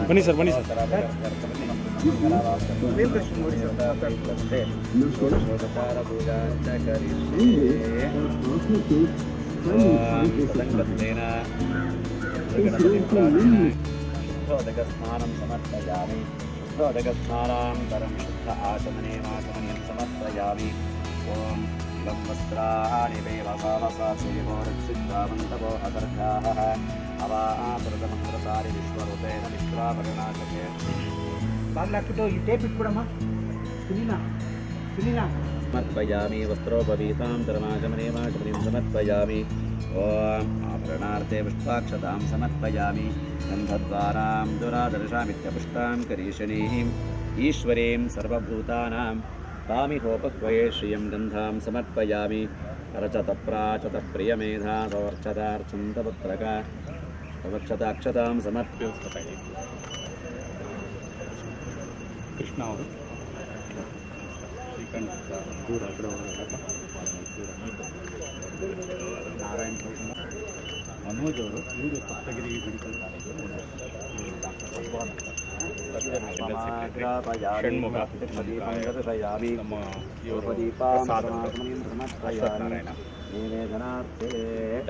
बनी सर शुद्धोदकस्नानं समर्पयामि शुद्धोदकस्नानान्तरं शुद्ध आचमनेमाचमनीयं समर्पयामि ॐ इदं वस्त्राणि वैवसावसासेवो रक्षित्वावन्तवो अदर्घाः अवाप्रतमङ्गतारि विश्वरूपेण विश्वाभरणाचके समर्पयामि वस्त्रोपवीतां धर्माचमनेमाचमनीं समर्पयामि ॐ आभरणार्थे पुष्पाक्षतां समर्पयामि गन्धद्वारां दुरादर्शामित्यपुष्टां करीशनीम् ईश्वरीं सर्वभूतानां कामिहोपक्वये श्रियं गन्धां समर्पयामि रचतप्राचतप्रियमेधा सवर्चतार्चन्तपुत्रक सवर्चताक्षतां समर्प्योस्तपये कृष्ण नारायण मनोज ಅವರು ಇವರು ಸಪ್ತಗಿರಿ ಮೆಡಿಕಲ್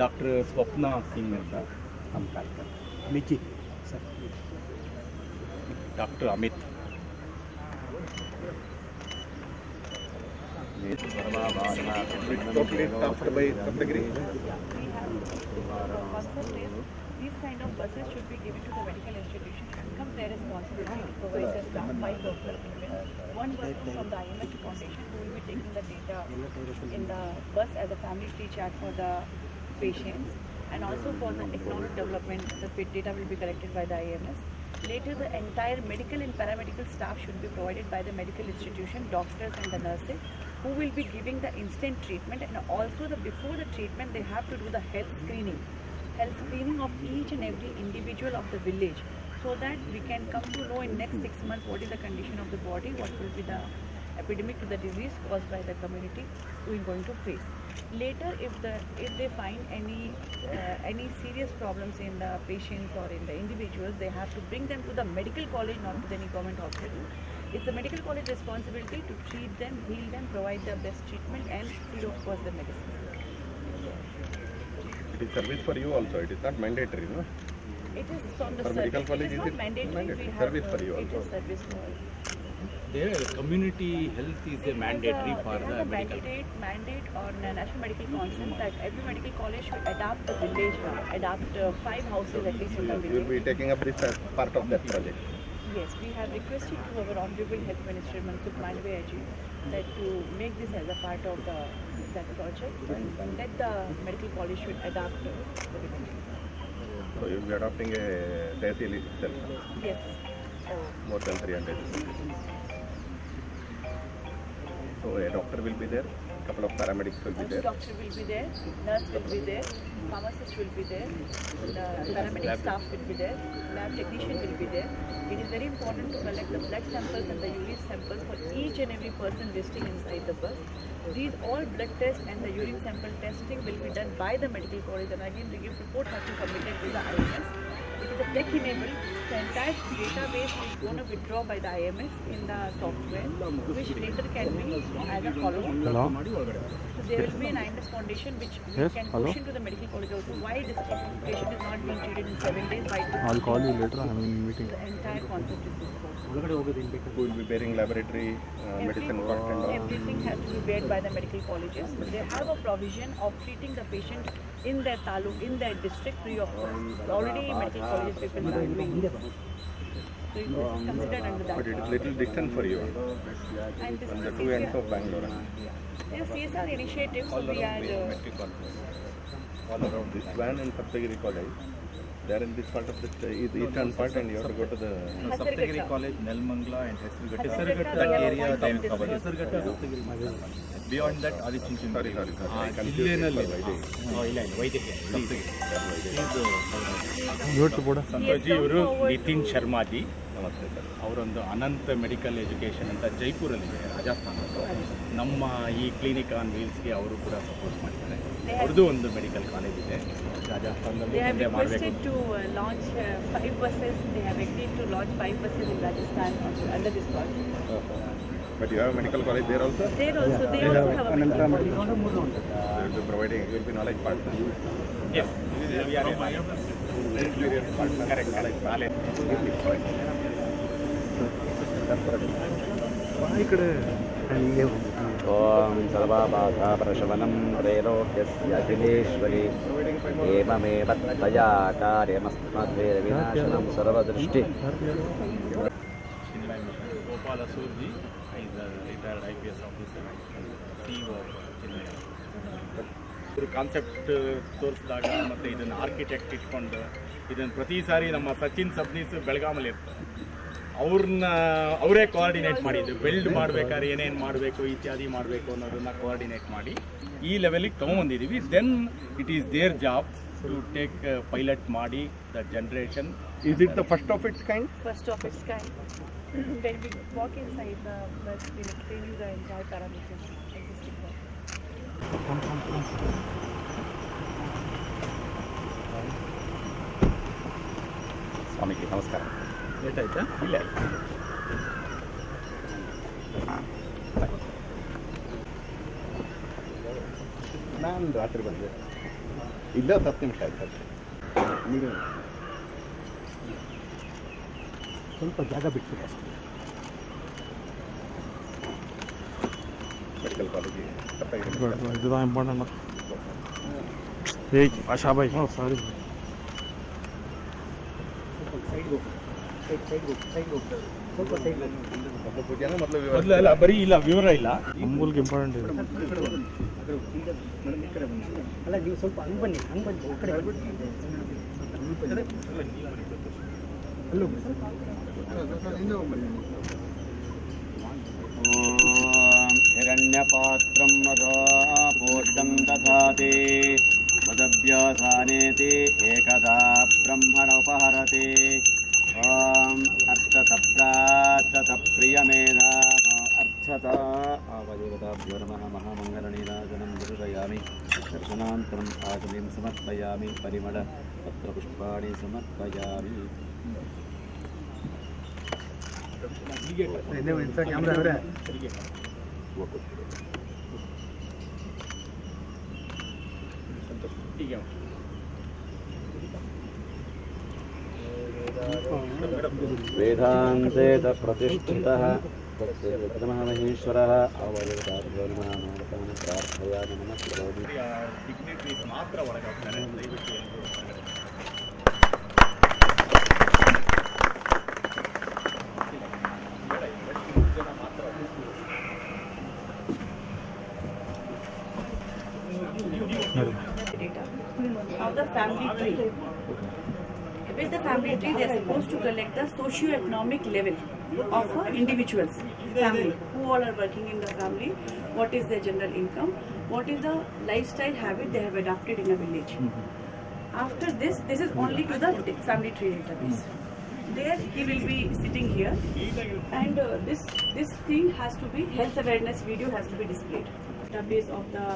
ಡಾಕ್ಟರ್ ಸ್ವಪ್ನ ಸಿಂಗ್ ಅಂತ ನಮ್ಮ ಕಾರ್ಯಕ್ರಮ ಮಿಕ್ಕಿ sir doctor Amit These kind of buses should be given to the medical institution. It becomes their responsibility to provide the staff by local government. One person from the IMS Foundation who will be taking the data in the bus as a family tree chart for the patients, and also for the economic development, the data will be collected by the IMS. Later, the entire medical and paramedical staff should be provided by the medical institution, doctors and the nurses, who will be giving the instant treatment, and also before the treatment they have to do the health screening of each and every individual of the village, so that we can come to know in next 6 months what is the condition of the body, what will be the epidemic to the disease caused by the community we are going to face. Later, if they find any serious problems in the patients or in the individuals, they have to bring them to the medical college, not to any government hospital. It's the medical college responsibility to treat them, heal them, provide the best treatment, and free of cost the medicine. It is service for you also. It is not mandatory, no? It is from the for service. medical college. It is not mandatory. We have service for you it also. is service for all. There, community health is a mandatory for the medical. Mandate on National Medical Council that every medical college should adapt the village now. Adapt 5 houses at least in the village. You will be taking up this as part of that project. Yes, we have requested to our Honorable Health Minister Mansukh Mandavia that to make this as a part of that project, and that the medical college should adapt the village. So you will be adopting a tehsil itself. Yes. More than 300. So a doctor will be there, couple of paramedics will be there. Doctor will be there, nurse will be there, pharmacist will be there, the paramedic staff will be there, lab technician will be there. It is very important to collect the blood samples and the urine samples for each and every person visiting inside the bus. These all blood tests and the urine sample testing will be done by the medical college, and again the report has to be submitted to the IMS. It is a tech-enabled. The entire database is going to withdraw by the IMS in the software, which later can be as a follow-up. Hello. So there will be an IMS foundation which we can push into the medical college also. Why this patient is not being treated in 7 days? Why I'll call you later. I'm in meeting. the entire concept is this. Who will be bearing laboratory, medicine cost and all. Everything has to be paid by the medical colleges. They have a provision of treating the patient in their taluk, in their district free of cost. Already medical colleges people are doing this. So this is considered under that. But it is little distant for you. And this From is the a two ends CSR. of Bangalore. There is CSR initiative, so we are All around this van and Saptagiri College. They are in this part of the eastern part, and you have to go to the Saptagiri College, Nelmangla and Hesarghatta. Hesarghatta, That we have area a point time of covered. discovery. Hesarghatta. Beyond that, Adi Chinchin. sorry. ಜಿಲ್ಲೆನಲ್ಲಿ ವೈದ್ಯಕೀಯ Good to put Santoshi ಇವರು ನಿತಿನ್ ಶರ್ಮಾಜಿ ನಮಸ್ತೆ sir. ಅವರೊಂದು ಅನಂತ medical education ಅಂತ ಜೈಪುರಲ್ಲಿದೆ, ರಾಜಸ್ಥಾನದ್ದು. ನಮ್ಮ ಈ clinic on ವೀಲ್ಸ್ಗೆ ಅವರು ಕೂಡ ಸಪೋರ್ಟ್ ಮಾಡಿದ್ದಾರೆ. ಅವ್ರದ್ದು ಒಂದು ಮೆಡಿಕಲ್ ಕಾಲೇಜ್ ಇದೆ ರಾಜಸ್ಥಾನದಲ್ಲಿ. They have ಮುಂದೆ ಮಾಡಬೇಕು. requested to launch 5 buses. They have agreed to launch 5 buses in Rajasthan under this project. But you have a medical college there also? They also have a medical college. You will be providing, you will be knowledge partner. Yes. We are Experience partner. Correct. Knowledge Knowledge. ಈ ಕಡೆ ಓಂ ಸರ್ವಬಾಧಾಪರಶಮನಂ ತ್ರೈಲೋಕ್ಯಸ್ಯ ಅಖಿಲೇಶ್ವರಿ ಏಮಮೇವ ತಯಾ ಕಾರ್ಯಮಸ್ಮದ್ವೇದ ವಿನಾಶನಂ ಸರ್ವದೃಷ್ಟಿ. Gopala Surji is a retired IPS officer, CEO of Chennai. ಇದ್ರ ಕಾನ್ಸೆಪ್ಟ್ ತೋರಿಸಿದಾಗ ಮತ್ತು ಇದನ್ನು ಆರ್ಕಿಟೆಕ್ಟ್ ಇಟ್ಕೊಂಡು ಇದನ್ನು ಪ್ರತಿ ಸಾರಿ ನಮ್ಮ ಸಚಿನ್ ಸಬ್ನೀಸ್ ಬೆಳಗಾಮಲ್ಲಿ ಇರ್ತಾರೆ, ಅವರೇ ಕೋಆರ್ಡಿನೇಟ್ ಮಾಡಿದ್ದು. ಬೆಲ್ಡ್ ಮಾಡಬೇಕಾದ್ರೆ ಏನೇನು ಮಾಡಬೇಕು ಇತ್ಯಾದಿ ಮಾಡಬೇಕು ಅನ್ನೋದನ್ನು ಕೋಆರ್ಡಿನೇಟ್ ಮಾಡಿ ಈ ಲೆವೆಲಿಗೆ ತೊಗೊಂಬಂದಿದ್ದೀವಿ. Then it is their job to take pilot ಮಾಡಿ the generation. Is it the first of its kind? First of its kind. When we walk inside the bus, we will tell you the entire parameters existing there. ಸ್ವಾಮಿಗೆ ನಮಸ್ಕಾರ. Late ಆಯ್ತಾ? ಇಲ್ಲ ನಾನು ರಾತ್ರಿ ಬಂದೆ, ಇಲ್ಲ 10 ನಿಮಿಷ ಆಯ್ತು ಅಷ್ಟೇ. ಸ್ವಲ್ಪ ಜಾಗ ಬಿಟ್ಟು ಅಷ್ಟೇ. ಮೆಡಿಕಲ್ ಕಾಲೇಜಿಗೆ ಇದು ಇಂಪಾರ್ಟೆಂಟ್. ಹೇಗೆ ಆಶಾ ಬಾಯ್? ಹ್ಞೂ ಸಾರಿ. ಜನ ಮೊದಲು ಮೊದಲು ಅಲ್ಲ, ಬರೀ ಇಲ್ಲ ವಿವರ ಇಲ್ಲ. ನಮ್ಗೂಲ್ಗೆ ಇಂಪಾರ್ಟೆಂಟ್ ಇದೆ. ಅಲ್ಲ ನೀವು ಸ್ವಲ್ಪ ಹಂಗೆ ಬನ್ನಿ ಆ ಕಡೆ ಅಲ್ಲೂ ಓಂ ಹಿರಣ್ಯಪಾತ್ರಂ ಮಧೋಪೋಷ್ಟಂ ದಧಾತಿ ಮದಭ್ಯಾಸಾನೇತಿ ಏಕದಾ ಬ್ರಹ್ಮಣೋಪಹರತಿ. ಓಂ ಅರ್ಥತಪ್ರಾರ್ಥತ ಪ್ರಿಯಮೇಧಾ ಅರ್ಥತ ಆವದೇವತಾಭ್ಯೋ ನಮಃ. ಮಹಾಮಂಗಲನೀರಾಜನಂ ದರ್ಶಯಾಮಿ. ದರ್ಶನಾಂತರಂ ಆಚಮನೀಂ ಸಮರ್ಪಯಾಮಿ. ಪರಿಮಳ ಪತ್ರಪುಷ್ಪಾಣಿ ಸಮರ್ಪಯಾಮಿ. ಕ್ಯಾಮ್ರಾ ಅವರೇ ಹೀಗೆ ವೇದಾಂತೇತ ಪ್ರತಿಷ್ಠಿತಃ ಮಹೇಶ್ವರಃ ಅವದೇವತಾಭ್ಯೋ ನಮಃ. ಮಾನತಾನ್ ಪ್ರಾರ್ಥಯಾಮಿ ನಮಃ. ಡಿಗ್ನಿಟರೀಸ್ ಮಾತ್ರ ಒಳಗಾಗ್ತಾರೆ. ದಯವಿಟ್ಟು ಎಲ್ಲರೂ ಹೊರಗಡೆ. Data of the family tree. With the family tree, they are supposed to collect the socio-economic level of individuals, family, who all are working in the family, what is their general income, what is the lifestyle habit they have adopted in a village. After this is only to the family tree database. There he will be sitting here, and this thing has to be, health awareness video has to be displayed. Database of the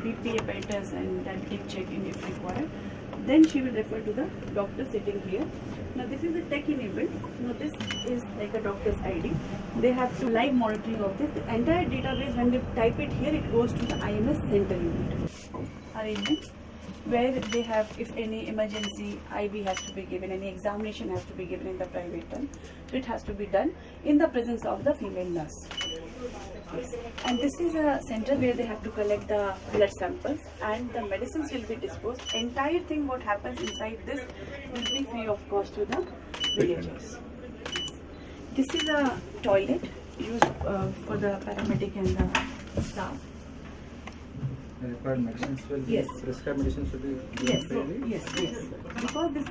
BP, hepatitis and diabetic check-in if required. Then she will refer to the doctor sitting here. Now this is the tech enabled. Now this is like a doctor's ID. They have to live monitoring of this. The entire database, when they type it here, it goes to the IMS center unit arrangement, where they have, if any emergency IV has to be given, any examination has to be given in the private one, so it has to be done in the presence of the female nurse. Yes. And this is a center where they have to collect the blood samples and the medicines will be disposed. Entire thing what happens inside this will be free of cost to the villagers. This is a toilet used for the paramedic and the staff. required medicines will Yes. prescribed medicines should be Yes, given yes, yes. Because this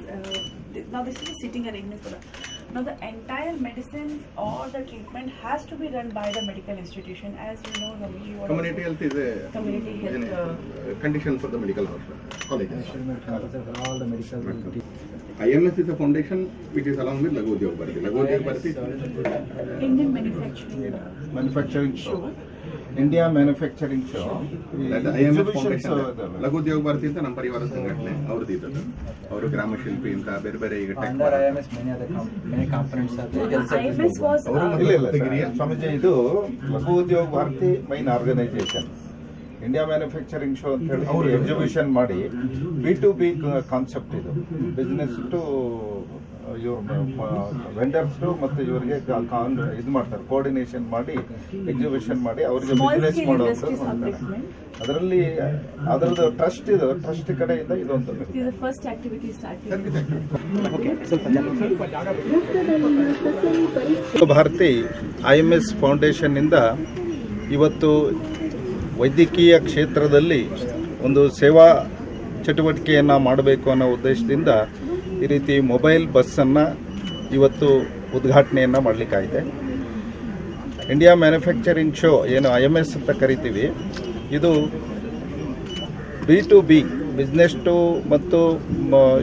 now this is a sitting arrangement for the. Now the entire medicine or the treatment has to be done by the medical institution, as you know. Community health is a Community health, condition for the medical college. freely. For all the medical IMS is a foundation which is along with Lagu Udyog Bharati. Lagu Udyog Bharati. Indian manufacturing show. India manufacturing show. That IMS foundation. Lagu Udyog Bharati ಅಂತ ನಮ್ಮ ಪರಿವಾರ ಸಂಘಟನೆ ಅವ್ರದ್ದು ಇದ್ದದ್ದು. ಅವರು ಗ್ರಾಮ ಶಿಲ್ಪಿ ಅಂತ ಬೇರೆ ಬೇರೆ ಈಗ tech Under IMS many components are there. IMS was Swamiji ಇದು Laghu Udyog Bharati main organization India manufacturing show ಅಂತ ಹೇಳಿ ಅವರು ಎಕ್ಸಿಬಿಷನ್ ಮಾಡಿ B2B ಕಾನ್ಸೆಪ್ಟ್ ಇದು ಬಿಸ್ನೆಸ್ ಟು ವೆಂಡರ್ಸ್ ಮತ್ತು ಇವರಿಗೆ ಇದು ಮಾಡ್ತಾರೆ ಕೋಆರ್ಡಿನೇಷನ್ ಮಾಡಿ ಎಕ್ಸಿಬಿಷನ್ ಮಾಡಿ ಅವರಿಗೆ ಬಿಸ್ನೆಸ್ ಮಾಡೋದು ಮಾಡ್ತಾರೆ. ಅದರಲ್ಲಿ ಅದರದ್ದು ಟ್ರಸ್ಟ್ ಇದು ಟ್ರಸ್ಟ್ ಕಡೆಯಿಂದ ಇದೊಂದು first activity started. Bharati IMS ಫೌಂಡೇಶನ್ನಿಂದ ಇವತ್ತು ವೈದ್ಯಕೀಯ ಕ್ಷೇತ್ರದಲ್ಲಿ ಒಂದು ಸೇವಾ ಚಟುವಟಿಕೆಯನ್ನು ಮಾಡಬೇಕು ಅನ್ನೋ ಉದ್ದೇಶದಿಂದ ಈ ರೀತಿ ಮೊಬೈಲ್ ಬಸ್ಸನ್ನು ಇವತ್ತು ಉದ್ಘಾಟನೆಯನ್ನು ಮಾಡಲಿಕ್ಕಾಗಿದೆ. ಇಂಡಿಯಾ ಮ್ಯಾನುಫ್ಯಾಕ್ಚರಿಂಗ್ ಶೋ ಏನು IMS ಅಂತ ಕರಿತೀವಿ, ಇದು B2B ಬಿಸ್ನೆಸ್ ಟು ಮತ್ತು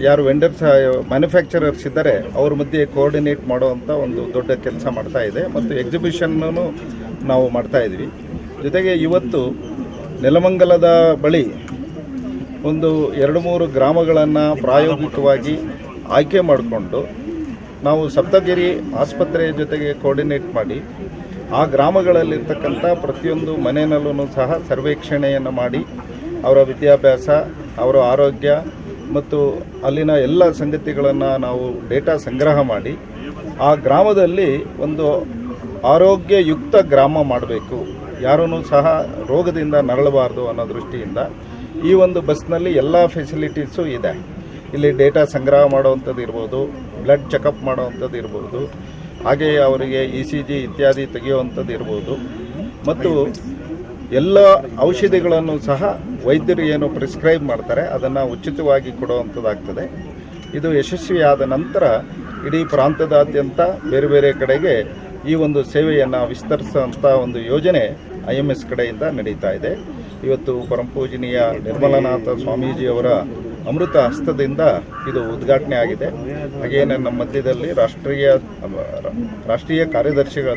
ಯಾರು ವೆಂಡರ್ಸ್ ಮ್ಯಾನುಫ್ಯಾಕ್ಚರರ್ಸ್ ಇದ್ದಾರೆ ಅವ್ರ ಮಧ್ಯೆ ಕೋಆರ್ಡಿನೇಟ್ ಮಾಡುವಂಥ ಒಂದು ದೊಡ್ಡ ಕೆಲಸ ಮಾಡ್ತಾ ಇದೆ ಮತ್ತು ಎಕ್ಸಿಬಿಷನ್ನೂ ನಾವು ಮಾಡ್ತಾ ಇದ್ವಿ. ಜೊತೆಗೆ ಇವತ್ತು ನೆಲಮಂಗಲದ ಬಳಿ ಒಂದು 2-3 ಗ್ರಾಮಗಳನ್ನು ಪ್ರಾಯೋಗಿಕವಾಗಿ ಆಯ್ಕೆ ಮಾಡಿಕೊಂಡು ನಾವು ಸಪ್ತಗಿರಿ ಆಸ್ಪತ್ರೆಯ ಜೊತೆಗೆ ಕೋಆರ್ಡಿನೇಟ್ ಮಾಡಿ ಆ ಗ್ರಾಮಗಳಲ್ಲಿರ್ತಕ್ಕಂಥ ಪ್ರತಿಯೊಂದು ಮನೆಯಲ್ಲೂ ಸಹ ಸರ್ವೇಕ್ಷಣೆಯನ್ನು ಮಾಡಿ ಅವರ ವಿದ್ಯಾಭ್ಯಾಸ, ಅವರ ಆರೋಗ್ಯ ಮತ್ತು ಅಲ್ಲಿನ ಎಲ್ಲ ಸಂಗತಿಗಳನ್ನು ನಾವು ಡೇಟಾ ಸಂಗ್ರಹ ಮಾಡಿ ಆ ಗ್ರಾಮದಲ್ಲಿ ಒಂದು ಆರೋಗ್ಯಯುಕ್ತ ಗ್ರಾಮ ಮಾಡಬೇಕು, ಯಾರೂ ಸಹ ರೋಗದಿಂದ ನರಳಬಾರ್ದು ಅನ್ನೋ ದೃಷ್ಟಿಯಿಂದ ಈ ಒಂದು ಬಸ್ನಲ್ಲಿ ಎಲ್ಲ ಫೆಸಿಲಿಟೀಸು ಇದೆ. ಇಲ್ಲಿ ಡೇಟಾ ಸಂಗ್ರಹ ಮಾಡುವಂಥದ್ದು ಇರ್ಬೋದು, ಬ್ಲಡ್ ಚೆಕಪ್ ಮಾಡುವಂಥದ್ದು ಇರ್ಬೋದು, ಹಾಗೆಯೇ ಅವರಿಗೆ ECG ಇತ್ಯಾದಿ ತೆಗೆಯುವಂಥದ್ದು ಇರ್ಬೋದು ಮತ್ತು ಎಲ್ಲ ಔಷಧಿಗಳನ್ನು ಸಹ ವೈದ್ಯರು ಏನು ಪ್ರಿಸ್ಕ್ರೈಬ್ ಮಾಡ್ತಾರೆ ಅದನ್ನು ಉಚಿತವಾಗಿ ಕೊಡುವಂಥದ್ದಾಗ್ತದೆ. ಇದು ಯಶಸ್ವಿಯಾದ ನಂತರ ಇಡೀ ಪ್ರಾಂತದಾದ್ಯಂತ ಬೇರೆ ಬೇರೆ ಕಡೆಗೆ ಈ ಒಂದು ಸೇವೆಯನ್ನು ವಿಸ್ತರಿಸುವಂಥ ಒಂದು ಯೋಜನೆ IMS ಕಡೆಯಿಂದ ನಡೀತಾ ಇದೆ. ಇವತ್ತು ಪರಮಪೂಜನೀಯ ನಿರ್ಮಲಾನಾಥ ಸ್ವಾಮೀಜಿಯವರ ಅಮೃತ ಹಸ್ತದಿಂದ ಇದು ಉದ್ಘಾಟನೆ ಆಗಿದೆ. ಹಾಗೇನೆ ನಮ್ಮ ಮಧ್ಯದಲ್ಲಿ ರಾಷ್ಟ್ರೀಯ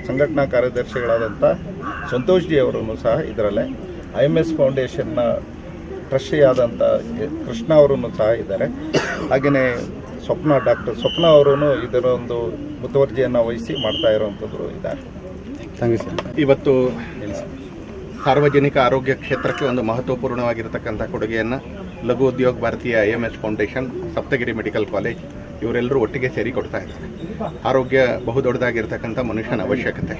ಸಂಘಟನಾ ಕಾರ್ಯದರ್ಶಿಗಳಾದಂಥ ಸಂತೋಷ್ ಜಿ ಅವರನ್ನು ಸಹ ಇದರಲ್ಲೇ IMS ಫೌಂಡೇಶನ್ನ ಟ್ರಸ್ಟಿ ಆದಂಥ ಕೃಷ್ಣ ಅವರನ್ನು ಸಹ ಇದ್ದಾರೆ. ಹಾಗೆಯೇ ಡಾಕ್ಟರ್ ಸ್ವಪ್ನ ಅವರೂ ಇದರ ಒಂದು ಮುತುವರ್ಜಿಯನ್ನು ವಹಿಸಿ ಮಾಡ್ತಾ ಇರುವಂಥದ್ದು ಇದ್ದಾರೆ. ಇವತ್ತು ಸಾರ್ವಜನಿಕ ಆರೋಗ್ಯ ಕ್ಷೇತ್ರಕ್ಕೆ ಒಂದು ಮಹತ್ವಪೂರ್ಣವಾಗಿರತಕ್ಕಂಥ ಕೊಡುಗೆಯನ್ನು ಲಘು ಉದ್ಯೋಗ ಭಾರತೀಯ IMS foundation, Saptagiri medical college ಇವರೆಲ್ಲರೂ ಒಟ್ಟಿಗೆ ಸೇರಿ ಕೊಡ್ತಾ ಇದ್ದಾರೆ. ಆರೋಗ್ಯ ಬಹುದೊಡ್ಡದಾಗಿರ್ತಕ್ಕಂಥ ಮನುಷ್ಯನ ಅವಶ್ಯಕತೆ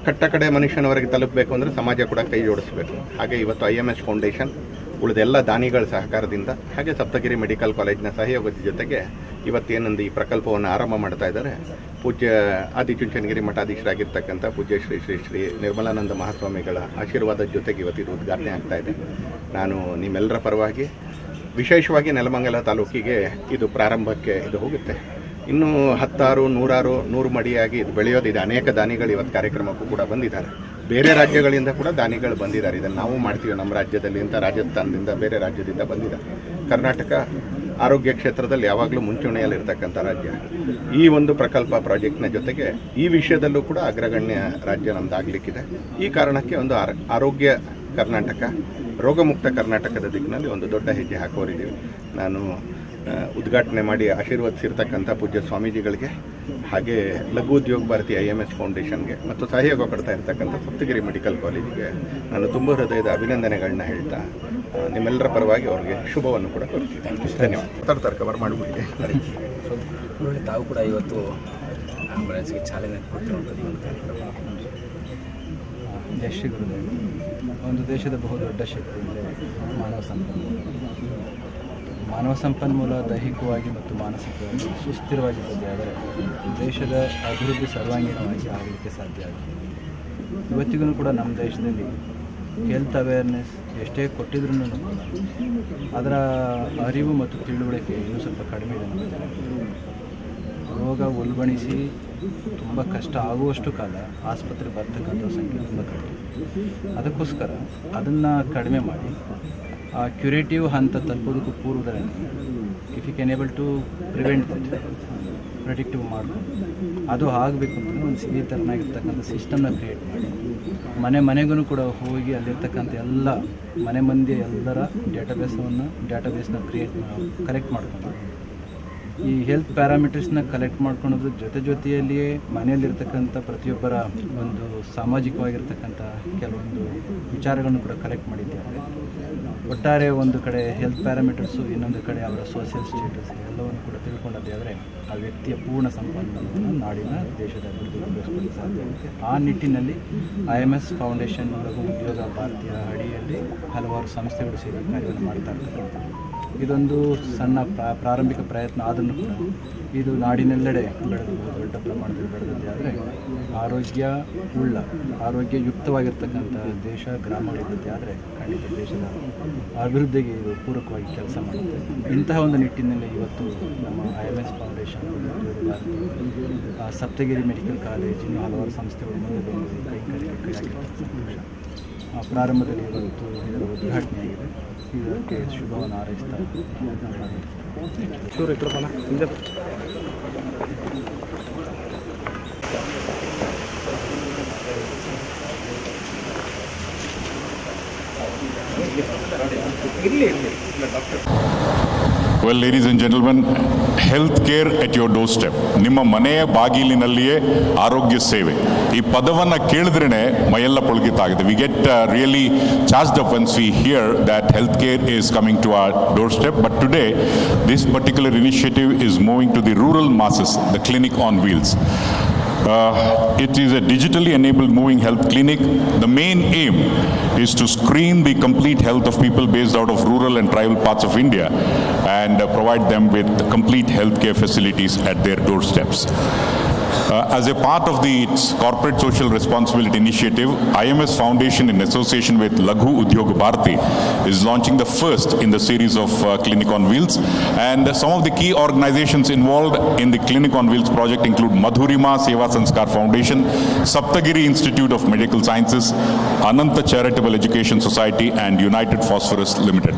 ಕಟ್ಟಕಡೆ ಮನುಷ್ಯನವರೆಗೆ ತಲುಪಬೇಕು ಅಂದರೆ ಸಮಾಜ ಕೂಡ ಕೈ ಜೋಡಿಸಬೇಕು. ಹಾಗೆ ಇವತ್ತು IMS ಫೌಂಡೇಶನ್ ಉಳಿದೆಲ್ಲ ದಾನಿಗಳ ಸಹಕಾರದಿಂದ ಹಾಗೆ ಸಪ್ತಗಿರಿ ಮೆಡಿಕಲ್ ಕಾಲೇಜಿನ ಸಹಯೋಗದ ಜೊತೆಗೆ ಇವತ್ತೇನೊಂದು ಈ ಪ್ರಕಲ್ಪವನ್ನು ಆರಂಭ ಮಾಡ್ತಾ ಇದ್ದಾರೆ. ಪೂಜ್ಯ ಆದಿಚುಂಚನಗಿರಿ ಮಠಾಧೀಶರಾಗಿರ್ತಕ್ಕಂಥ ಪೂಜ್ಯ ಶ್ರೀ ಶ್ರೀ ಶ್ರೀ ನಿರ್ಮಲಾನಂದ ಮಹಾಸ್ವಾಮಿಗಳ ಆಶೀರ್ವಾದದ ಜೊತೆಗೆ ಇವತ್ತಿದು ಉದ್ಘಾಟನೆ ಆಗ್ತಾ ಇದೆ. ನಾನು ನಿಮ್ಮೆಲ್ಲರ ಪರವಾಗಿ ವಿಶೇಷವಾಗಿ ನೆಲಮಂಗಲ ತಾಲೂಕಿಗೆ ಇದು ಪ್ರಾರಂಭಕ್ಕೆ ಇದು ಹೋಗುತ್ತೆ. ಇನ್ನೂ 10, 100 ಮಡಿಯಾಗಿ ಇದು ಬೆಳೆಯೋದಿದೆ. ಅನೇಕ ದಾನಿಗಳು ಇವತ್ತು ಕಾರ್ಯಕ್ರಮಕ್ಕೂ ಕೂಡ ಬಂದಿದ್ದಾರೆ. ಬೇರೆ ರಾಜ್ಯಗಳಿಂದ ಕೂಡ ದಾನಿಗಳು ಬಂದಿದ್ದಾರೆ. ಇದನ್ನು ನಾವು ಮಾಡ್ತೀವಿ ನಮ್ಮ ರಾಜ್ಯದಲ್ಲಿ ಅಂತ ರಾಜಸ್ಥಾನದಿಂದ ಬೇರೆ ರಾಜ್ಯದಿಂದ ಬಂದಿದ್ದಾರೆ. ಕರ್ನಾಟಕ ಆರೋಗ್ಯ ಕ್ಷೇತ್ರದಲ್ಲಿ ಯಾವಾಗಲೂ ಮುಂಚೂಣಿಯಲ್ಲಿರ್ತಕ್ಕಂಥ ರಾಜ್ಯ. ಈ ಒಂದು ಪ್ರಕಲ್ಪ ಪ್ರಾಜೆಕ್ಟ್ನ ಜೊತೆಗೆ ಈ ವಿಷಯದಲ್ಲೂ ಕೂಡ ಅಗ್ರಗಣ್ಯ ರಾಜ್ಯ ನಮ್ಮದಾಗಲಿಕ್ಕಿದೆ. ಈ ಕಾರಣಕ್ಕೆ ಒಂದು ಆರೋಗ್ಯ ಕರ್ನಾಟಕ, ರೋಗಮುಕ್ತ ಕರ್ನಾಟಕದ ದಿಕ್ಕಿನಲ್ಲಿ ಒಂದು ದೊಡ್ಡ ಹೆಜ್ಜೆ ಹಾಕೋರಿದ್ದೀವಿ. ನಾನು ಉದ್ಘಾಟನೆ ಮಾಡಿ ಆಶೀರ್ವದಿಸಿರ್ತಕ್ಕಂಥ ಪೂಜ್ಯ ಸ್ವಾಮೀಜಿಗಳಿಗೆ ಹಾಗೆ ಲಘು ಉದ್ಯೋಗ ಭಾರತಿ IMS ಫೌಂಡೇಶನ್ಗೆ ಮತ್ತು ಸಹಯೋಗ ಕೊಡ್ತಾ ಇರ್ತಕ್ಕಂಥ ಸಪ್ತಗಿರಿ ಮೆಡಿಕಲ್ ಕಾಲೇಜಿಗೆ ನಾನು ತುಂಬ ಹೃದಯದ ಅಭಿನಂದನೆಗಳನ್ನ ಹೇಳ್ತಾ ನಿಮ್ಮೆಲ್ಲರ ಪರವಾಗಿ ಅವರಿಗೆ ಶುಭವನ್ನು ಕೂಡ ಕೋರ್ತೀನಿ. ಧನ್ಯವಾದ. ಮಾತಾಡ್ತಾರೆ ಕವರ್ ಮಾಡಿಬಿಡಿ. ತಾವು ಕೂಡ ಇವತ್ತು ಆಂಬುಲೆನ್ಸ್ಗೆ ಚಾಲನೆ ಕೊಟ್ಟಿರುವಂಥದ್ದು ಜೈ ಗುರುದೇವ್. ಒಂದು ದೇಶದ ಬಹುದೊಡ್ಡ ಶಕ್ತಿ ಅಂದರೆ ಮಾನವ ಸಂಪನ್ಮೂಲ ದೈಹಿಕವಾಗಿ ಮತ್ತು ಮಾನಸಿಕವಾಗಿ ಸುಸ್ಥಿರವಾಗಿರ್ತದೆ. ಆದರೆ ದೇಶದ ಅಭಿವೃದ್ಧಿ ಸರ್ವಾಂಗೀಣವಾಗಿ ಆಗಲಿಕ್ಕೆ ಸಾಧ್ಯ ಆಗಿದೆ. ಇವತ್ತಿಗೂ ಕೂಡ ನಮ್ಮ ದೇಶದಲ್ಲಿ ಹೆಲ್ತ್ ಅವೇರ್ನೆಸ್ ಎಷ್ಟೇ ಕೊಟ್ಟಿದ್ರೂ ಕೂಡ ಅದರ ಅರಿವು ಮತ್ತು ತಿಳುವಳಿಕೆ ಇನ್ನೂ ಸ್ವಲ್ಪ ಕಡಿಮೆ ಇದೆ ನಮ್ಮ ಜನರಿಗೆ. ರೋಗ ಉಲ್ಬಣಿಸಿ ತುಂಬ ಕಷ್ಟ ಆಗುವಷ್ಟು ಕಾಲ ಆಸ್ಪತ್ರೆ ಬರ್ತಕ್ಕಂಥ ಸಂಖ್ಯೆ ತುಂಬ ಕಡಿಮೆ. ಅದಕ್ಕೋಸ್ಕರ ಅದನ್ನು ಕಡಿಮೆ ಮಾಡಿ ಆ ಕ್ಯೂರೇಟಿವ್ ಹಂತ ತಲುಪೋದಕ್ಕೂ ಪೂರ್ವದಲ್ಲಿ ಈ if you can able to prevent that, predictive ಮಾಡಬೇಕು. ಅದು ಆಗಬೇಕು ಅಂತಂದರೆ ಒಂದು ಸಿವಿ ಥರನಾಗಿರ್ತಕ್ಕಂಥ ಸಿಸ್ಟಮ್ನ ಕ್ರಿಯೇಟ್ ಮಾಡಿ ಮನೆಗೂ ಕೂಡ ಹೋಗಿ ಅಲ್ಲಿರ್ತಕ್ಕಂಥ ಎಲ್ಲ ಮನೆ ಮಂದಿ ಎಲ್ಲರ ಡೇಟಾಬೇಸ್ನ ಕಲೆಕ್ಟ್ ಮಾಡ್ಕೊಂಡು ಈ ಹೆಲ್ತ್ ಪ್ಯಾರಾಮೀಟರ್ಸ್ನ ಕಲೆಕ್ಟ್ ಮಾಡ್ಕೊಳೋದ್ರ ಜೊತೆಯಲ್ಲಿಯೇ ಮನೆಯಲ್ಲಿರ್ತಕ್ಕಂಥ ಪ್ರತಿಯೊಬ್ಬರ ಒಂದು ಸಾಮಾಜಿಕವಾಗಿರ್ತಕ್ಕಂಥ ಕೆಲವೊಂದು ವಿಚಾರಗಳನ್ನು ಕೂಡ ಕಲೆಕ್ಟ್ ಮಾಡಿದ್ದಾರೆ. ಒಟ್ಟಾರೆ ಒಂದು ಕಡೆ ಹೆಲ್ತ್ ಪ್ಯಾರಾಮೀಟರ್ಸು, ಇನ್ನೊಂದು ಕಡೆ ಅವರ ಸೋಷಿಯಲ್ ಸ್ಟೇಟಸ್ ಎಲ್ಲವನ್ನು ಕೂಡ ತಿಳ್ಕೊಂಡಾದರೆ ಆ ವ್ಯಕ್ತಿಯ ಪೂರ್ಣ ಸಂಪನ್ಮೂಲವನ್ನು ನಾಡಿನ ದೇಶದ ಅಭಿವೃದ್ಧಿಗೊಳಿಸಲು ಸಾಧ್ಯ ಆಗುತ್ತೆ. ಆ ನಿಟ್ಟಿನಲ್ಲಿ IMS ಫೌಂಡೇಶನ್ ಲಘು ಉದ್ಯೋಗ ಭಾರತೀಯ ಅಡಿಯಲ್ಲಿ ಹಲವಾರು ಸಂಸ್ಥೆಗಳು ಸೇರಿ ಕಾರ್ಯವನ್ನು ಮಾಡ್ತಾ ಇರ್ತಕ್ಕಂಥದ್ದು. ಇದೊಂದು ಸಣ್ಣ ಪ್ರಾರಂಭಿಕ ಪ್ರಯತ್ನ ಆದರೂ ಕೂಡ ಇದು ನಾಡಿನೆಲ್ಲೆಡೆ ಬೆಳೆದಬಹುದು, ದೊಡ್ಡ ಪ್ರಮಾಣದಲ್ಲಿ ಬೆಳೆದಿದೆ. ಆದರೆ ಆರೋಗ್ಯಯುಕ್ತವಾಗಿರ್ತಕ್ಕಂಥ ದೇಶ ಗ್ರಾಮಗಳಿದ್ದೇ ಆದರೆ ಖಂಡಿತ ದೇಶದ ಅಭಿವೃದ್ಧಿಗೆ ಇದು ಪೂರಕವಾಗಿ ಕೆಲಸ ಮಾಡುತ್ತೆ. ಇಂತಹ ಒಂದು ನಿಟ್ಟಿನಲ್ಲಿ ಇವತ್ತು ನಮ್ಮ IMS foundation Saptagiri medical college ಇನ್ನೂ ಹಲವಾರು ಸಂಸ್ಥೆಗಳು ಮುಂದೆ ಬಂದು ಕೈಯಾಗಿರ್ತಕ್ಕಂಥ ಪ್ರಾರಂಭದಲ್ಲಿ ಇವತ್ತು ಇದರ ಉದ್ಘಾಟನೆಯಾಗಿದೆ. ಇದಕ್ಕೆ ಶುಭವನ್ನು ಹಾರೈಸ್ತಾ Well, ladies and gentlemen, health care at your doorstep. ನಿಮ್ಮ ಮನೆಯ ಬಾಗಿಲಿನಲ್ಲಿಯೇ ಆರೋಗ್ಯ ಸೇವೆ. ಈ ಪದವನ್ನು ಕೇಳಿದ್ರೇ ಮೈಯೆಲ್ಲ ಪುಳಕಿತಾಗಿದೆ. We get really charged up once we hear that health care is coming to our doorstep. But today, this particular initiative is moving to the rural masses, the clinic on wheels. It is a digitally enabled moving health clinic. The main aim is to screen the complete health of people based out of rural and tribal parts of India and provide them with complete healthcare facilities at their doorsteps. As a part of its corporate social responsibility initiative, IMS Foundation, in association with Laghu Udyog Bharati, is launching the first in the series of Clinic on Wheels. And some of the key organizations involved in the Clinic on Wheels project include Madhurima Seva Sanskar Foundation, Saptagiri Institute of Medical Sciences, Ananta Charitable Education Society, and United Phosphorus Limited.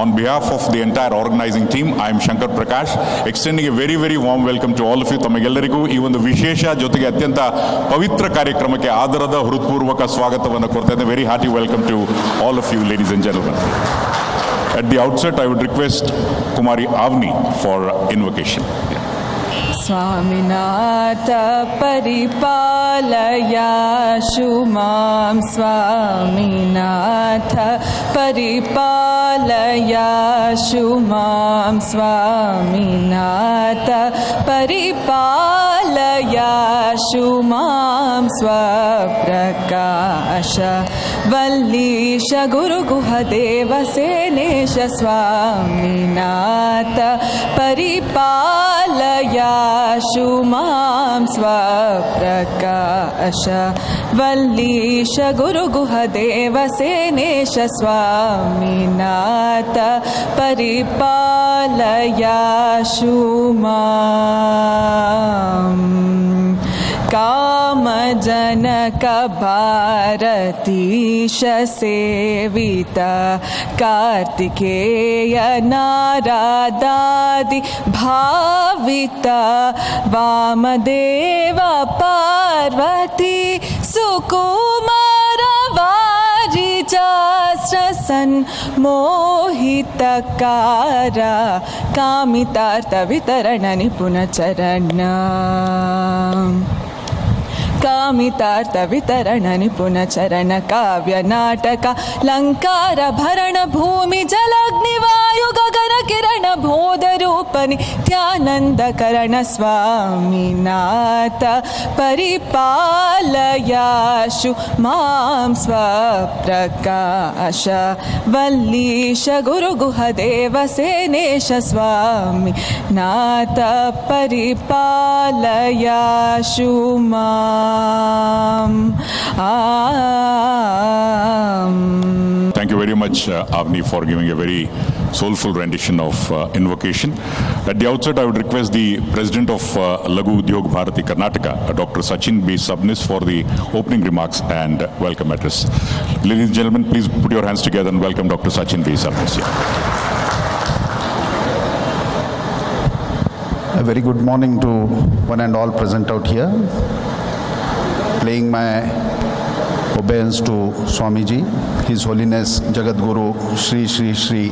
On behalf of the entire organizing team, I am Shankar Prakash, extending a very, very warm welcome to all of you. ತಮಗೆಲ್ಲರಿಗೂ ಈ ಒಂದು ವಿಶೇಷ ಜೊತೆಗೆ ಅತ್ಯಂತ ಪವಿತ್ರ ಕಾರ್ಯಕ್ರಮಕ್ಕೆ ಆದರದ ಹೃತ್ಪೂರ್ವಕ ಸ್ವಾಗತವನ್ನು ಕೊಡ್ತಾ ಇದ್ದೇನೆ. Very hearty welcome to all of you, ladies and gentlemen. At the outset, I would request Kumari Avni for invocation. Swaminath परिपालयाशु मां, स्वामिनाथ परिपालयाशु मां, स्वामिनाथ परिपालयाशु मां, स्वप्रकाश वल्लीश गुरुगुहदेव सेनेश, स्वामिनाथ परिपालयाशु मां, स्वप्रकाश वल्लीश गुरुगुहदेव सेनेश, स्वामिनाथ परिपालयाशु मां. कामजनक भारतीश सेवित कार्तिकेय नारदादि भावित वामदेव पार्वती सुकुमार वारिजास्रसन् मोहितकार कामितार्थ वितरण निपुणचरण, कामितार्थ वितरण निपुणचरण, काव्य नाटक लंकार भरण भूमि जलाग्नि वायु गगन किरण बोध रूप नित्यानंद करण, स्वामिनाथ परिपालयाशु मां, स्वप्रकाश वल्लीश गुरुगुहदेव सेनेश, Swaminath परिपालयाशु Thank you very much, Avni, for giving a very soulful rendition of invocation. At the outset, I would request the President of Laghu Udyog Bharati Karnataka, Dr. Sachin B. Sabnis, for the opening remarks and welcome address. Ladies and gentlemen, please put your hands together and welcome Dr. Sachin B. Sabnis. A very good morning to one and all present out here. Paying my obeisance to Swamiji, His Holiness Jagadguru Shri Shri Shri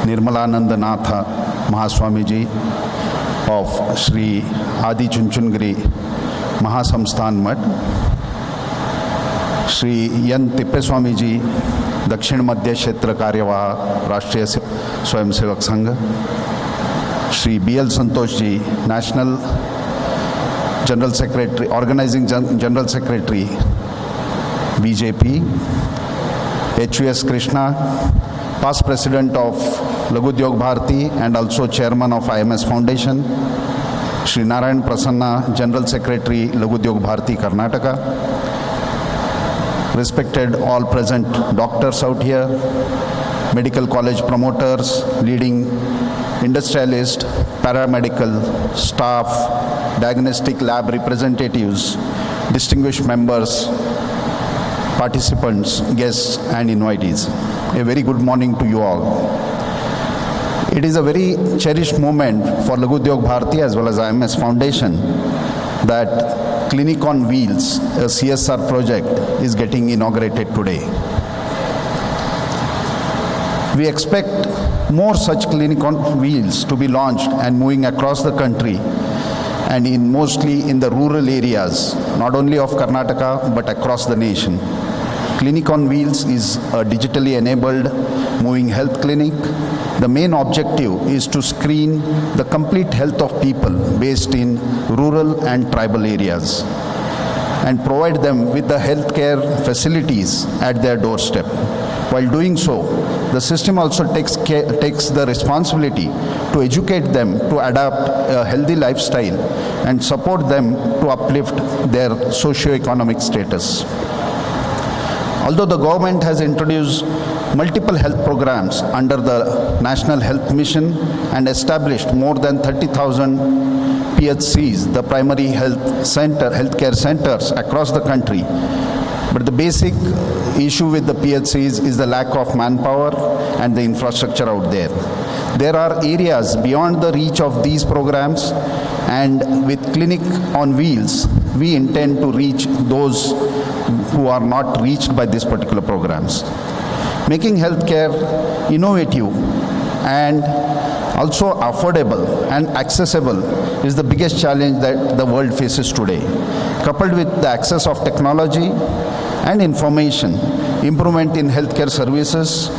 Nirmalanandanatha Mahaswamiji of Shri Adi Chunchungiri Mahasamsthan Mat, Shri Yan Tippeswamiji दक्षिण मध्य क्षेत्र कार्यवाह Rashtriya Swayamsevak Sangh, Shri BL Santosh ji national general secretary organising general secretary BJP, HUS Krishna, past president of Lagu Udyog Bharati and also chairman of IMS Foundation, Shri Narayan Prasanna, general secretary Lagu Udyog Bharati Karnataka, respected all present doctors out here, medical college promoters, leading industrialists, paramedical staff, diagnostic lab representatives, distinguished members, participants, guests and invitees. A very good morning to you all. It is a very cherished moment for Lagu Udyog Bharati as well as IMS Foundation that Clinic on Wheels, a CSR project, is getting inaugurated today. We expect more such Clinic on Wheels to be launched and moving across the country and mostly in the rural areas, not only of Karnataka but across the nation. Clinic on Wheels is a digitally enabled moving health clinic. The main objective is to screen the complete health of people based in rural and tribal areas and provide them with the healthcare facilities at their doorstep. While doing so, the system also takes the responsibility to educate them to adapt a healthy lifestyle and support them to uplift their socio-economic status. Although the government has introduced multiple health programs under the National Health Mission and established more than 30,000 PHCs, the primary healthcare centers across the country, but the basic issue with the PHCs is the lack of manpower and the infrastructure out there. There are areas beyond the reach of these programs, and with Clinic on Wheels, we intend to reach those who are not reached by these particular programs. Making healthcare innovative and also affordable and accessible is the biggest challenge that the world faces today. Coupled with the access of technology and information, improvement in healthcare services,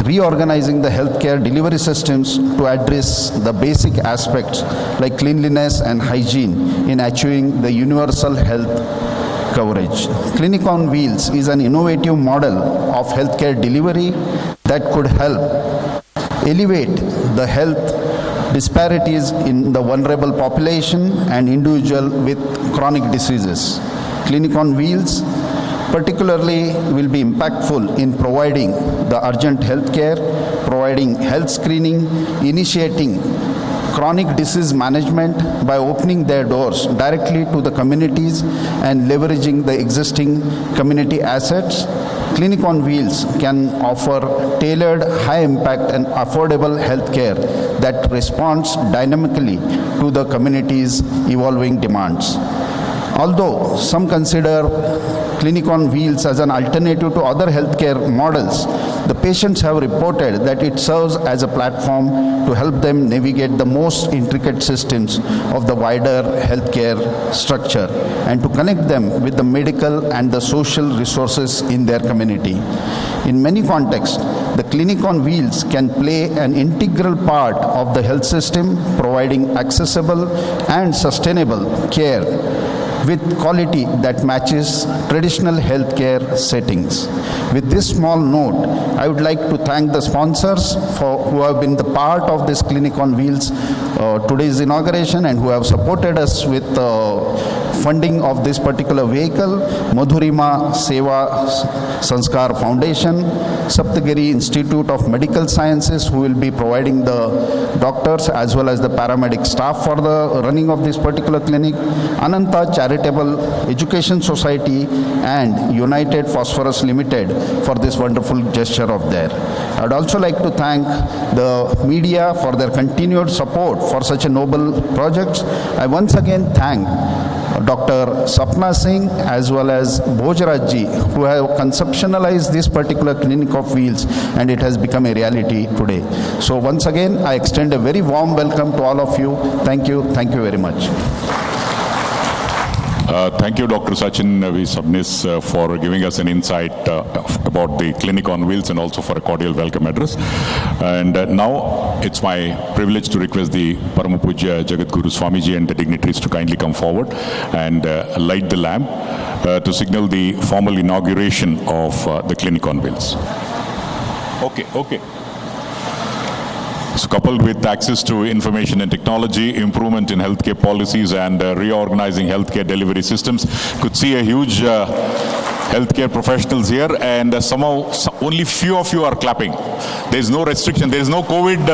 reorganizing the healthcare delivery systems to address the basic aspects like cleanliness and hygiene in achieving the universal health coverage. Clinic on Wheels is an innovative model of healthcare delivery that could help elevate the health disparities in the vulnerable population and individual with chronic diseases. Clinic on Wheels particularly will be impactful in providing the urgent health care, providing health screening, initiating chronic disease management by opening their doors directly to the communities and leveraging the existing community assets. Clinic on Wheels can offer tailored, high-impact and affordable health care that responds dynamically to the community's evolving demands. Although some consider Clinic on Wheels as an alternative to other healthcare models, the patients have reported that it serves as a platform to help them navigate the most intricate systems of the wider healthcare structure and to connect them with the medical and the social resources in their community. In many contexts, the Clinic on Wheels can play an integral part of the health system, providing accessible and sustainable care with quality that matches traditional healthcare settings. With this small note, I would like to thank the sponsors who have been the part of this Clinic on Wheels today's inauguration and who have supported us with funding of this particular vehicle, Madhurima Seva Sanskar Foundation, Saptagiri Institute of Medical Sciences, who will be providing the doctors as well as the paramedic staff for the running of this particular clinic, Ananta Charitable Education Society and United Phosphorus Limited for this wonderful gesture of theirs. I would also like to thank the media for their continued support for such a noble project. I once again thank Dr. Sapna Singh as well as Bhojaraj ji, who have conceptualized this particular clinic of wheels, and it has become a reality today. So once again, I extend a very warm welcome to all of you. Thank you very much. Thank you, Dr. Sachin V. Sabnis, for giving us an insight about the Clinic on Wheels and also for a cordial welcome address. And now it's my privilege to request the Paramapuja Jagadguru Swamiji and the dignitaries to kindly come forward and light the lamp to signal the formal inauguration of the Clinic on Wheels. Okay. So coupled with access to information and technology, improvement in healthcare policies and reorganizing healthcare delivery systems, could see a huge healthcare professionals here, and somehow only few of you are clapping. There is no restriction, there is no COVID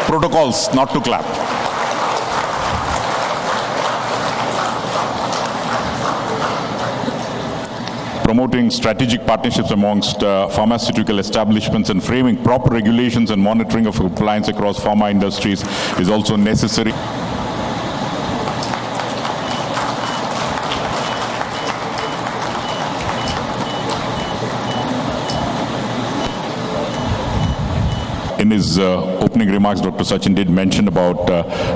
protocols not to clap. Promoting strategic partnerships amongst pharmaceutical establishments and framing proper regulations and monitoring of compliance across pharma industries is also necessary. In his opening remarks, Dr. Sachin did mention about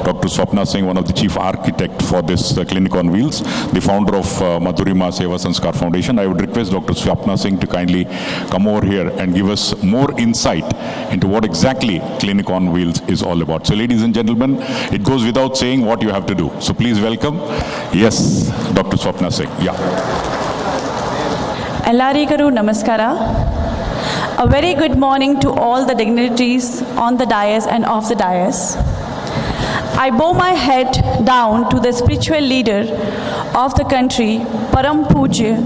Dr. Swapna Singh, one of the chief architect for this Clinic on Wheels, the founder of Madhurima Seva Sanskar Foundation. I would request Dr. Swapna Singh to kindly come over here and give us more insight into what exactly Clinic on Wheels is all about. So ladies and gentlemen, it goes without saying what you have to do. So please welcome, yes, Dr. Swapna Singh. Yeah. Ellarigaru Namaskara. A very good morning to all the dignitaries on the dais and off the dais. I bow my head down to the spiritual leader of the country, Param Pujya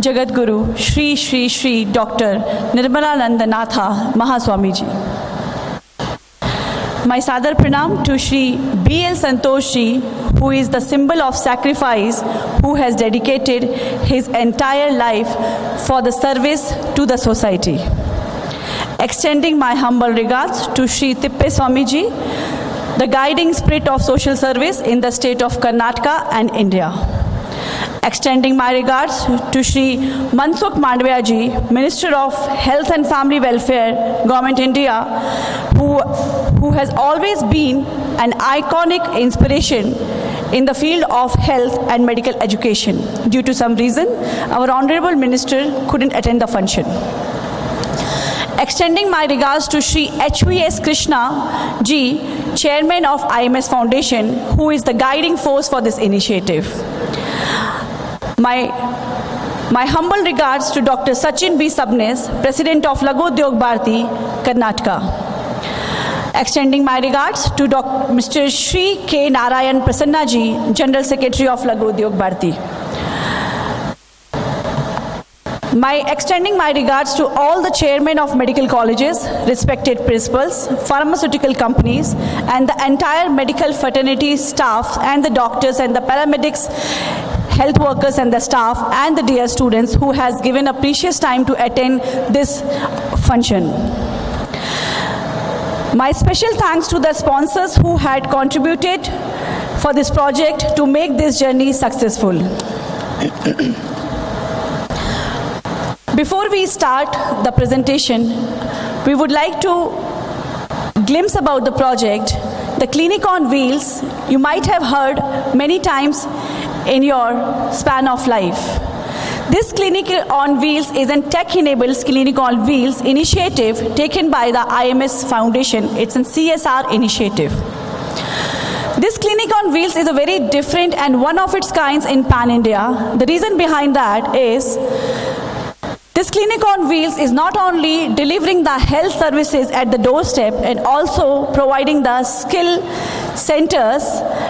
Jagadguru, Shri Shri Shri Dr. Nirmalanandanatha Mahaswamiji. My Sadar Pranam to Shri B.L. Santoshi, who is the symbol of sacrifice, who has dedicated his entire life for the service to the society. Extending my humble regards to Shri Tippe Swamiji, the guiding spirit of social service in the state of Karnataka and India. Extending my regards to Shri Mansukh Mandviya ji, Minister of Health and Family Welfare, Government India, who has always been an iconic inspiration in the field of health and medical education. Due to some reason, our Honorable Minister couldn't attend the function. Extending my regards to Shri H.V.S. Krishna ji, Chairman of IMS Foundation, who is the guiding force for this initiative. My humble regards to Dr. Sachin B. Sabnis, President of Lagu Udyog Bharati, Karnataka. Extending my regards to Mr. Shri K. Narayan Prasanna ji, General Secretary of Lagu Udyog Bharati. Extending my regards to all the chairmen of medical colleges, respected principals, pharmaceutical companies, and the entire medical fraternity staff, and the doctors and the paramedics, health workers and the staff, and the dear students who has given a precious time to attend this function. My special thanks to the sponsors who had contributed for this project to make this journey successful. Before we start the presentation, we would like to glimpse about the project. The Clinic on Wheels, you might have heard many times in your span of life. This Clinic on Wheels is a tech-enabled Clinic on Wheels initiative taken by the IMS Foundation. It's a CSR initiative. This Clinic on Wheels is a very different and one of its kinds in Pan-India. The reason behind that is this Clinic on Wheels is not only delivering the health services at the doorstep and also providing the skill centers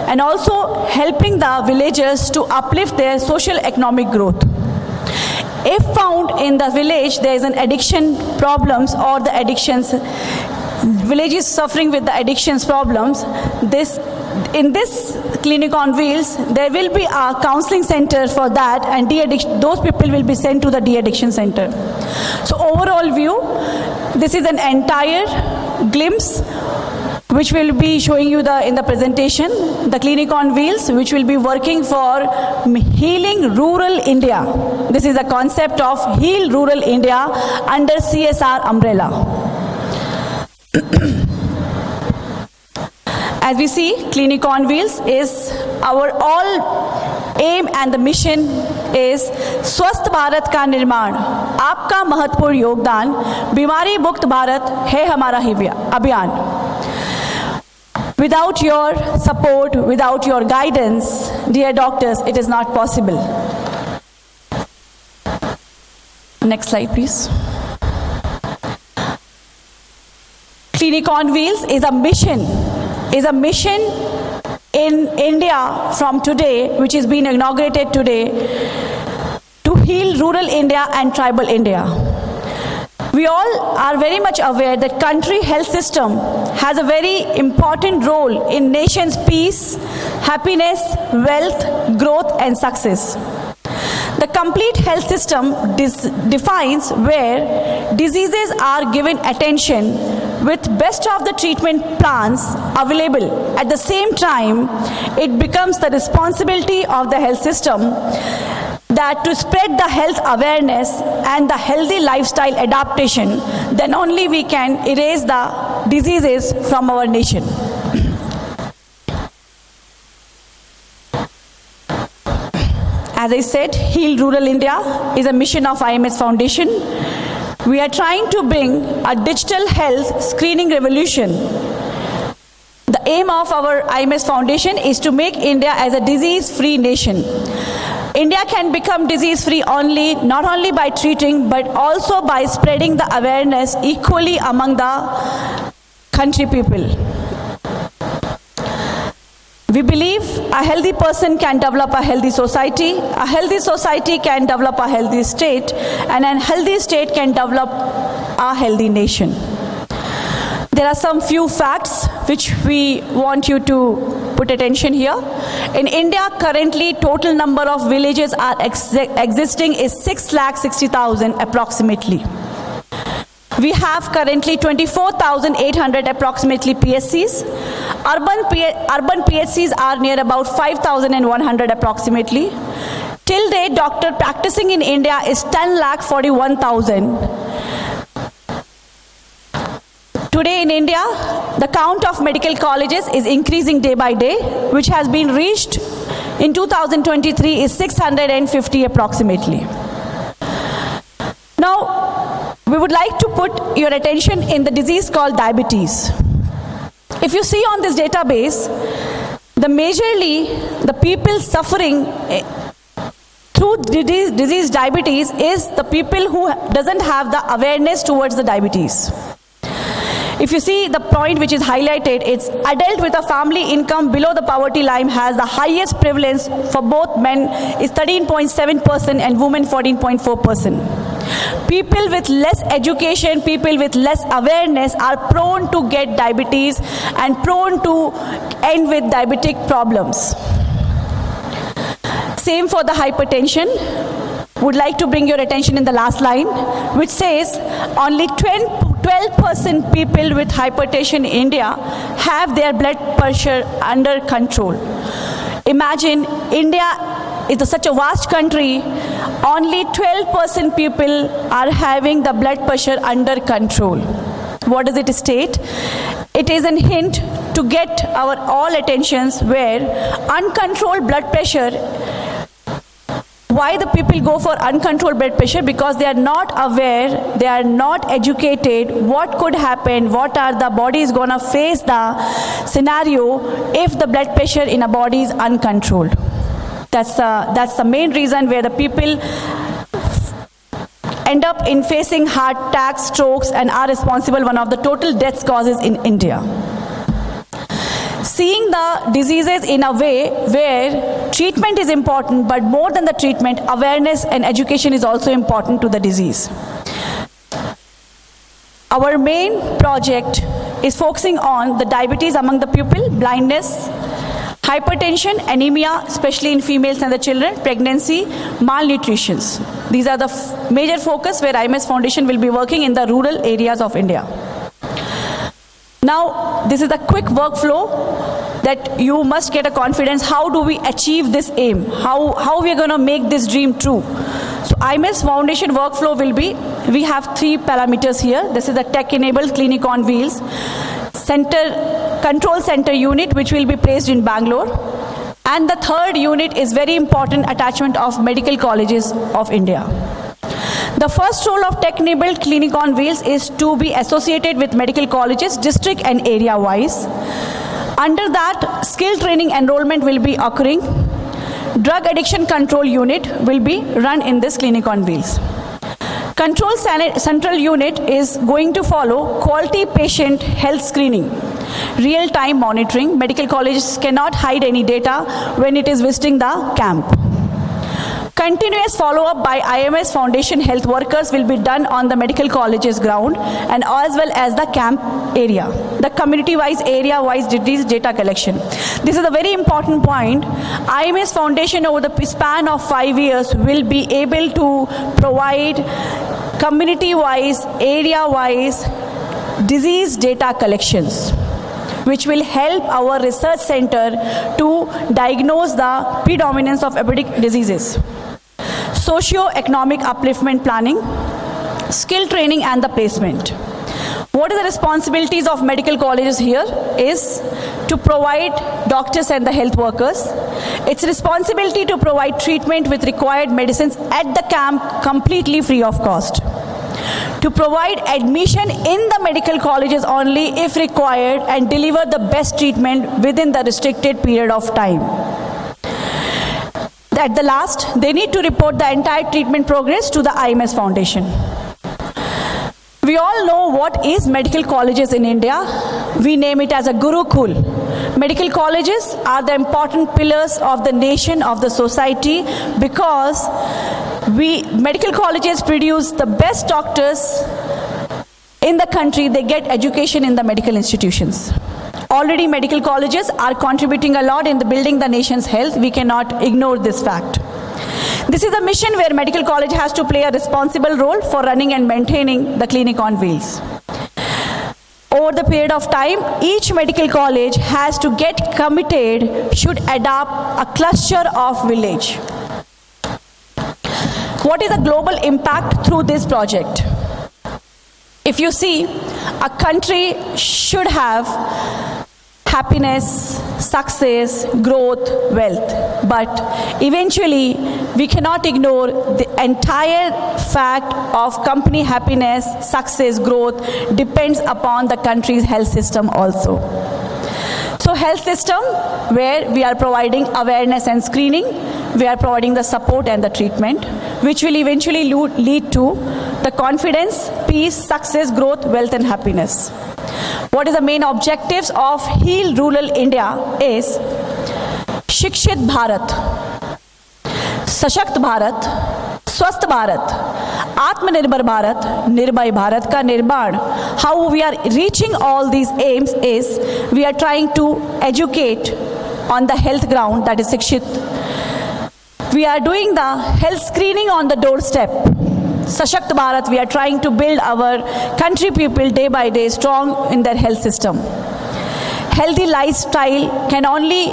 and also helping the villagers to uplift their social economic growth. If found in the village there is an addiction problems or the addictions, village is suffering with the addictions problems, in this Clinic on Wheels, there will be a counseling center for that, and those people will be sent to the de-addiction center. So overall view, this is an entire glimpse which will be showing you in the presentation, the clinic on wheels, which will be working for healing rural India. This is a concept of heal rural India under CSR umbrella. As we see, clinic on wheels is our all aim and the mission is स्वस्थ भारत का निर्माण, आपका महत्वपूर्ण योगदान, बीमारी मुक्त भारत है हमारा अभियान. Without your support, without your guidance, dear doctors, it is not possible. Next slide, please. Clinic on Wheels is a mission in India from today, which is being inaugurated today, to heal rural India and tribal India. We all are very much aware that country health system has a very important role in nation's peace, happiness, wealth, growth and success. The complete health system defines where diseases are given attention with best of the treatment plans available. At the same time, it becomes the responsibility of the health system that to spread the health awareness and the healthy lifestyle adaptation, then only we can erase the diseases from our nation. As I said, Heal Rural India is a mission of IMS Foundation. We are trying to bring a digital health screening revolution. The aim of our IMS Foundation is to make India as a disease-free nation. India can become disease-free not only by treating, but also by spreading the awareness equally among the country people. We believe a healthy person can develop a healthy society can develop a healthy state, and a healthy state can develop a healthy nation. There are some few facts which we want you to put attention here. In India, currently total number of villages are existing is 6,60,000 approximately. We have currently 24,800 approximately PSCs. Urban PSCs are near about 5,100 approximately. Till date, doctor practicing in India is 10,41,000. Today in India, the count of medical colleges is increasing day by day, which has been reached in 2023 is 650 approximately. Now, we would like to put your attention in the disease called diabetes. If you see on this database, majorly the people suffering through disease diabetes is the people who doesn't have the awareness towards the diabetes. If you see the point which is highlighted, it's adult with a family income below the poverty line has the highest prevalence for both men is 13.7% and women 14.4%. People with less education, people with less awareness are prone to get diabetes and prone to end with diabetic problems. Same for the hypertension. Would like to bring your attention in the last line, which says only 12% people with hypertension in India have their blood pressure under control. Imagine, India is such a vast country, only 12% people are having the blood pressure under control. What does it state? It is a hint to get our all attentions where uncontrolled blood pressure. Why the people go for uncontrolled blood pressure? Because they are not aware, they are not educated what could happen, what are the body is gonna face the scenario if the blood pressure in a body is uncontrolled. That's the main reason where the people end up in facing heart attacks, strokes, and are responsible one of the total death causes in India. Seeing the diseases in a way where treatment is important, but more than the treatment, awareness and education is also important to the disease. Our main project is focusing on the diabetes among the people, blindness, hypertension, anemia, especially in females and the children, pregnancy, malnutrition. These are the major focus where IMS Foundation will be working in the rural areas of India. Now, this is a quick workflow that you must get a confidence. How do we achieve this aim? How we are going to make this dream true? So IMS Foundation workflow will be, we have 3 parameters here. This is a tech-enabled clinic on wheels, control center unit, which will be placed in Bangalore. And the third unit is very important, attachment of medical colleges of India. The first role of tech-enabled clinic on wheels is to be associated with medical colleges, district and area-wise. Under that, skill training enrollment will be occurring. Drug addiction control unit will be run in this clinic on wheels. Control central unit is going to follow quality patient health screening, real-time monitoring. Medical colleges cannot hide any data when it is visiting the camp. Continuous follow-up by IMS Foundation health workers will be done on the medical colleges ground and as well as the camp area, the community-wise, area-wise disease data collection. This is a very important point. IMS Foundation over the span of 5 years will be able to provide community-wise, area-wise disease data collections, which will help our research center to diagnose the predominance of epidemic diseases. Socio-economic upliftment planning, skill training and the placement. What are the responsibilities of medical colleges here is to provide doctors and the health workers. It's responsibility to provide treatment with required medicines at the camp completely free of cost. To provide admission in the medical colleges only if required and deliver the best treatment within the restricted period of time. At the last, they need to report the entire treatment progress to the IMS Foundation. We all know what is medical colleges in India. We name it as a Gurukul. Medical colleges are the important pillars of the nation, of the society, because medical colleges produce the best doctors in the country. They get education in the medical institutions. Already medical colleges are contributing a lot in the building the nation's health. We cannot ignore this fact. This is a mission where medical college has to play a responsible role for running and maintaining the clinic on wheels. Over the period of time, each medical college has to get committed, should adopt a cluster of village. What is the global impact through this project? If you see, a country should have happiness, success, growth, wealth. But eventually, we cannot ignore the entire fact of company happiness, success, growth depends upon the country's health system also. So health system, where we are providing awareness and screening, we are providing the support and the treatment, which will eventually lead to the confidence, peace, success, growth, wealth and happiness. What is the main objectives of Heal Rural India is Shikshit Bharat, Sashakt Bharat, Swasth Bharat, Atmanirbhar Bharat, Nirbhay Bharat ka Nirbhan. How we are reaching all these aims is we are trying to educate on the health ground, that is Shikshit. We are doing the health screening on the doorstep. Sashakt Bharat, we are trying to build our country people day by day strong in their health system. Healthy lifestyle can only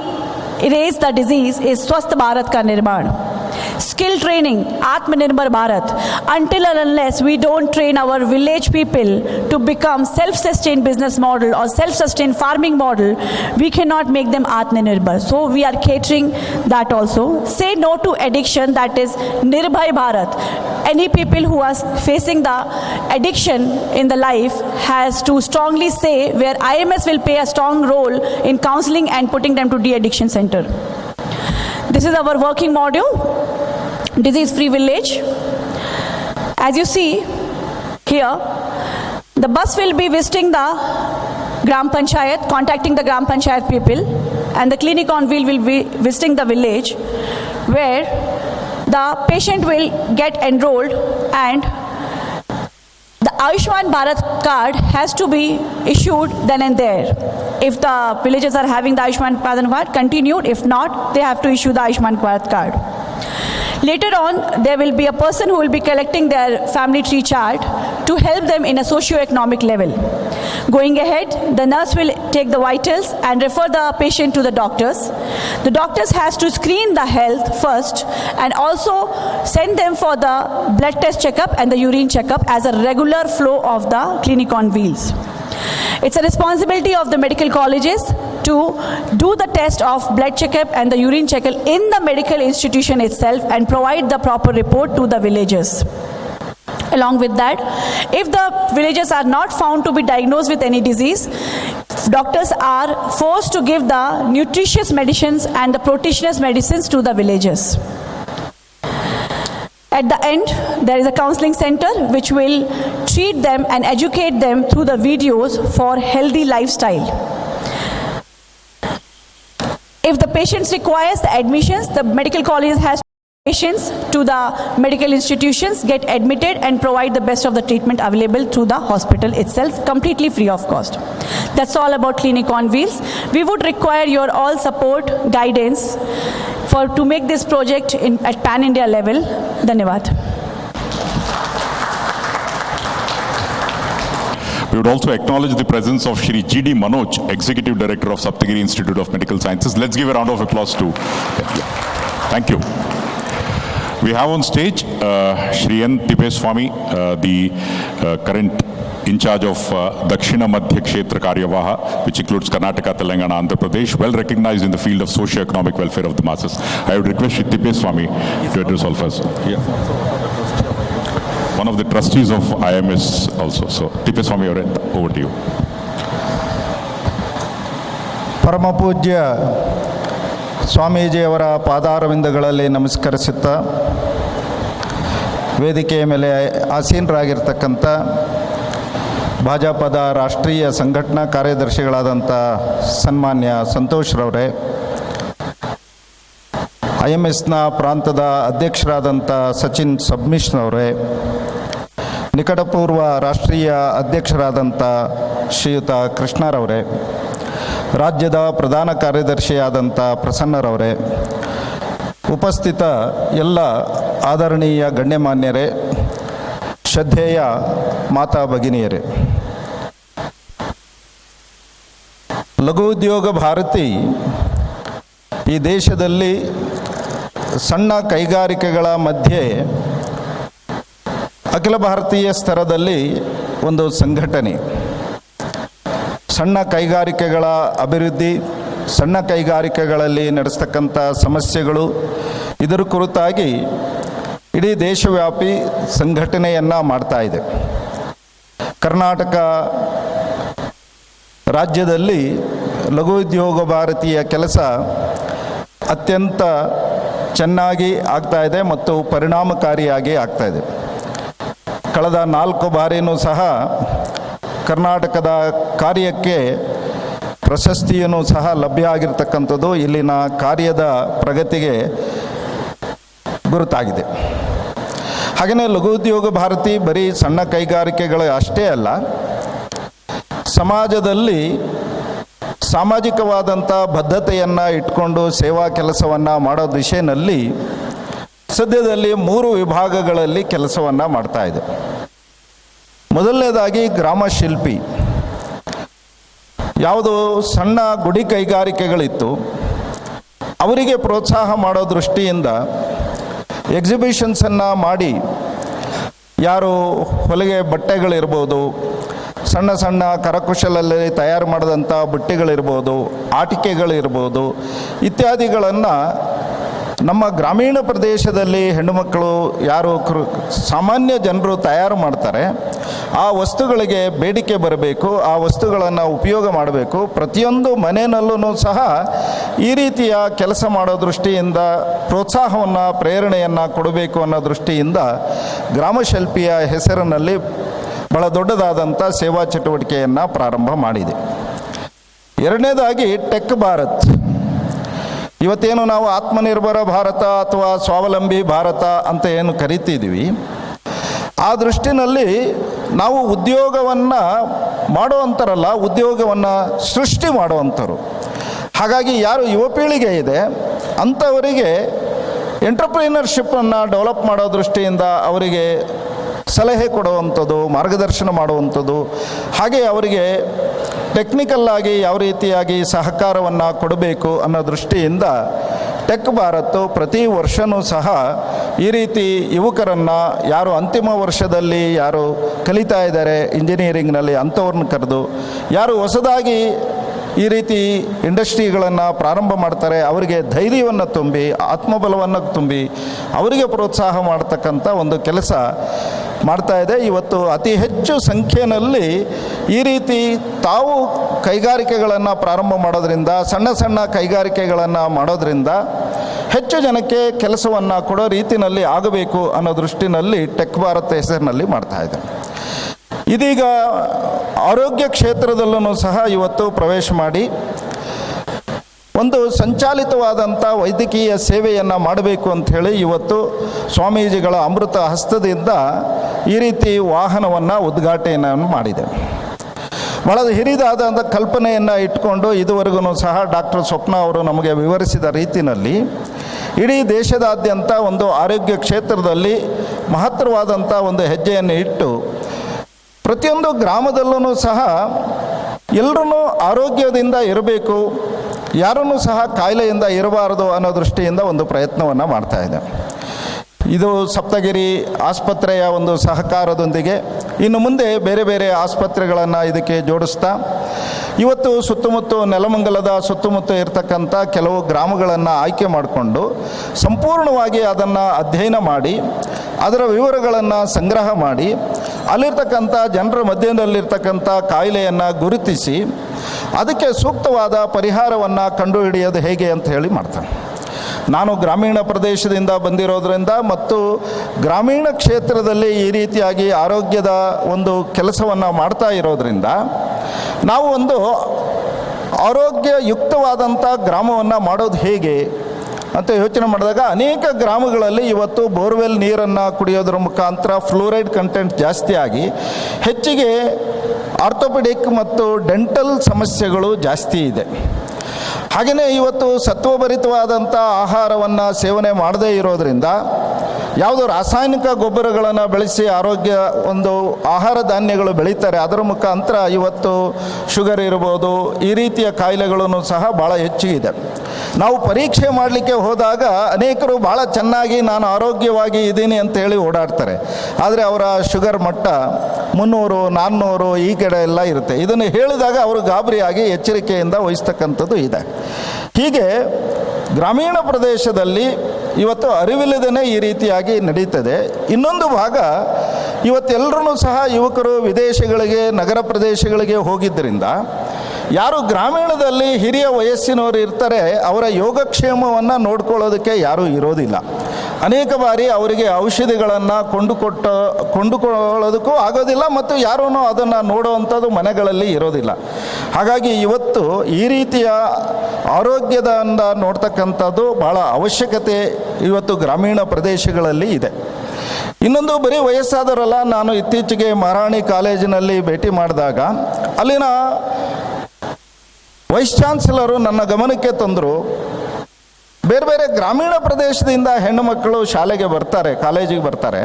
erase the disease is Swasth Bharat ka Nirbhan. Skill training, Atmanirbhar Bharat. Until and unless we don't train our village people to become self-sustained business model or self-sustained farming model, we cannot make them Atmanirbhar. So we are catering that also. Say no to addiction, that is Nirbhay Bharat. Any people who are facing the addiction in the life has to strongly say where IMS will play a strong role in counseling and putting them to de-addiction center. This is our working module. Disease-free village. As you see here, the bus will be visiting the Gram Panchayat, contacting the Gram Panchayat people, and the clinic on wheel will be visiting the village where the patient will get enrolled and the Ayushman Bharat card has to be issued then and there. If the villages are having the Ayushman Bharat card, continued. If not, they have to issue the Ayushman Bharat card. Later on, there will be a person who will be collecting their family tree chart to help them in a socio-economic level. Going ahead, the nurse will take the vitals and refer the patient to the doctors. The doctors has to screen the health first and also send them for the blood test checkup and the urine checkup as a regular flow of the clinic on wheels. It's a responsibility of the medical colleges to do the test of blood checkup and the urine checkup in the medical institution itself and provide the proper report to the villagers. Along with that, if the villagers are not found to be diagnosed with any disease, doctors are forced to give the nutritious medicines and the proteinous medicines to the villagers. At the end, there is a counseling center which will treat them and educate them through the videos for healthy lifestyle. If the patients requires the admissions, the medical college has patients to the medical institutions get admitted and provide the best of the treatment available through the hospital itself, completely free of cost. That's all about Clinic on Wheels. We would require your all support, guidance to make this project at pan-India level. Dhanyavad. We would also acknowledge the presence of Shri G.D. Manoj, Executive Director of Saptagiri Institute of Medical Sciences. Let's give a round of applause to Thank you. We have on stage Shri N. Tippeswamy, the current in charge of Dakshina Madhya Kshetra Karyavaha, which includes Karnataka, Telangana, Andhra Pradesh, well recognized in the field of socio-economic welfare of the masses. I would request Shri Tippeswamy to address all of us. One of the trustees of IMS also. So, Tippeswamy, over to you. ಪರಮಪೂಜ್ಯ ಸ್ವಾಮೀಜಿಯವರ ಪಾದಾರವಿಂದಗಳಲ್ಲಿ ನಮಸ್ಕರಿಸುತ್ತಾ ವೇದಿಕೆಯ ಮೇಲೆ ಆಸೀನರಾಗಿರ್ತಕ್ಕಂಥ ಭಾಜಪದ ರಾಷ್ಟ್ರೀಯ ಸಂಘಟನಾ ಕಾರ್ಯದರ್ಶಿಗಳಾದಂಥ ಸನ್ಮಾನ್ಯ ಸಂತೋಷ್ರವರೇ, IMSನ ಪ್ರಾಂತದ ಅಧ್ಯಕ್ಷರಾದಂಥ ಸಚಿನ್ ಸಬ್ಮಿಷ್ನವರೇ, ನಿಕಟಪೂರ್ವ ರಾಷ್ಟ್ರೀಯ ಅಧ್ಯಕ್ಷರಾದಂಥ ಶ್ರೀಯುತ ಕೃಷ್ಣರವರೇ, ರಾಜ್ಯದ ಪ್ರಧಾನ ಕಾರ್ಯದರ್ಶಿಯಾದಂಥ ಪ್ರಸನ್ನರವರೇ, ಉಪಸ್ಥಿತ ಎಲ್ಲ ಆದರಣೀಯ ಗಣ್ಯಮಾನ್ಯರೇ, ಶ್ರದ್ಧೇಯ ಮಾತಾ ಭಗಿನಿಯರೇ, ಲಘು ಉದ್ಯೋಗ ಭಾರತಿ ಈ ದೇಶದಲ್ಲಿ ಸಣ್ಣ ಕೈಗಾರಿಕೆಗಳ ಮಧ್ಯೆ ಅಖಿಲ ಭಾರತೀಯ ಸ್ತರದಲ್ಲಿ ಒಂದು ಸಂಘಟನೆ. ಸಣ್ಣ ಕೈಗಾರಿಕೆಗಳ ಅಭಿವೃದ್ಧಿ, ಸಣ್ಣ ಕೈಗಾರಿಕೆಗಳಲ್ಲಿ ನಡೆಸ್ತಕ್ಕಂಥ ಸಮಸ್ಯೆಗಳು, ಇದರ ಕುರಿತಾಗಿ ಇಡೀ ದೇಶವ್ಯಾಪಿ ಸಂಘಟನೆಯನ್ನು ಮಾಡ್ತಾ ಇದೆ. ಕರ್ನಾಟಕ ರಾಜ್ಯದಲ್ಲಿ ಲಘು ಉದ್ಯೋಗ ಭಾರತೀಯ ಕೆಲಸ ಅತ್ಯಂತ ಚೆನ್ನಾಗಿ ಆಗ್ತಾ ಇದೆ ಮತ್ತು ಪರಿಣಾಮಕಾರಿಯಾಗಿ ಆಗ್ತಾ ಇದೆ. ಕಳೆದ 4 ಬಾರಿಯೂ ಸಹ ಕರ್ನಾಟಕದ ಕಾರ್ಯಕ್ಕೆ ಪ್ರಶಸ್ತಿಯೂ ಸಹ ಲಭ್ಯ ಆಗಿರ್ತಕ್ಕಂಥದ್ದು ಇಲ್ಲಿನ ಕಾರ್ಯದ ಪ್ರಗತಿಗೆ ಗುರುತಾಗಿದೆ. ಹಾಗೆಯೇ ಲಘು ಉದ್ಯೋಗ ಭಾರತಿ ಬರೀ ಸಣ್ಣ ಕೈಗಾರಿಕೆಗಳು ಅಷ್ಟೇ ಅಲ್ಲ, ಸಮಾಜದಲ್ಲಿ ಸಾಮಾಜಿಕವಾದಂಥ ಬದ್ಧತೆಯನ್ನು ಇಟ್ಕೊಂಡು ಸೇವಾ ಕೆಲಸವನ್ನು ಮಾಡೋ ದಿಶೆಯಲ್ಲಿ ಸದ್ಯದಲ್ಲಿ 3 ವಿಭಾಗಗಳಲ್ಲಿ ಕೆಲಸವನ್ನು ಮಾಡ್ತಾ ಇದೆ. ಮೊದಲನೇದಾಗಿ ಗ್ರಾಮ ಶಿಲ್ಪಿ. ಯಾವುದು ಸಣ್ಣ ಗುಡಿ ಕೈಗಾರಿಕೆಗಳಿತ್ತು ಅವರಿಗೆ ಪ್ರೋತ್ಸಾಹ ಮಾಡೋ ದೃಷ್ಟಿಯಿಂದ ಎಕ್ಸಿಬಿಷನ್ಸನ್ನು ಮಾಡಿ, ಯಾರು ಹೊಲಿಗೆ ಬಟ್ಟೆಗಳಿರ್ಬೋದು, ಸಣ್ಣ ಸಣ್ಣ ಕರಕುಶಲಲ್ಲಿ ತಯಾರು ಮಾಡಿದಂಥ ಬುಟ್ಟಿಗಳಿರ್ಬೋದು, ಆಟಿಕೆಗಳಿರ್ಬೋದು ಇತ್ಯಾದಿಗಳನ್ನು ನಮ್ಮ ಗ್ರಾಮೀಣ ಪ್ರದೇಶದಲ್ಲಿ ಹೆಣ್ಣುಮಕ್ಕಳು ಯಾರು ಸಾಮಾನ್ಯ ಜನರು ತಯಾರು ಮಾಡ್ತಾರೆ, ಆ ವಸ್ತುಗಳಿಗೆ ಬೇಡಿಕೆ ಬರಬೇಕು, ಆ ವಸ್ತುಗಳನ್ನು ಉಪಯೋಗ ಮಾಡಬೇಕು. ಪ್ರತಿಯೊಂದು ಮನೆಯಲ್ಲೂ ಸಹ ಈ ರೀತಿಯ ಕೆಲಸ ಮಾಡೋ ದೃಷ್ಟಿಯಿಂದ ಪ್ರೋತ್ಸಾಹವನ್ನು, ಪ್ರೇರಣೆಯನ್ನು ಕೊಡಬೇಕು ಅನ್ನೋ ದೃಷ್ಟಿಯಿಂದ ಗ್ರಾಮಶಿಲ್ಪಿಯ ಹೆಸರಿನಲ್ಲಿ ಬಹಳ ದೊಡ್ಡದಾದಂಥ ಸೇವಾ ಚಟುವಟಿಕೆಯನ್ನು ಪ್ರಾರಂಭ ಮಾಡಿದೆ. ಎರಡನೇದಾಗಿ ಟೆಕ್ ಭಾರತ್. ಇವತ್ತೇನು ನಾವು ಆತ್ಮನಿರ್ಭರ ಭಾರತ ಅಥವಾ ಸ್ವಾವಲಂಬಿ ಭಾರತ ಅಂತ ಏನು ಕರಿತಿದ್ದೀವಿ, ಆ ದೃಷ್ಟಿನಲ್ಲಿ ನಾವು ಉದ್ಯೋಗವನ್ನು ಮಾಡುವಂಥರಲ್ಲ, ಉದ್ಯೋಗವನ್ನು ಸೃಷ್ಟಿ ಮಾಡುವಂಥರು. ಹಾಗಾಗಿ ಯಾರು ಯುವ ಪೀಳಿಗೆ ಇದೆ ಅಂಥವರಿಗೆ ಎಂಟರ್ಪ್ರಿನರ್ಶಿಪ್ಪನ್ನು ಡೆವಲಪ್ ಮಾಡೋ ದೃಷ್ಟಿಯಿಂದ ಅವರಿಗೆ ಸಲಹೆ ಕೊಡುವಂಥದ್ದು, ಮಾರ್ಗದರ್ಶನ ಮಾಡುವಂಥದ್ದು, ಹಾಗೆ ಅವರಿಗೆ ಟೆಕ್ನಿಕಲ್ಲಾಗಿ ಯಾವ ರೀತಿಯಾಗಿ ಸಹಕಾರವನ್ನು ಕೊಡಬೇಕು ಅನ್ನೋ ದೃಷ್ಟಿಯಿಂದ ಟೆಕ್ ಭಾರತ್ ಪ್ರತಿ ವರ್ಷವೂ ಸಹ ಈ ರೀತಿ ಯುವಕರನ್ನು, ಯಾರು ಅಂತಿಮ ವರ್ಷದಲ್ಲಿ ಯಾರು ಕಲಿತಾ ಇದ್ದಾರೆ ಇಂಜಿನಿಯರಿಂಗ್ನಲ್ಲಿ ಅಂಥವ್ರನ್ನ ಕರೆದು, ಯಾರು ಹೊಸದಾಗಿ ಈ ರೀತಿ ಇಂಡಸ್ಟ್ರಿಗಳನ್ನು ಪ್ರಾರಂಭ ಮಾಡ್ತಾರೆ ಅವರಿಗೆ ಧೈರ್ಯವನ್ನು ತುಂಬಿ, ಆತ್ಮಬಲವನ್ನು ತುಂಬಿ ಅವರಿಗೆ ಪ್ರೋತ್ಸಾಹ ಮಾಡ್ತಕ್ಕಂಥ ಒಂದು ಕೆಲಸ ಮಾಡ್ತಾ ಇದೆ. ಇವತ್ತು ಅತಿ ಹೆಚ್ಚು ಸಂಖ್ಯೆಯಲ್ಲಿ ಈ ರೀತಿ ತಾವು ಕೈಗಾರಿಕೆಗಳನ್ನು ಪ್ರಾರಂಭ ಮಾಡೋದ್ರಿಂದ, ಸಣ್ಣ ಸಣ್ಣ ಕೈಗಾರಿಕೆಗಳನ್ನು ಮಾಡೋದ್ರಿಂದ ಹೆಚ್ಚು ಜನಕ್ಕೆ ಕೆಲಸವನ್ನು ಕೊಡೋ ರೀತಿಯಲ್ಲಿ ಆಗಬೇಕು ಅನ್ನೋ ದೃಷ್ಟಿನಲ್ಲಿ ಟೆಕ್ ಭಾರತ್ ಹೆಸರಿನಲ್ಲಿ ಮಾಡ್ತಾ ಇದೆ. ಇದೀಗ ಆರೋಗ್ಯ ಕ್ಷೇತ್ರದಲ್ಲೂ ಸಹ ಇವತ್ತು ಪ್ರವೇಶ ಮಾಡಿ ಒಂದು ಸಂಚಾಲಿತವಾದಂಥ ವೈದ್ಯಕೀಯ ಸೇವೆಯನ್ನು ಮಾಡಬೇಕು ಅಂಥೇಳಿ ಇವತ್ತು ಸ್ವಾಮೀಜಿಗಳ ಅಮೃತ ಹಸ್ತದಿಂದ ಈ ರೀತಿ ವಾಹನವನ್ನು ಉದ್ಘಾಟನೆಯನ್ನು ಮಾಡಿದೆ. ಭಾಳ ಹಿರಿದಾದಂಥ ಕಲ್ಪನೆಯನ್ನು ಇಟ್ಕೊಂಡು ಇದುವರೆಗೂ ಸಹ ಡಾಕ್ಟರ್ ಸ್ವಪ್ನ ಅವರು ನಮಗೆ ವಿವರಿಸಿದ ರೀತಿಯಲ್ಲಿ ಇಡೀ ದೇಶದಾದ್ಯಂತ ಒಂದು ಆರೋಗ್ಯ ಕ್ಷೇತ್ರದಲ್ಲಿ ಮಹತ್ತರವಾದಂಥ ಒಂದು ಹೆಜ್ಜೆಯನ್ನು ಇಟ್ಟು ಪ್ರತಿಯೊಂದು ಗ್ರಾಮದಲ್ಲೂ ಸಹ ಎಲ್ಲರೂ ಆರೋಗ್ಯದಿಂದ ಇರಬೇಕು, ಯಾರನ್ನೂ ಸಹ ಕಾಯಿಲೆಯಿಂದ ಇರಬಾರದು ಅನ್ನೋ ದೃಷ್ಟಿಯಿಂದ ಒಂದು ಪ್ರಯತ್ನವನ್ನು ಮಾಡ್ತಾ ಇದೆ. ಇದು ಸಪ್ತಗಿರಿ ಆಸ್ಪತ್ರೆಯ ಒಂದು ಸಹಕಾರದೊಂದಿಗೆ ಇನ್ನು ಮುಂದೆ ಬೇರೆ ಬೇರೆ ಆಸ್ಪತ್ರೆಗಳನ್ನು ಇದಕ್ಕೆ ಜೋಡಿಸ್ತಾ ಇವತ್ತು ಸುತ್ತಮುತ್ತ ನೆಲಮಂಗಲದ ಸುತ್ತಮುತ್ತ ಇರತಕ್ಕಂಥ ಕೆಲವು ಗ್ರಾಮಗಳನ್ನು ಆಯ್ಕೆ ಮಾಡಿಕೊಂಡು ಸಂಪೂರ್ಣವಾಗಿ ಅದನ್ನು ಅಧ್ಯಯನ ಮಾಡಿ ಅದರ ವಿವರಗಳನ್ನು ಸಂಗ್ರಹ ಮಾಡಿ ಅಲ್ಲಿರ್ತಕ್ಕಂಥ ಜನರ ಮಧ್ಯದಲ್ಲಿರ್ತಕ್ಕಂಥ ಕಾಯಿಲೆಯನ್ನು ಗುರುತಿಸಿ ಅದಕ್ಕೆ ಸೂಕ್ತವಾದ ಪರಿಹಾರವನ್ನು ಕಂಡುಹಿಡಿಯೋದು ಹೇಗೆ ಅಂತ ಹೇಳಿ ಮಾಡ್ತಾನೆ. ನಾನು ಗ್ರಾಮೀಣ ಪ್ರದೇಶದಿಂದ ಬಂದಿರೋದ್ರಿಂದ ಮತ್ತು ಗ್ರಾಮೀಣ ಕ್ಷೇತ್ರದಲ್ಲಿ ಈ ರೀತಿಯಾಗಿ ಆರೋಗ್ಯದ ಒಂದು ಕೆಲಸವನ್ನು ಮಾಡ್ತಾ ಇರೋದ್ರಿಂದ ನಾವು ಒಂದು ಆರೋಗ್ಯಯುಕ್ತವಾದಂಥ ಗ್ರಾಮವನ್ನು ಮಾಡೋದು ಹೇಗೆ ಅಂತ ಯೋಚನೆ ಮಾಡಿದಾಗ ಅನೇಕ ಗ್ರಾಮಗಳಲ್ಲಿ ಇವತ್ತು ಬೋರ್ವೆಲ್ ನೀರನ್ನು ಕುಡಿಯೋದ್ರ ಮುಖಾಂತರ ಫ್ಲೋರೈಡ್ ಕಂಟೆಂಟ್ ಜಾಸ್ತಿ ಆಗಿ ಹೆಚ್ಚಿಗೆ ಆರ್ಥೋಪೆಡಿಕ್ ಮತ್ತು ಡೆಂಟಲ್ ಸಮಸ್ಯೆಗಳು ಜಾಸ್ತಿ ಇದೆ. ಹಾಗೆಯೇ ಇವತ್ತು ಸತ್ವಭರಿತವಾದಂಥ ಆಹಾರವನ್ನು ಸೇವನೆ ಮಾಡದೇ ಇರೋದರಿಂದ ಯಾವುದೋ ರಾಸಾಯನಿಕ ಗೊಬ್ಬರಗಳನ್ನು ಬೆಳೆಸಿ ಆರೋಗ್ಯ ಒಂದು ಆಹಾರ ಧಾನ್ಯಗಳು ಬೆಳೀತಾರೆ, ಅದರ ಮುಖಾಂತರ ಇವತ್ತು ಶುಗರ್ ಇರ್ಬೋದು, ಈ ರೀತಿಯ ಕಾಯಿಲೆಗಳನ್ನು ಸಹ ಭಾಳ ಹೆಚ್ಚಿಗಿದೆ. ನಾವು ಪರೀಕ್ಷೆ ಮಾಡಲಿಕ್ಕೆ ಹೋದಾಗ ಅನೇಕರು ಭಾಳ ಚೆನ್ನಾಗಿ ನಾನು ಆರೋಗ್ಯವಾಗಿ ಇದ್ದೀನಿ ಅಂತೇಳಿ ಓಡಾಡ್ತಾರೆ, ಆದರೆ ಅವರ ಶುಗರ್ ಮಟ್ಟ 300, 400 ಈ ಕಡೆ ಎಲ್ಲ ಇರುತ್ತೆ. ಇದನ್ನು ಹೇಳಿದಾಗ ಅವರು ಗಾಬರಿಯಾಗಿ ಎಚ್ಚರಿಕೆಯಿಂದ ವಹಿಸ್ತಕ್ಕಂಥದ್ದು ಇದೆ. ಹೀಗೆ ಗ್ರಾಮೀಣ ಪ್ರದೇಶದಲ್ಲಿ ಇವತ್ತು ಅರಿವಿಲ್ಲದೇ ಈ ರೀತಿಯಾಗಿ ನಡೀತದೆ. ಇನ್ನೊಂದು ಭಾಗ ಇವತ್ತೆಲ್ಲರೂ ಸಹ ಯುವಕರು ವಿದೇಶಗಳಿಗೆ, ನಗರ ಪ್ರದೇಶಗಳಿಗೆ ಹೋಗಿದ್ದರಿಂದ ಯಾರು ಗ್ರಾಮೀಣದಲ್ಲಿ ಹಿರಿಯ ವಯಸ್ಸಿನವರು ಇರ್ತಾರೆ ಅವರ ಯೋಗಕ್ಷೇಮವನ್ನು ನೋಡ್ಕೊಳ್ಳೋದಕ್ಕೆ ಯಾರೂ ಇರೋದಿಲ್ಲ. ಅನೇಕ ಬಾರಿ ಅವರಿಗೆ ಔಷಧಿಗಳನ್ನು ಕೊಂಡುಕೊಳ್ಳೋದಕ್ಕೂ ಆಗೋದಿಲ್ಲ ಮತ್ತು ಯಾರೂ ಅದನ್ನು ನೋಡುವಂಥದ್ದು ಮನೆಗಳಲ್ಲಿ ಇರೋದಿಲ್ಲ. ಹಾಗಾಗಿ ಇವತ್ತು ಈ ರೀತಿಯ ಆರೋಗ್ಯದಿಂದ ನೋಡ್ತಕ್ಕಂಥದ್ದು ಭಾಳ ಅವಶ್ಯಕತೆ ಇವತ್ತು ಗ್ರಾಮೀಣ ಪ್ರದೇಶಗಳಲ್ಲಿ ಇದೆ. ಇನ್ನೊಂದು ಬರೀ ವಯಸ್ಸಾದವರಲ್ಲ, ನಾನು ಇತ್ತೀಚೆಗೆ ಮಹಾರಾಣಿ ಕಾಲೇಜಿನಲ್ಲಿ ಭೇಟಿ ಮಾಡಿದಾಗ ಅಲ್ಲಿನ ವೈಸ್ ಚಾನ್ಸಲರು ನನ್ನ ಗಮನಕ್ಕೆ ತಂದರು, ಬೇರೆ ಬೇರೆ ಗ್ರಾಮೀಣ ಪ್ರದೇಶದಿಂದ ಹೆಣ್ಣು ಮಕ್ಕಳು ಶಾಲೆಗೆ ಬರ್ತಾರೆ, ಕಾಲೇಜಿಗೆ ಬರ್ತಾರೆ.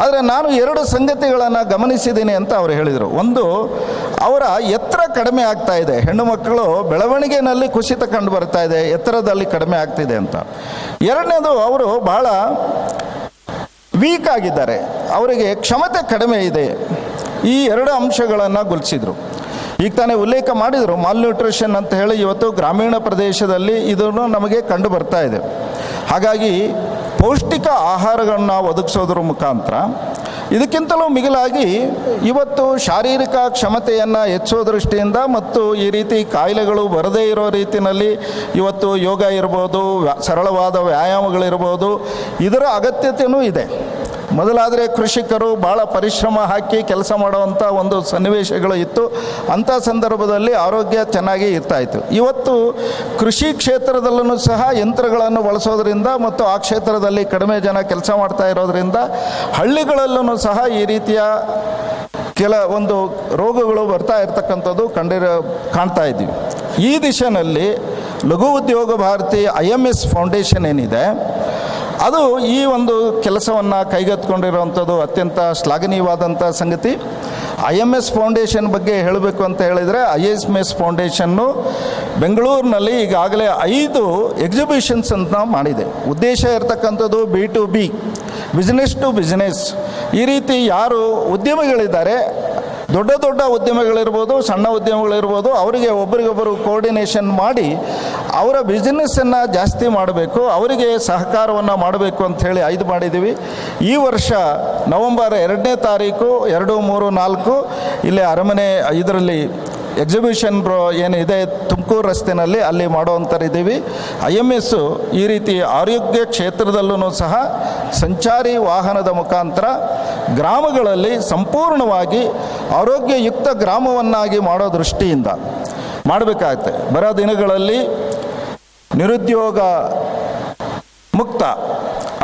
ಆದರೆ ನಾನು 2 ಸಂಗತಿಗಳನ್ನು ಗಮನಿಸಿದ್ದೀನಿ ಅಂತ ಅವರು ಹೇಳಿದರು. ಒಂದು, ಅವರ ಎತ್ತರ ಕಡಿಮೆ ಆಗ್ತಾ ಇದೆ, ಹೆಣ್ಣು ಮಕ್ಕಳು ಬೆಳವಣಿಗೆಯಲ್ಲಿ ಕುಸಿತ ಕಂಡು ಬರ್ತಾ ಇದೆ, ಎತ್ತರದಲ್ಲಿ ಕಡಿಮೆ ಆಗ್ತಿದೆ ಅಂತ. ಎರಡನೇದು, ಅವರು ಭಾಳ ವೀಕ್ ಆಗಿದ್ದಾರೆ, ಅವರಿಗೆ ಕ್ಷಮತೆ ಕಡಿಮೆ ಇದೆ. ಈ 2 ಅಂಶಗಳನ್ನು ಗುರುತಿಸಿದರು. ಈಗ ತಾನೇ ಉಲ್ಲೇಖ ಮಾಡಿದರು ಮಾಲ್ನ್ಯೂಟ್ರಿಷನ್ ಅಂತ ಹೇಳಿ ಇವತ್ತು ಗ್ರಾಮೀಣ ಪ್ರದೇಶದಲ್ಲಿ ಇದನ್ನು ನಮಗೆ ಕಂಡು ಬರ್ತಾ ಇದೆ. ಹಾಗಾಗಿ ಪೌಷ್ಟಿಕ ಆಹಾರಗಳನ್ನು ಒದಗಿಸೋದ್ರ ಮುಖಾಂತರ ಇದಕ್ಕಿಂತಲೂ ಮಿಗಿಲಾಗಿ ಇವತ್ತು ಶಾರೀರಿಕ ಕ್ಷಮತೆಯನ್ನು ಹೆಚ್ಚಿಸೋ ದೃಷ್ಟಿಯಿಂದ ಮತ್ತು ಈ ರೀತಿ ಕಾಯಿಲೆಗಳು ಬರದೇ ಇರೋ ರೀತಿಯಲ್ಲಿ ಇವತ್ತು ಯೋಗ ಇರ್ಬೋದು, ಸರಳವಾದ ವ್ಯಾಯಾಮಗಳಿರ್ಬೋದು, ಇದರ ಅಗತ್ಯತೆಯೂ ಇದೆ. ಮೊದಲಾದರೆ ಕೃಷಿಕರು ಭಾಳ ಪರಿಶ್ರಮ ಹಾಕಿ ಕೆಲಸ ಮಾಡುವಂಥ ಒಂದು ಸನ್ನಿವೇಶಗಳು ಇತ್ತು. ಅಂಥ ಸಂದರ್ಭದಲ್ಲಿ ಆರೋಗ್ಯ ಚೆನ್ನಾಗಿ ಇರ್ತಾಯಿತ್ತು. ಇವತ್ತು ಕೃಷಿ ಕ್ಷೇತ್ರದಲ್ಲೂ ಸಹ ಯಂತ್ರಗಳನ್ನು ಬಳಸೋದ್ರಿಂದ ಮತ್ತು ಆ ಕ್ಷೇತ್ರದಲ್ಲಿ ಕಡಿಮೆ ಜನ ಕೆಲಸ ಮಾಡ್ತಾ ಇರೋದ್ರಿಂದ ಹಳ್ಳಿಗಳಲ್ಲೂ ಸಹ ಈ ರೀತಿಯ ಒಂದು ರೋಗಗಳು ಬರ್ತಾ ಇರ್ತಕ್ಕಂಥದ್ದು ಕಾಣ್ತಾ ಇದ್ದೀವಿ. ಈ ದಿಶೆಯಲ್ಲಿ ಲಘು ಉದ್ಯೋಗ ಭಾರತಿ IMS ಫೌಂಡೇಶನ್ ಏನಿದೆ ಅದು ಈ ಒಂದು ಕೆಲಸವನ್ನು ಕೈಗೆತ್ತಿಕೊಂಡಿರುವಂಥದ್ದು ಅತ್ಯಂತ ಶ್ಲಾಘನೀಯವಾದಂಥ ಸಂಗತಿ. IMS ಫೌಂಡೇಶನ್ ಬಗ್ಗೆ ಹೇಳಬೇಕು ಅಂತ ಹೇಳಿದರೆ, IMS ಫೌಂಡೇಶನ್ನು ಬೆಂಗಳೂರಿನಲ್ಲಿ ಈಗಾಗಲೇ 5 ಎಕ್ಸಿಬಿಷನ್ಸ್ ಅಂತ ಮಾಡಿದೆ. ಉದ್ದೇಶ ಇರತಕ್ಕಂಥದ್ದು B2B, ಬಿಸ್ನೆಸ್ ಟು ಬಿಸ್ನೆಸ್. ಈ ರೀತಿ ಯಾರು ಉದ್ಯಮಿಗಳಿದ್ದಾರೆ, ದೊಡ್ಡ ದೊಡ್ಡ ಉದ್ಯಮಿಗಳಿರ್ಬೋದು, ಸಣ್ಣ ಉದ್ಯಮಿಗಳಿರ್ಬೋದು, ಅವರಿಗೆ ಒಬ್ಬರಿಗೊಬ್ಬರು ಕೋಆರ್ಡಿನೇಷನ್ ಮಾಡಿ ಅವರ ಬಿಸ್ನೆಸ್ಸನ್ನು ಜಾಸ್ತಿ ಮಾಡಬೇಕು, ಅವರಿಗೆ ಸಹಕಾರವನ್ನು ಮಾಡಬೇಕು ಅಂಥೇಳಿ 5 ಮಾಡಿದ್ದೀವಿ. ಈ ವರ್ಷ ನವೆಂಬರ್ 2ನೇ ತಾರೀಕು 2, 3, 4 ಇಲ್ಲೇ ಅರಮನೆ ಇದರಲ್ಲಿ ಎಕ್ಸಿಬಿಷನ್ ಏನಿದೆ ತುಮಕೂರು ರಸ್ತೆಯಲ್ಲಿ ಅಲ್ಲಿ ಮಾಡುವಂಥರಿದ್ದೀವಿ. IMS ಈ ರೀತಿ ಆರೋಗ್ಯ ಕ್ಷೇತ್ರದಲ್ಲೂ ಸಹ ಸಂಚಾರಿ ವಾಹನದ ಮುಖಾಂತರ ಗ್ರಾಮಗಳಲ್ಲಿ ಸಂಪೂರ್ಣವಾಗಿ ಆರೋಗ್ಯಯುಕ್ತ ಗ್ರಾಮವನ್ನಾಗಿ ಮಾಡೋ ದೃಷ್ಟಿಯಿಂದ ಮಾಡಬೇಕಾಗತ್ತೆ. ಬರೋ ದಿನಗಳಲ್ಲಿ ನಿರುದ್ಯೋಗ ಮುಕ್ತ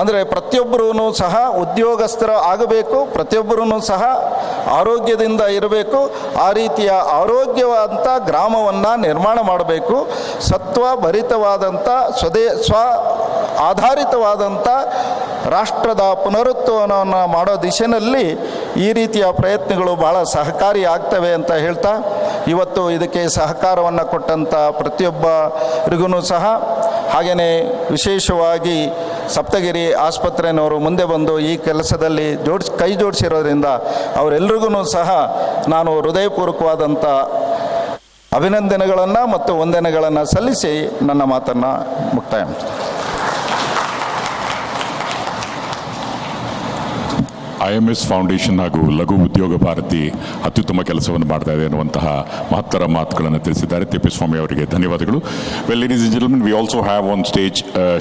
ಅಂದರೆ ಪ್ರತಿಯೊಬ್ಬರೂ ಸಹ ಉದ್ಯೋಗಸ್ಥರು ಆಗಬೇಕು, ಪ್ರತಿಯೊಬ್ಬರೂ ಸಹ ಆರೋಗ್ಯದಿಂದ ಇರಬೇಕು. ಆ ರೀತಿಯ ಆರೋಗ್ಯವಂತ ಗ್ರಾಮವನ್ನು ನಿರ್ಮಾಣ ಮಾಡಬೇಕು. ಸತ್ವ ಭರಿತವಾದಂಥ ಸ್ವ ಆಧಾರಿತವಾದಂಥ ರಾಷ್ಟ್ರದ ಪುನರುತ್ಥಾನವನ್ನು ಮಾಡೋ ದಿಶೆಯಲ್ಲಿ ಈ ರೀತಿಯ ಪ್ರಯತ್ನಗಳು ಭಾಳ ಸಹಕಾರಿ ಆಗ್ತವೆ ಅಂತ ಹೇಳ್ತಾ, ಇವತ್ತು ಇದಕ್ಕೆ ಸಹಕಾರವನ್ನು ಕೊಟ್ಟಂಥ ಪ್ರತಿಯೊಬ್ಬರಿಗೂ ಸಹ, ಹಾಗೆಯೇ ವಿಶೇಷವಾಗಿ ಸಪ್ತಗಿರಿ ಆಸ್ಪತ್ರೆಯವರು ಮುಂದೆ ಬಂದು ಈ ಕೆಲಸದಲ್ಲಿ ಕೈ ಜೋಡಿಸಿರೋದ್ರಿಂದ ಅವರೆಲ್ಲರಿಗೂ ಸಹ ನಾನು ಹೃದಯಪೂರ್ವಕವಾದಂಥ ಅಭಿನಂದನೆಗಳನ್ನು ಮತ್ತು ವಂದನೆಗಳನ್ನು ಸಲ್ಲಿಸಿ ನನ್ನ ಮಾತನ್ನು ಮುಕ್ತಾಯ ಮಾಡ್ತೀನಿ. IMS ಫೌಂಡೇಶನ್ ಹಾಗೂ ಲಘು ಉದ್ಯೋಗ ಭಾರತಿ ಅತ್ಯುತ್ತಮ ಕೆಲಸವನ್ನು ಮಾಡ್ತಾ ಇದೆ ಅನ್ನುವಂತಹ ಮಹತ್ತರ ಮಾತುಗಳನ್ನು ತಿಳಿಸಿದ್ದಾರೆ. ತಿಪ್ಪೇಸ್ವಾಮಿ ಅವರಿಗೆ ಧನ್ಯವಾದಗಳು. Well, ladies and gentlemen, we also have on stage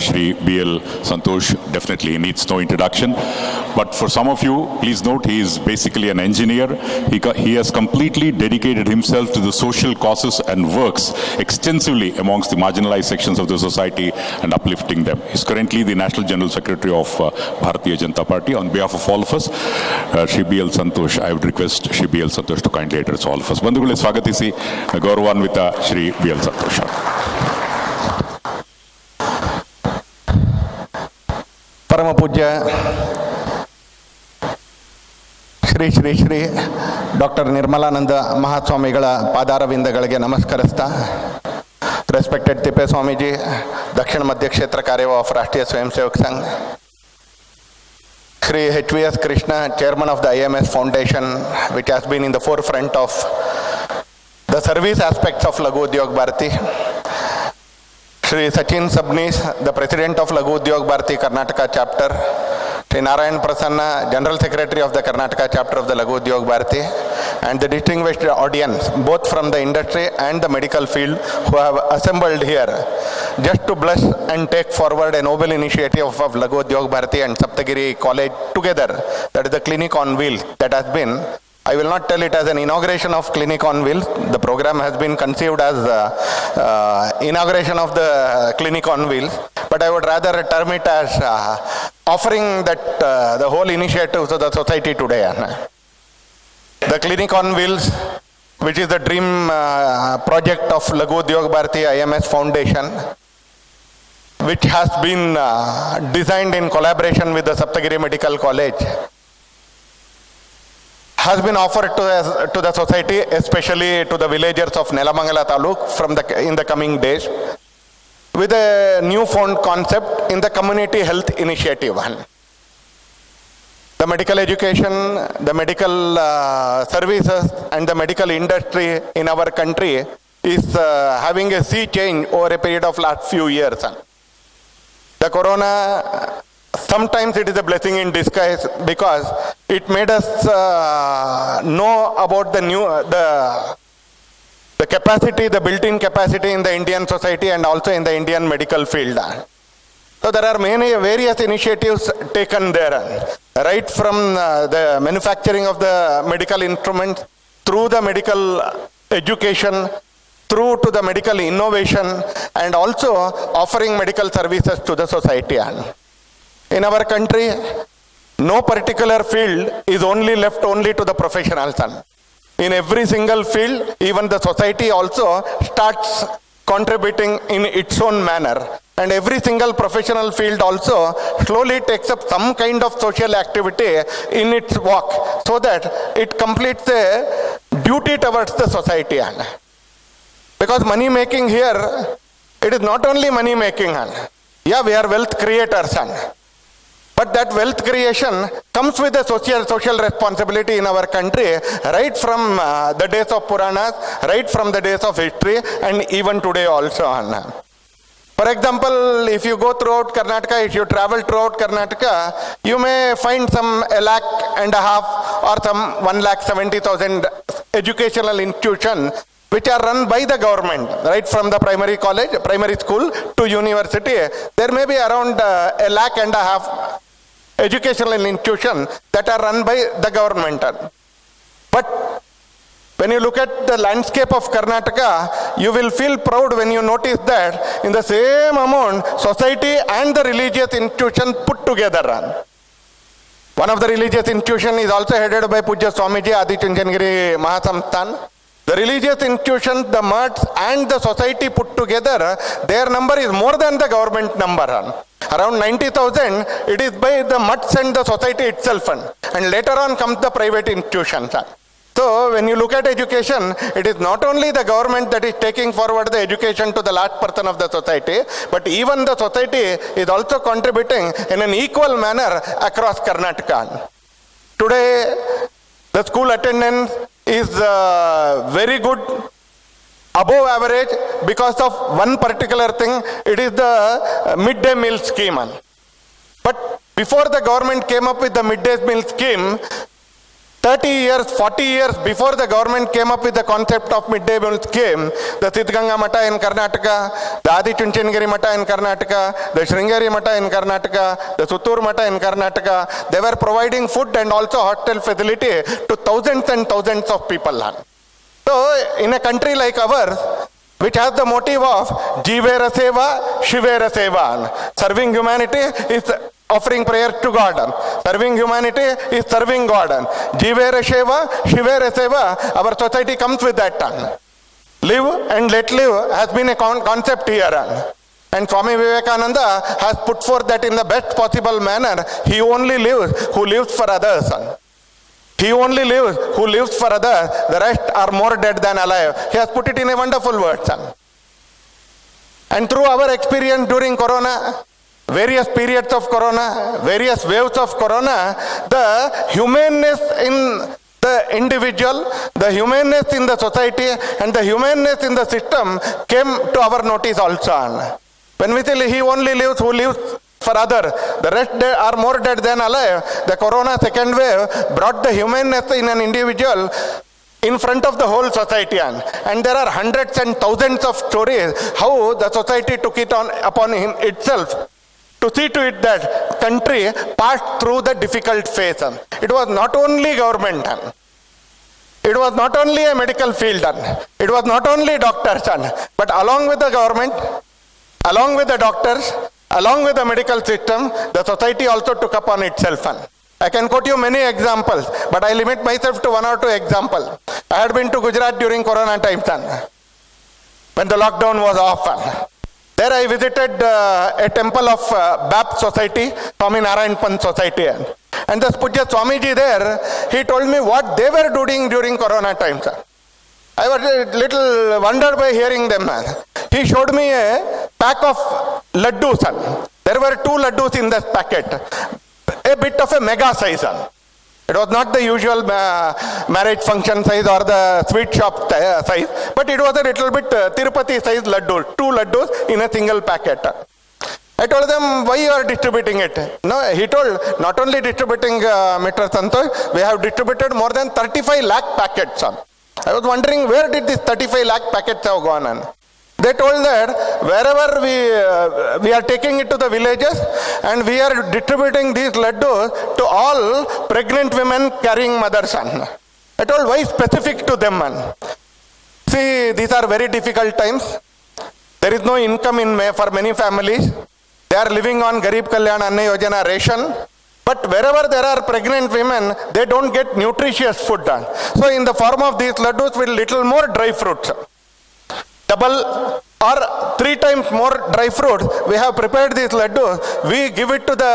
Shri BL Santosh. Definitely he needs no introduction, but for some of you, please note he is basically an engineer. He has completely dedicated himself to the social causes and works extensively amongst the marginalized sections of the society and uplifting them. He is currently the National General Secretary of Bharatiya Janata Party. On behalf of all of us, Shri BL Santosh, I would request Shri BL Santosh to kindly address all of us. ಬಂಧುಗಳೇ, ಸ್ವಾಗತಿಸಿ ಗೌರವಾನ್ವಿತ Shri BL Santosh. ಪರಮ ಪೂಜ್ಯ Shri Shri Shri doctor Nirmalananda ಮಹಾಸ್ವಾಮಿಗಳ ಪಾದಾರವಿಂದಗಳಿಗೆ ನಮಸ್ಕರಿಸ್ತಾ, respected ತಿಪ್ಪೇಸ್ವಾಮೀಜಿ, ದಕ್ಷಿಣ ಮಧ್ಯ ಕ್ಷೇತ್ರ ಕಾರ್ಯವಾಹ of ರಾಷ್ಟ್ರೀಯ ಸ್ವಯಂ ಸೇವಕ್ ಸಂಘ, Shri HVS Krishna, Chairman of the IMS Foundation, which has been in the forefront of the service aspects of Laghu Udyog Bharati, Shri Sachin Sabnis, the President of Laghu Udyog Bharati Karnataka Chapter, Shri Narayan Prasanna, General Secretary of the Karnataka Chapter of the Laghu Udyog Bharati, and the distinguished audience, both from the industry and the medical field, who have assembled here just to bless and take forward a noble initiative of Laghu Udyog Bharati and Saptagiri College together. That is the Clinic on Wheels that has been, I will not tell it as an inauguration of Clinic on Wheels. The program has been conceived as inauguration of the Clinic on Wheels, but I would rather term it as offering that the whole initiative to the society today. The Clinic on Wheels, which is the dream project of Laghu Udyog Bharati IMS Foundation, which has been designed in collaboration with the Saptagiri Medical College, has been offered to the society, especially to the villagers of Nelamangala Taluk in the coming days, with a newfound concept in the community health initiative. The medical education, the medical services and the medical industry in our country is having a sea change over a period of last few years. The corona, sometimes it is a blessing in disguise because it made us know about the capacity, the built-in capacity in the Indian society and also in the Indian medical field. So there are various initiatives taken there, right from the manufacturing of the medical instruments, through the medical education, through to the medical innovation, and also offering medical services to the society. In our country, no particular field is left only to the professionals. In every single field, even the society also starts contributing in its own manner. and every single professional field also slowly takes up some kind of social activity in its walk so that it completes a duty towards the society. Because money making here, it is not only money making. Yeah, we are wealth creators. But that wealth creation comes with a social responsibility in our country, right from the days of Puranas, right from the days of history, and even today also. For example, if you go throughout Karnataka, if you travel throughout Karnataka, you may find some 1.5 lakh or some 1,70,000 educational institutions which are run by the government, right from the primary college, primary school to university. There may be around 1.5 lakh educational institutions that are run by the government. But when you look at the landscape of Karnataka, you will feel proud when you notice that in the same amount, society and the religious institution put together. One of the religious institutions is also headed by Pujya Swamiji Adi Chunchanagiri Mahasamsthan. The religious institutions, the mats and the society put together, their number is more than the government number. Around 90,000, it is by the mats and the society itself. And later on comes the private institutions. So when you look at education, it is not only the government that is taking forward the education to the last person of the society, but even the society is also contributing in an equal manner across Karnataka. Today, the school attendance is very good, above average, because of one particular thing. It is the midday meal scheme. But before the government came up with the midday meal scheme, 30 years, 40 years before the government came up with the concept of midday meal scheme, the Siddhganga Mata in Karnataka, the Adi Chunchanagiri Mata in Karnataka, the Sringeri Mata in Karnataka, the Suttur Mata in Karnataka, they were providing food and also hostel facility to thousands and thousands of people. So in a country like ours, which has the motive of Jivera Seva, Shivera Seva, serving humanity is offering prayer to God. Serving humanity is serving God. Jivera Sheva, Shivera Seva, our society comes with that. Live and let live has been a concept here. And Swami Vivekananda has put forth that in the best possible manner. He only lives who lives for others. He only lives who lives for others. The rest are more dead than alive. He has put it in a wonderful word. And through our experience during Corona, various periods of Corona, various waves of Corona, the humaneness in the individual, the humaneness in the society, and the humaneness in the system came to our notice also. When we say he only lives who lives for others, the rest are more dead than alive. The Corona second wave brought the humanness in an individual in front of the whole society. And there are hundreds and thousands of stories how the society took it upon itself to see to it that country passed through the difficult phase. It was not only government, it was not only a medical field, it was not only doctors, but along with the government, along with the doctors, along with the medical system, the society also took upon itself. I can quote you many examples, but I limit myself to 1 or 2 examples. I had been to Gujarat during Corona times, when the lockdown was off. There I visited a temple of BAP society, Swami Narayan Pant society. And the Pujya Swamiji there, he told me what they were doing during Corona times. I was a little wondered by hearing them. He showed me a pack of laddus. There were 2 laddus in that packet, a bit of a mega size. It was not the usual marriage function size or the sweet shop size, but it was a little bit Tirupati size laddu, 2 laddus in a single packet. I told them, why you are distributing it? No, he told, not only distributing Mr. Santosh, we have distributed more than 35 lakh packets. I was wondering, where did these 35 lakh packets have gone on? They told that wherever we are taking it to the villages and we are distributing these laddus to all pregnant women carrying mothers. I told, why specific to them? See, these are very difficult times. There is no income for many families. They are living on Garib Kalyan Anna Yojana ration. But wherever there are pregnant women, they don't get nutritious food. So in the form of these laddus with little more dry fruits, double or 3 times more dry fruits, we have prepared these laddus, we give it to the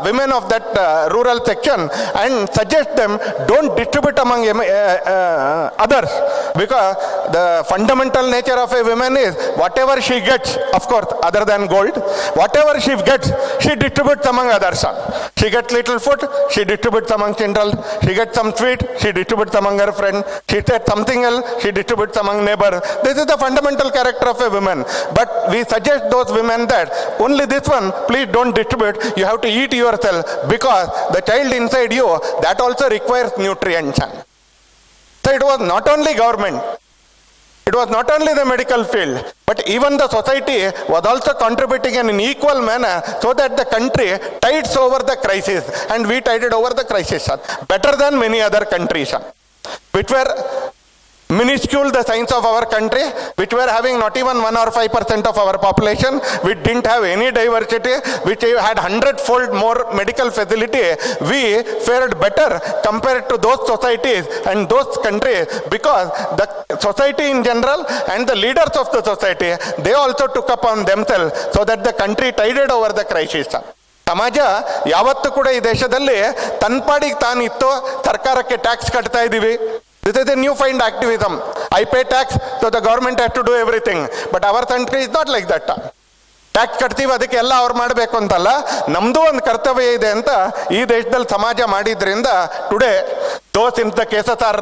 women of that rural section and suggest them don't distribute among others, because the fundamental nature of a woman is whatever she gets, of course, other than gold, whatever she gets, she distributes among others. She gets little food, she distributes among children. She gets some sweet, she distributes among her friends. She gets something else, she distributes among neighbors. This is the fundamental character of a woman. But we suggest those women that only this one, please don't distribute. You have to eat yourself, because the child inside you, that also requires nutrients. So it was not only government, it was not only the medical field, but even the society was also contributing in an equal manner, so that the country tides over the crisis, and we tided over the crisis better than many other countries, which were minuscule, the size of our country, which were having not even 1 or 5% of our population. We didn't have any diversity, which had 100-fold more medical facility. We fared better compared to those societies and those countries, because the society in general and the leaders of the society, they also took upon themselves, so that the country tided over the crisis. ಸಮಾಜ ಯಾವತ್ತೂ ಕೂಡ ಈ ದೇಶದಲ್ಲಿ ತನ್ನ ಪಾಡಿಗೆ ತಾನಿತ್ತು, ಸರ್ಕಾರಕ್ಕೆ tax ಕಟ್ತಾ ಇದ್ದೀವಿ. This is a new find activism. I pay tax, so the government has to do everything. But our country is not like that. Tax ಕಟ್ತೀವಿ, ಅದಕ್ಕೆ ಎಲ್ಲ ಅವ್ರು ಮಾಡಬೇಕು ಅಂತಲ್ಲ, ನಮ್ಮದು ಒಂದು ಕರ್ತವ್ಯ ಇದೆ ಅಂತ ಈ ದೇಶದಲ್ಲಿ ಸಮಾಜ ಮಾಡಿದ್ರಿಂದ today those in the cases are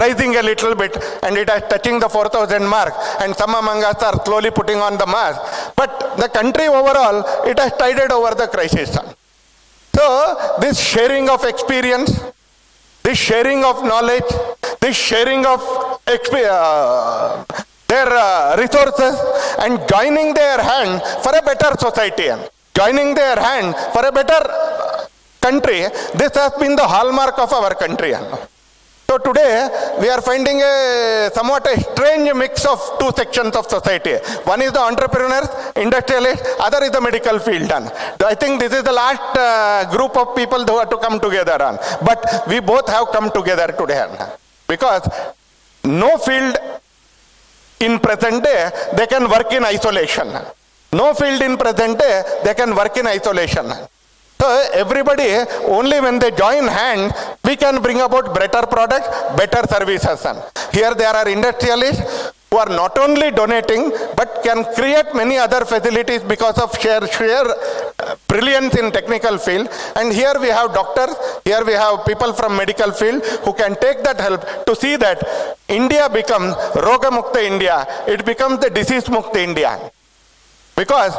rising a little bit, and it is touching the 4,000 mark, and some among us are slowly putting on the mask. But the country overall, it has tided over the crisis. So this sharing of experience, this sharing of knowledge, this sharing of their resources, and joining their hand for a better society, joining their hand for a better country, this has been the hallmark of our country. So today we are finding a somewhat a strange mix of two sections of society. One is the entrepreneurs, industrialists, other is the medical field. I think this is the last group of people who have to come together. But we both have come together today, because no field in present day they can work in isolation. No field in present day they can work in isolation. So everybody, only when they join hands, we can bring about better products, better services. Here there are industrialists who are not only donating, but can create many other facilities because of sheer brilliance in technical field. And here we have doctors, here we have people from medical field who can take that help to see that India becomes Roga Mukta India. It becomes the disease Mukta India. Because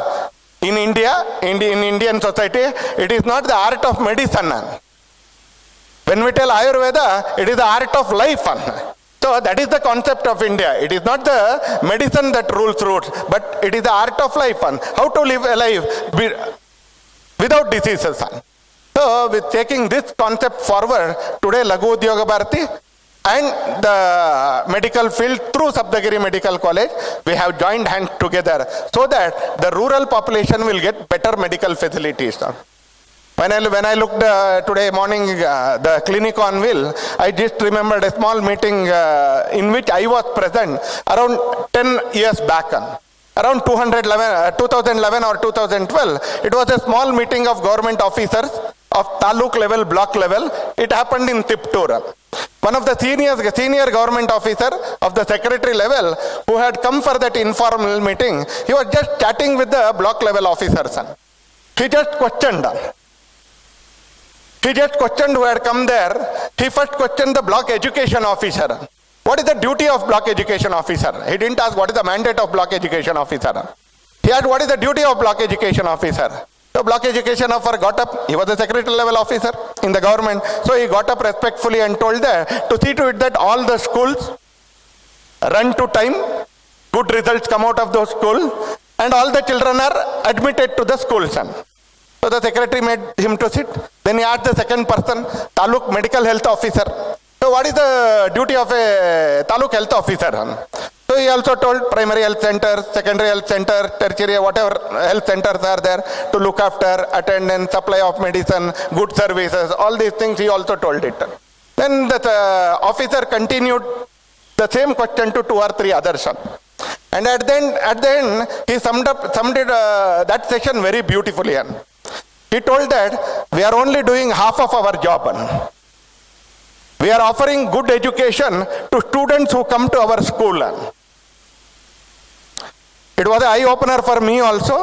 in India, in Indian society, it is not the art of medicine. When we tell Ayurveda, it is the art of life. So that is the concept of India. It is not the medicine that rules roots, but it is the art of life. How to live a life without diseases. So with taking this concept forward, today Laghu Udyoga Bharati and the medical field through Saptagiri Medical College, we have joined hands together so that the rural population will get better medical facilities. When I looked today morning the clinic on wheel, I just remembered a small meeting in which I was present around 10 years back. Around 2011 or 2012, it was a small meeting of government officers of taluk level, block level. It happened in Tiptur. One of the senior government officer of the secretary level who had come for that informal meeting, he was just chatting with the block level officers. He just questioned who had come there. He first questioned the block education officer. What is the duty of block education officer? He didn't ask what is the mandate of block education officer. He asked what is the duty of block education officer. So block education officer got up, he was a secretary level officer in the government, so he got up respectfully and told them to see to it that all the schools run to time, good results come out of those schools, and all the children are admitted to the schools. So the secretary made him to sit. Then he asked the second person, Taluk Medical Health Officer. So what is the duty of a Taluk Health Officer? So he also told primary health center, secondary health center, tertiary, whatever health centers are there, to look after attendance, supply of medicine, good services, all these things he also told it. Then the officer continued the same question to 2 or 3 others. And at the end, he summed it, that session very beautifully. And he told that we are only doing half of our job. And we are offering good education to students who come to our school. And it was an eye-opener for me also.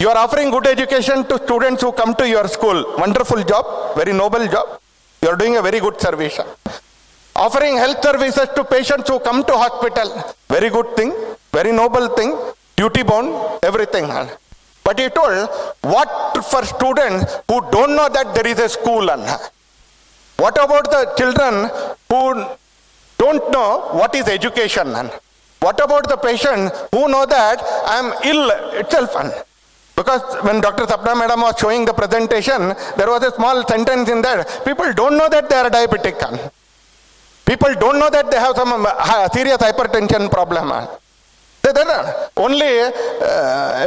You are offering good education to students who come to your school. Wonderful job, very noble job. You are doing a very good service. Offering health services to patients who come to hospital. Very good thing, very noble thing, duty bound, everything. But he told, what for students who don't know that there is a school? What about the children who don't know what is education? What about the patient who know that I am ill itself? Because when Dr. Sapna Madam was showing the presentation, there was a small sentence in there. People don't know that they are diabetic. People don't know that they have some serious hypertension problem. Then only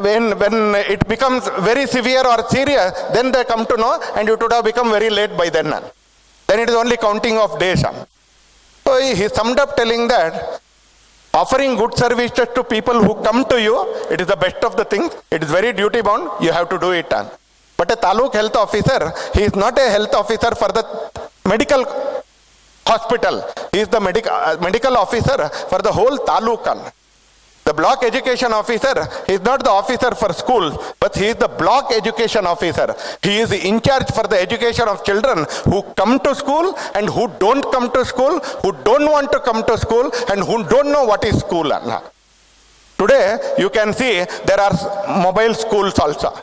when it becomes very severe or serious, then they come to know, and it would have become very late by then. Then it is only counting of days. So he summed up telling that offering good services to people who come to you, it is the best of the things. It is very duty bound. You have to do it. But a taluk health officer, he is not a health officer for the medical hospital. He is the medical officer for the whole taluk. The block education officer is not the officer for schools, but he is the block education officer. He is in charge for the education of children who come to school and who don't come to school, who don't want to come to school, and who don't know what is school. Today, you can see there are mobile schools also.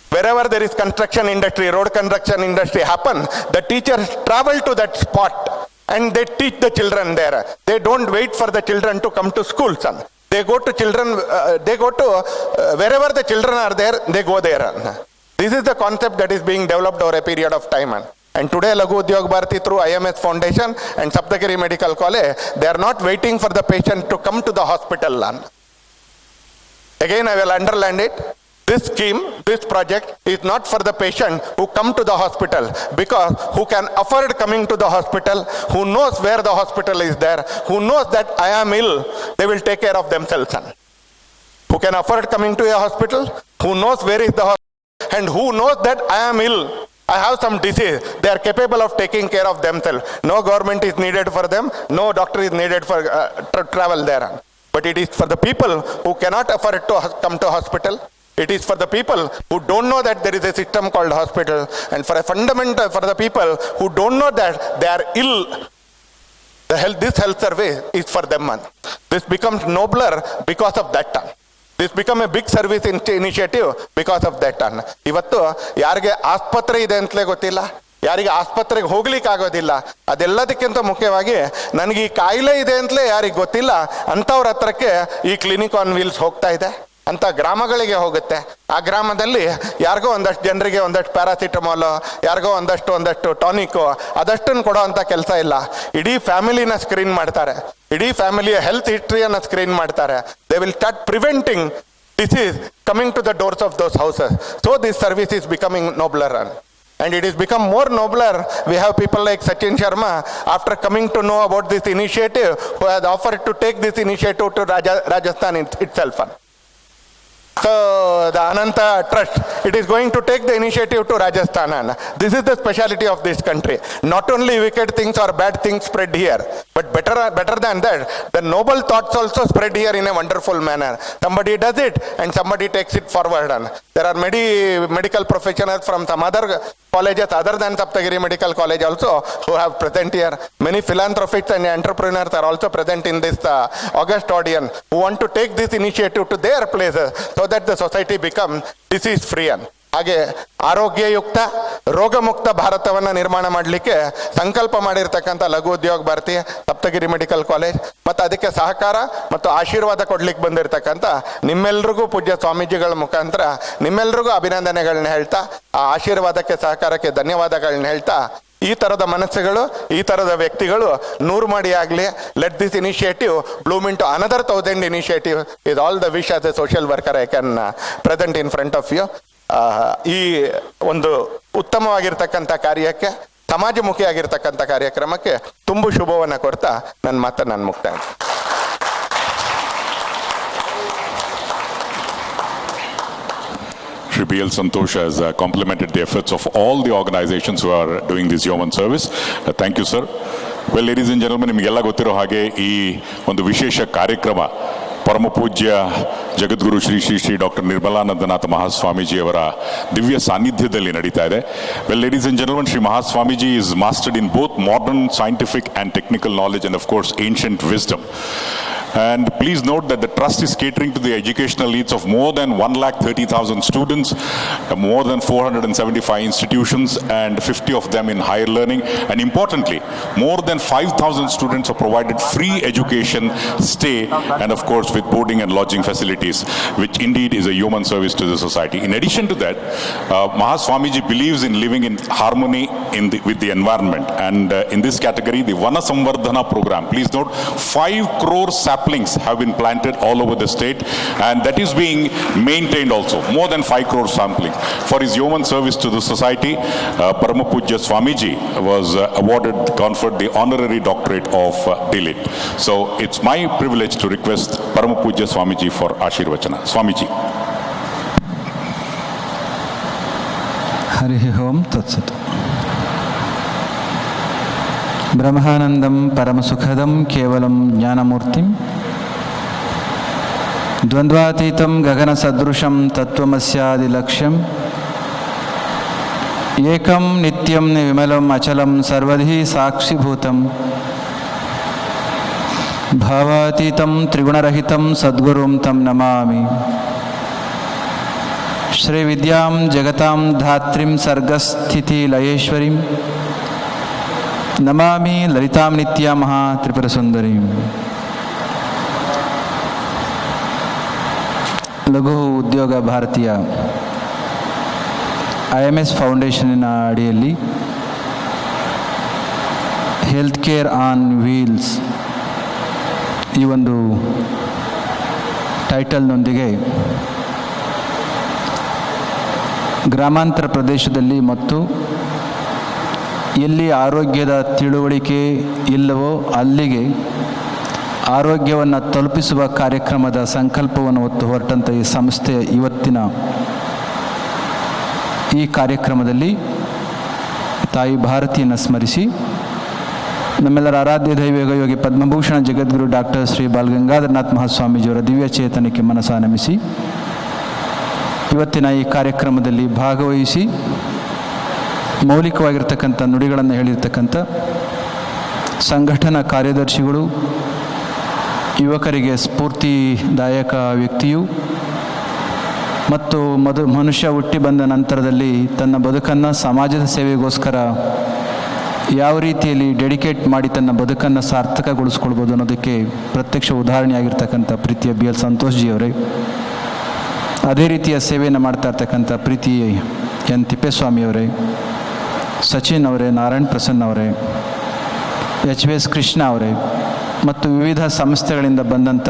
Wherever there is construction industry, road construction industry happen, the teachers travel to that spot and they teach the children there. They don't wait for the children to come to school, son. They go to wherever the children are there, they go there. This is the concept that is being developed over a period of time. And today, Laghu Udyog Bharati through IMS Foundation and Saptagiri Medical College, they are not waiting for the patient to come to the hospital. Again, I will underline it. This scheme, this project is not for the patient who come to the hospital, because who can afford coming to the hospital, who knows where the hospital is there, who knows that I am ill, they will take care of themselves. Who can afford coming to a hospital, who knows where is the hospital, and who knows that I am ill, I have some disease, they are capable of taking care of themselves. No government is needed for them, no doctor is needed for travel there. But it is for the people who cannot afford to come to hospital. It is for the people who don't know that there is a system called hospital, and for the people who don't know that they are ill, this health service is for them. This becomes nobler because of that. This become a big service initiative because of that. Ivattu yarige ಆಸ್ಪತ್ರೆ ಇದೆ ಅಂತಲೇ ಗೊತ್ತಿಲ್ಲ, ಯಾರಿಗೆ ಆಸ್ಪತ್ರೆಗೆ ಹೋಗ್ಲಿಕ್ಕೆ ಆಗೋದಿಲ್ಲ, ಅದೆಲ್ಲದಕ್ಕಿಂತ ಮುಖ್ಯವಾಗಿ ನನಗೆ ಈ ಕಾಯಿಲೆ ಇದೆ ಅಂತಲೇ ಯಾರಿಗೆ ಗೊತ್ತಿಲ್ಲ, ಅಂಥವ್ರ ಹತ್ರಕ್ಕೆ ಈ ಕ್ಲಿನಿಕ್ ಆನ್ ವೀಲ್ಸ್ ಹೋಗ್ತಾ ಇದೆ. ಅಂತ ಗ್ರಾಮಗಳಿಗೆ ಹೋಗುತ್ತೆ. ಆ ಗ್ರಾಮದಲ್ಲಿ ಯಾರಿಗೋ ಒಂದಷ್ಟು ಜನರಿಗೆ ಒಂದಷ್ಟು ಪ್ಯಾರಾಸಿಟಮಾಲ್, ಯಾರಿಗೋ ಒಂದಷ್ಟು ಟಾನಿಕ್, ಅದಷ್ಟನ್ನು ಕೊಡೋ ಅಂತ ಕೆಲಸ ಇಲ್ಲ. ಇಡೀ ಫ್ಯಾಮಿಲಿನ ಸ್ಕ್ರೀನ್ ಮಾಡ್ತಾರೆ, ಇಡೀ ಫ್ಯಾಮಿಲಿಯ ಹೆಲ್ತ್ ಹಿಸ್ಟ್ರಿಯನ್ನು ಸ್ಕ್ರೀನ್ ಮಾಡ್ತಾರೆ. They will start preventing disease coming to the doors of those houses. So this service is becoming nobler. And it has become more nobler. We have people like Sachin Sharma, after coming to know about this initiative, who has offered to take this initiative to Rajasthan itself. So the Ananta Trust, it is going to take the initiative to Rajasthan. This is the speciality of this country. Not only wicked things or bad things spread here, but better than that, the noble thoughts also spread here in a wonderful manner. Somebody does it and somebody takes it forward. There are many medical professionals from some other colleges other than Saptagiri Medical College also who have present here. Many philanthropists and entrepreneurs are also present in this august audience who want to take this initiative to their places so that the society becomes disease free. ಹಾಗೆ ಆರೋಗ್ಯಯುಕ್ತ ರೋಗಮುಕ್ತ ಭಾರತವನ್ನು ನಿರ್ಮಾಣ ಮಾಡಲಿಕ್ಕೆ ಸಂಕಲ್ಪ ಮಾಡಿರ್ತಕ್ಕಂಥ ಲಘು Udyog Bharati Saptagiri medical college ಮತ್ತು ಅದಕ್ಕೆ ಸಹಕಾರ ಮತ್ತು ಆಶೀರ್ವಾದ ಕೊಡ್ಲಿಕ್ಕೆ ಬಂದಿರತಕ್ಕಂಥ ನಿಮ್ಮೆಲ್ರಿಗೂ ಪೂಜ್ಯ ಸ್ವಾಮೀಜಿಗಳ ಮುಖಾಂತರ ನಿಮ್ಮೆಲ್ರಿಗೂ ಅಭಿನಂದನೆಗಳನ್ನ ಹೇಳ್ತಾ, ಆ ಆಶೀರ್ವಾದಕ್ಕೆ ಸಹಕಾರಕ್ಕೆ ಧನ್ಯವಾದಗಳನ್ನ ಹೇಳ್ತಾ, ಈ ಥರದ ಮನಸ್ಸುಗಳು, ಈ ಥರದ ವ್ಯಕ್ತಿಗಳು 100 ಮಾಡಿ ಆಗಲಿ. Let this initiative bloom into another 1000 initiative is all the wish as a social worker I can present in front of you. ಈ ಒಂದು ಉತ್ತಮವಾಗಿರ್ತಕ್ಕಂಥ ಕಾರ್ಯಕ್ಕೆ, ಸಮಾಜಮುಖಿಯಾಗಿರ್ತಕ್ಕಂಥ ಕಾರ್ಯಕ್ರಮಕ್ಕೆ ತುಂಬ ಶುಭವನ್ನು ಕೊಡ್ತಾ ನನ್ನ ಮಾತನ್ನು ನಾನು ಮುಕ್ತಾಯ. Shri B.L. Santosh has complimented the efforts of all the organizations who are doing this yeoman service. Thank you, sir. Well, ladies and gentlemen, ನಿಮಗೆಲ್ಲ ಗೊತ್ತಿರೋ ಹಾಗೆ ಈ ಒಂದು ವಿಶೇಷ ಕಾರ್ಯಕ್ರಮ ಪರಮ ಪೂಜ್ಯ ಜಗದ್ಗುರು ಶ್ರೀ ಶ್ರೀ ಶ್ರೀ ಡಾಕ್ಟರ್ ನಿರ್ಮಲಾನಂದನಾಥ ಮಹಾಸ್ವಾಮೀಜಿಯವರ ದಿವ್ಯ ಸಾನ್ನಿಧ್ಯದಲ್ಲಿ ನಡೀತಾ ಇದೆ. Well, ladies and gentlemen, Shri Mahaswamiji is mastered in both modern scientific and technical knowledge and of course ancient wisdom. And please note that the trust is catering to the educational needs of more than 130,000 students, more than 475 institutions, and 50 of them in higher learning. And importantly, more than 5,000 students are provided free education, stay, and of course with boarding and lodging facilities, which indeed is a human service to the society. In addition to that, Mahaswamiji believes in living in harmony with the environment. And in this category, the Vana Samvardhana program, please note, 5 crore saplings have been planted all over the state, and that is being maintained also, more than 5 crore saplings. For his human service to the society, Parama Pujya Swamiji was conferred the honorary doctorate of D.Litt. So it's my privilege to request Parama Pujya Swamiji for Ashirvachana. Swamiji. Harihi Om Tatsat. Brahmanandam ಪರಮಸುಖದಂ ಕೇವಲಂ ಜ್ಞಾನಮೂರ್ತಿಂ ದ್ವಂದ್ವಾತೀತಂ ಗಗನಸದೃಶಂ ತತ್ವಮಸ್ಯಾದಿಲಕ್ಷ್ಯಂ ಏಕಂ ನಿತ್ಯಂ ವಿಮಲಂ ಅಚಲಂ ಸರ್ವಧಿ ಸಾಕ್ಷಿಭೂತಂ ಭಾವಾತೀತಂ ತ್ರಿಗುಣರಹಿತಂ ಸದ್ಗುರುಂ ತಂ ನಮಾಮಿ. ಶ್ರೀವಿದ್ಯಾಂ ಜಗತಾಂ ಧಾತ್ರಿಂ ಸರ್ಗಸ್ಥಿತಿ ಲಯೇಶ್ವರಿಂ ನಮಾಮಿ ಲಲಿತಾಂ ನಿತ್ಯಾ ಮಹಾ ತ್ರಿಪುರ ಸುಂದರೀಂ. ಲಘು ಉದ್ಯೋಗ ಭಾರತೀಯ IMS ಫೌಂಡೇಶನಿನ ಅಡಿಯಲ್ಲಿ health care on wheels ಈ ಒಂದು ಟೈಟಲ್ನೊಂದಿಗೆ ಗ್ರಾಮಾಂತರ ಪ್ರದೇಶದಲ್ಲಿ ಮತ್ತು ಎಲ್ಲಿ ಆರೋಗ್ಯದ ತಿಳುವಳಿಕೆ ಇಲ್ಲವೋ ಅಲ್ಲಿಗೆ ಆರೋಗ್ಯವನ್ನು ತಲುಪಿಸುವ ಕಾರ್ಯಕ್ರಮದ ಸಂಕಲ್ಪವನ್ನು ಹೊತ್ತು ಹೊರಟಂಥ ಈ ಸಂಸ್ಥೆಯ ಇವತ್ತಿನ ಈ ಕಾರ್ಯಕ್ರಮದಲ್ಲಿ ತಾಯಿ ಭಾರತಿಯನ್ನು ಸ್ಮರಿಸಿ ನಮ್ಮೆಲ್ಲರ ಆರಾಧ್ಯ ದೈವ ಯೋಗಿ ಪದ್ಮಭೂಷಣ ಜಗದ್ಗುರು ಡಾಕ್ಟರ್ ಶ್ರೀ ಬಾಲಗಂಗಾಧರನಾಥ ಮಹಾಸ್ವಾಮೀಜಿಯವರ ದಿವ್ಯ ಚೇತನಕ್ಕೆ ಮನಸ ನಮಿಸಿ ಇವತ್ತಿನ ಈ ಕಾರ್ಯಕ್ರಮದಲ್ಲಿ ಭಾಗವಹಿಸಿ ಮೌಲಿಕವಾಗಿರ್ತಕ್ಕಂಥ ನುಡಿಗಳನ್ನು ಹೇಳಿರ್ತಕ್ಕಂಥ ಸಂಘಟನಾ ಕಾರ್ಯದರ್ಶಿಗಳು, ಯುವಕರಿಗೆ ಸ್ಫೂರ್ತಿದಾಯಕ ವ್ಯಕ್ತಿಯು ಮತ್ತು ಮನುಷ್ಯ ಹುಟ್ಟಿ ಬಂದ ನಂತರದಲ್ಲಿ ತನ್ನ ಬದುಕನ್ನು ಸಮಾಜದ ಸೇವೆಗೋಸ್ಕರ ಯಾವ ರೀತಿಯಲ್ಲಿ ಡೆಡಿಕೇಟ್ ಮಾಡಿ ತನ್ನ ಬದುಕನ್ನು ಸಾರ್ಥಕಗೊಳಿಸ್ಕೊಳ್ಬೋದು ಅನ್ನೋದಕ್ಕೆ ಪ್ರತ್ಯಕ್ಷ ಉದಾಹರಣೆಯಾಗಿರ್ತಕ್ಕಂಥ ಪ್ರೀತಿಯ B.L. ಸಂತೋಷ್ಜಿಯವರೇ, ಅದೇ ರೀತಿಯ ಸೇವೆಯನ್ನು ಮಾಡ್ತಾ ಇರ್ತಕ್ಕಂಥ ಪ್ರೀತಿ N. ತಿಪ್ಪೇಸ್ವಾಮಿಯವರೇ, ಸಚಿನ್ ಅವರೇ, ನಾರಾಯಣ್ ಪ್ರಸನ್ನ ಅವರೇ, H.V.S. ಕೃಷ್ಣ ಅವರೇ ಮತ್ತು ವಿವಿಧ ಸಂಸ್ಥೆಗಳಿಂದ ಬಂದಂಥ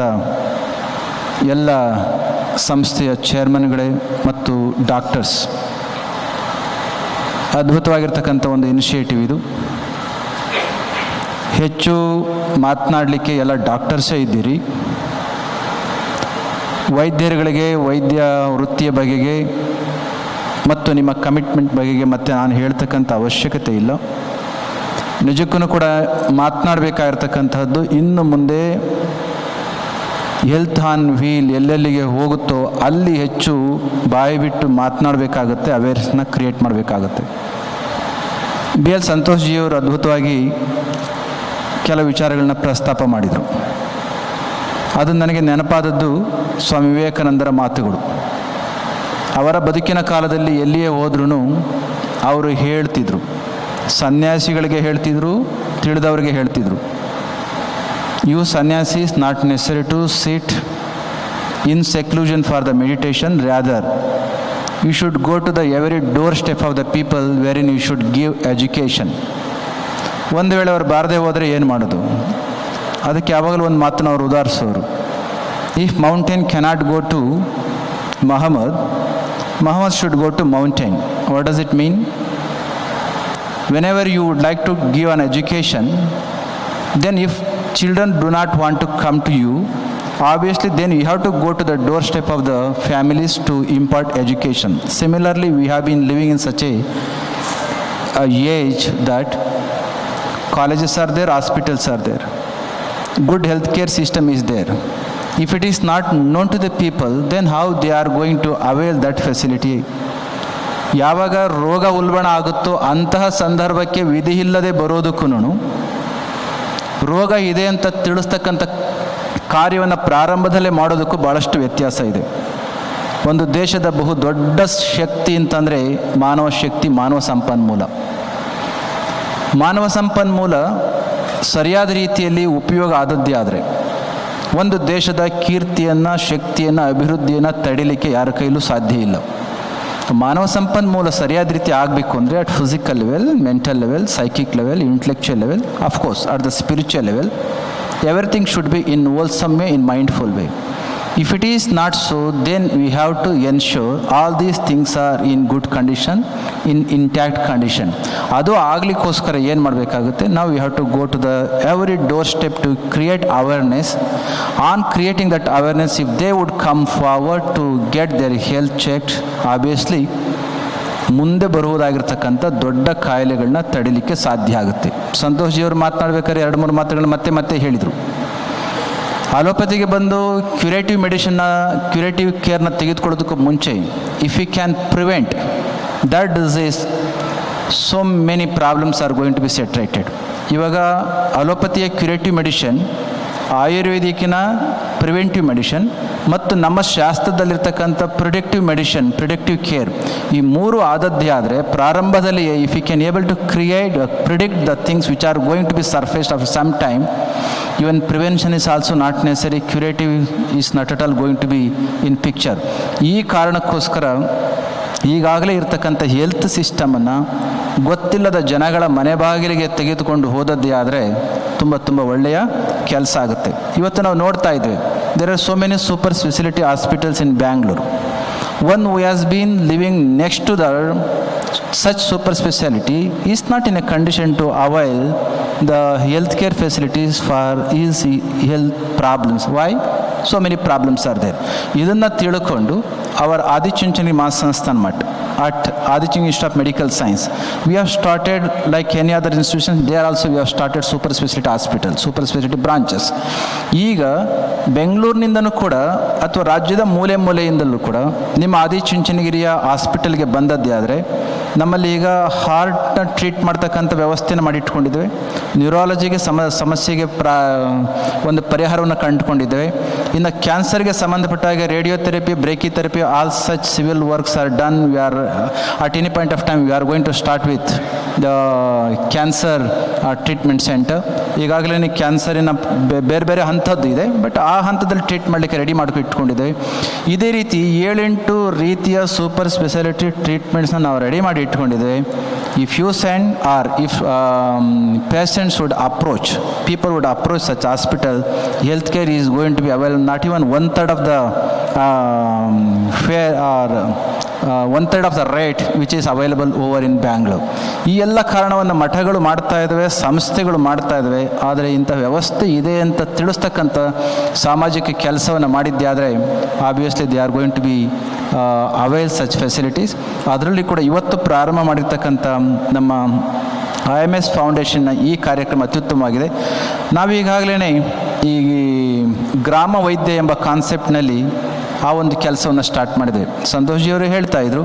ಎಲ್ಲ ಸಂಸ್ಥೆಯ ಚೇರ್ಮನ್ಗಳೇ ಮತ್ತು ಡಾಕ್ಟರ್ಸ್, ಅದ್ಭುತವಾಗಿರ್ತಕ್ಕಂಥ ಒಂದು ಇನಿಷಿಯೇಟಿವ್ ಇದು. ಹೆಚ್ಚು ಮಾತನಾಡಲಿಕ್ಕೆ ಎಲ್ಲ ಡಾಕ್ಟರ್ಸೇ ಇದ್ದೀರಿ. ವೈದ್ಯರುಗಳಿಗೆ ವೈದ್ಯ ವೃತ್ತಿಯ ಬಗೆಗೆ ಮತ್ತು ನಿಮ್ಮ ಕಮಿಟ್ಮೆಂಟ್ ಬಗೆಗೆ ಮತ್ತೆ ನಾನು ಹೇಳ್ತಕ್ಕಂಥ ಅವಶ್ಯಕತೆ ಇಲ್ಲ. ನಿಜಕ್ಕೂ ಕೂಡ ಮಾತನಾಡಬೇಕಾಗಿರ್ತಕ್ಕಂಥದ್ದು ಇನ್ನು ಮುಂದೆ ಹೆಲ್ತ್ ಆನ್ ವೀಲ್ ಎಲ್ಲೆಲ್ಲಿಗೆ ಹೋಗುತ್ತೋ ಅಲ್ಲಿ ಹೆಚ್ಚು ಬಾಯಿ ಬಿಟ್ಟು ಮಾತನಾಡಬೇಕಾಗತ್ತೆ, ಅವೇರ್ನೆಸ್ನ ಕ್ರಿಯೇಟ್ ಮಾಡಬೇಕಾಗತ್ತೆ. B.L. ಸಂತೋಷ್ಜಿಯವರು ಅದ್ಭುತವಾಗಿ ಕೆಲವು ವಿಚಾರಗಳನ್ನ ಪ್ರಸ್ತಾಪ ಮಾಡಿದರು. ಅದು ನನಗೆ ನೆನಪಾದದ್ದು ಸ್ವಾಮಿ ವಿವೇಕಾನಂದರ ಮಾತುಗಳು. ಅವರ ಬದುಕಿನ ಕಾಲದಲ್ಲಿ ಎಲ್ಲಿಯೇ ಹೋದ್ರೂ ಅವರು ಹೇಳ್ತಿದ್ರು, ಸನ್ಯಾಸಿಗಳಿಗೆ ಹೇಳ್ತಿದ್ರು, ತಿಳಿದವರಿಗೆ ಹೇಳ್ತಿದ್ರು, you sanyasis not necessary to sit in seclusion for the meditation, rather you should go to the every doorstep of the people where in you should give education. ಒಂದು ವೇಳೆ ಅವರು ಬಾರದೆ ಹೋದರೆ ಏನು ಮಾಡೋದು? ಅದಕ್ಕೆ ಯಾವಾಗಲೂ ಒಂದು ಮಾತನ್ನು ಅವರು ಉದಾಹರಿಸೋರು. If mountain cannot go to Muhammad should go to mountain. What does it mean? Whenever you would like to give an education, then if children do not want to come to you, obviously then we have to go to the doorstep of the families to impart education. Similarly, we have been living in such a age that colleges are there, hospitals are there, good healthcare system is there. If it is not known to the people, then how they are going to avail that facility? ಯಾವಾಗ ರೋಗ ಉಲ್ಬಣ ಆಗುತ್ತೋ ಅಂತಹ ಸಂದರ್ಭಕ್ಕೆ ವಿಧಿ ಇಲ್ಲದೆ ಬರೋದಕ್ಕೂ ರೋಗ ಇದೆ ಅಂತ ತಿಳಿಸ್ತಕ್ಕಂಥ ಕಾರ್ಯವನ್ನು ಪ್ರಾರಂಭದಲ್ಲೇ ಮಾಡೋದಕ್ಕೂ ಭಾಳಷ್ಟು ವ್ಯತ್ಯಾಸ ಇದೆ. ಒಂದು ದೇಶದ ಬಹು ದೊಡ್ಡ ಶಕ್ತಿ ಅಂತಂದರೆ ಮಾನವ ಶಕ್ತಿ, ಮಾನವ ಸಂಪನ್ಮೂಲ. ಮಾನವ ಸಂಪನ್ಮೂಲ ಸರಿಯಾದ ರೀತಿಯಲ್ಲಿ ಉಪಯೋಗ ಆದದ್ದೇ ಆದರೆ ಒಂದು ದೇಶದ ಕೀರ್ತಿಯನ್ನು, ಶಕ್ತಿಯನ್ನು, ಅಭಿವೃದ್ಧಿಯನ್ನು ತಡಿಲಿಕ್ಕೆ ಯಾರ ಕೈಲೂ ಸಾಧ್ಯ ಇಲ್ಲ. ಮಾನವ ಸಂಪನ್ಮೂಲ ಸರಿಯಾದ ರೀತಿ ಆಗಬೇಕು ಅಂದರೆ at physical level, mental level, psychic level, intellectual level, of course at the spiritual level, everything should be in wholesome way, in mindful way. If it is not so, then we have to ensure all these things are in good condition, in intact condition. ಅದು ಆಗಲಿಕ್ಕೋಸ್ಕರ ಏನು ಮಾಡಬೇಕಾಗುತ್ತೆ, ನಾವು we have to go to the every doorstep to create awareness. On creating that awareness, if they would come forward to get their health checked, obviously ಮುಂದೆ ಬರುವುದಾಗಿರ್ತಕ್ಕಂಥ ದೊಡ್ಡ ಕಾಯಿಲೆಗಳನ್ನ ತಡಿಲಿಕ್ಕೆ ಸಾಧ್ಯ ಆಗುತ್ತೆ. ಸಂತೋಷ್ ಜಿಯವರು ಮಾತನಾಡಬೇಕಾದ್ರೆ 2-3 ಮಾತುಗಳನ್ನ ಮತ್ತೆ ಹೇಳಿದರು. ಅಲೋಪತಿಗೆ ಬಂದು ಕ್ಯೂರೇಟಿವ್ ಕೇರ್ನ ತೆಗೆದುಕೊಳ್ಳೋದಕ್ಕೂ ಮುಂಚೆ if you can prevent that disease, so many problems are going to be saturated. ಇವಾಗ ಅಲೋಪತಿಯ ಕ್ಯೂರೇಟಿವ್ ಮೆಡಿಷನ್, ಆಯುರ್ವೇದಿಕ್ಕಿನ ಪ್ರಿವೆಂಟಿವ್ ಮೆಡಿಷನ್ ಮತ್ತು ನಮ್ಮ ಶಾಸ್ತ್ರದಲ್ಲಿರ್ತಕ್ಕಂಥ ಪ್ರಿಡಿಕ್ಟಿವ್ ಕೇರ್, ಈ ಮೂರು ಆದದ್ದೇ ಆದರೆ ಪ್ರಾರಂಭದಲ್ಲಿ if you can able to predict the things which are going to be surfaced of some time, even prevention is also not necessary, curative is not at all going to be in picture. ಈ ಕಾರಣಕ್ಕೋಸ್ಕರ ಈಗಾಗಲೇ ಇರತಕ್ಕಂಥ health ಸಿಸ್ಟಮನ್ನು ಗೊತ್ತಿಲ್ಲದ ಜನಗಳ ಮನೆ ಬಾಗಿಲಿಗೆ ತೆಗೆದುಕೊಂಡು ಹೋದದ್ದೇ ಆದರೆ ತುಂಬ ಒಳ್ಳೆಯ ಕೆಲಸ ಆಗುತ್ತೆ. ಇವತ್ತು ನಾವು ನೋಡ್ತಾ ಇದ್ವಿ, there are so many super speciality hospitals in Bangalore. One who has been living next to the such super speciality is not in a condition to avail the healthcare facilities for his health problems. Why? So many problems are there. ಇದನ್ನು ತಿಳ್ಕೊಂಡು our Adichunchanagiri Mahasamsthana Math at Adichingi Institute of Medical Science, we have started like any other institution. There also we have started super specialty hospital, super specialty branches. ಈಗ ಬೆಂಗಳೂರಿನಿಂದನೂ ಕೂಡ ಅಥವಾ ರಾಜ್ಯದ ಮೂಲೆಯಿಂದಲೂ ಕೂಡ ನಿಮ್ಮ ಆದಿಚುಂಚನಗಿರಿಯ ಹಾಸ್ಪಿಟಲ್ಗೆ ಬಂದದ್ದೇ ಆದರೆ ನಮ್ಮಲ್ಲಿ ಈಗ ಹಾರ್ಟ್ನ ಟ್ರೀಟ್ ಮಾಡ್ತಕ್ಕಂಥ ವ್ಯವಸ್ಥೆನ ಮಾಡಿಟ್ಕೊಂಡಿದ್ದೇವೆ. ನ್ಯೂರಾಲಜಿಗೆ ಸಮಸ್ಯೆಗೆ ಒಂದು ಪರಿಹಾರವನ್ನು ಕಂಡುಕೊಂಡಿದ್ದೇವೆ. ಇನ್ನು ಕ್ಯಾನ್ಸರ್ಗೆ ಸಂಬಂಧಪಟ್ಟ ಹಾಗೆ radiotherapy, brachytherapy, all such civil works are done. We are at any point of time we are going to start with the cancer treatment center. ಈಗಾಗಲೇ ಕ್ಯಾನ್ಸರಿನ ಬೇರೆ ಹಂತದ್ದು ಇದೆ, ಬಟ್ ಆ ಹಂತದಲ್ಲಿ ಟ್ರೀಟ್ ಮಾಡಲಿಕ್ಕೆ ರೆಡಿ ಮಾಡ್ಕೊಂಡಿದ್ದೇವೆ. ಇದೇ ರೀತಿ 7-8 ರೀತಿಯ ಸೂಪರ್ ಸ್ಪೆಷಾಲಿಟಿ ಟ್ರೀಟ್ಮೆಂಟ್ಸ್ನ ನಾವು ರೆಡಿ ಮಾಡಿ ಇಟ್ಕೊಂಡಿದ್ದೇವೆ. If you send or if patients would approach, people would approach such hospital, health care is going to be available. Not even 1/3 of the fare or 1/3 of the rate which is available over in Bangalore. ಈ ಎಲ್ಲ ಕಾರಣವನ್ನು ಮಠಗಳು ಮಾಡ್ತಾ ಇದ್ದಾವೆ, ಸಂಸ್ಥೆಗಳು ಮಾಡ್ತಾ ಇದ್ದಾವೆ. ಆದರೆ ಇಂಥ ವ್ಯವಸ್ಥೆ ಇದೆ ಅಂತ ತಿಳಿಸ್ತಕ್ಕಂಥ ಸಾಮಾಜಿಕ ಕೆಲಸವನ್ನು ಮಾಡಿದ್ದೆ ಆದರೆ obviously they are going to be avail such facilities. ಅದರಲ್ಲಿ ಕೂಡ ಇವತ್ತು ಪ್ರಾರಂಭ ಮಾಡಿರ್ತಕ್ಕಂಥ ನಮ್ಮ IMS ಫೌಂಡೇಶನ್ನ ಈ ಕಾರ್ಯಕ್ರಮ ಅತ್ಯುತ್ತಮವಾಗಿದೆ. ನಾವೀಗಾಗಲೇ ಈ ಗ್ರಾಮ ವೈದ್ಯ ಎಂಬ ಕಾನ್ಸೆಪ್ಟ್ನಲ್ಲಿ ಆ ಒಂದು ಕೆಲಸವನ್ನು ಸ್ಟಾರ್ಟ್ ಮಾಡಿದೆ. ಸಂತೋಷ್ ಜಿಯವರು ಹೇಳ್ತಾ ಇದ್ರು,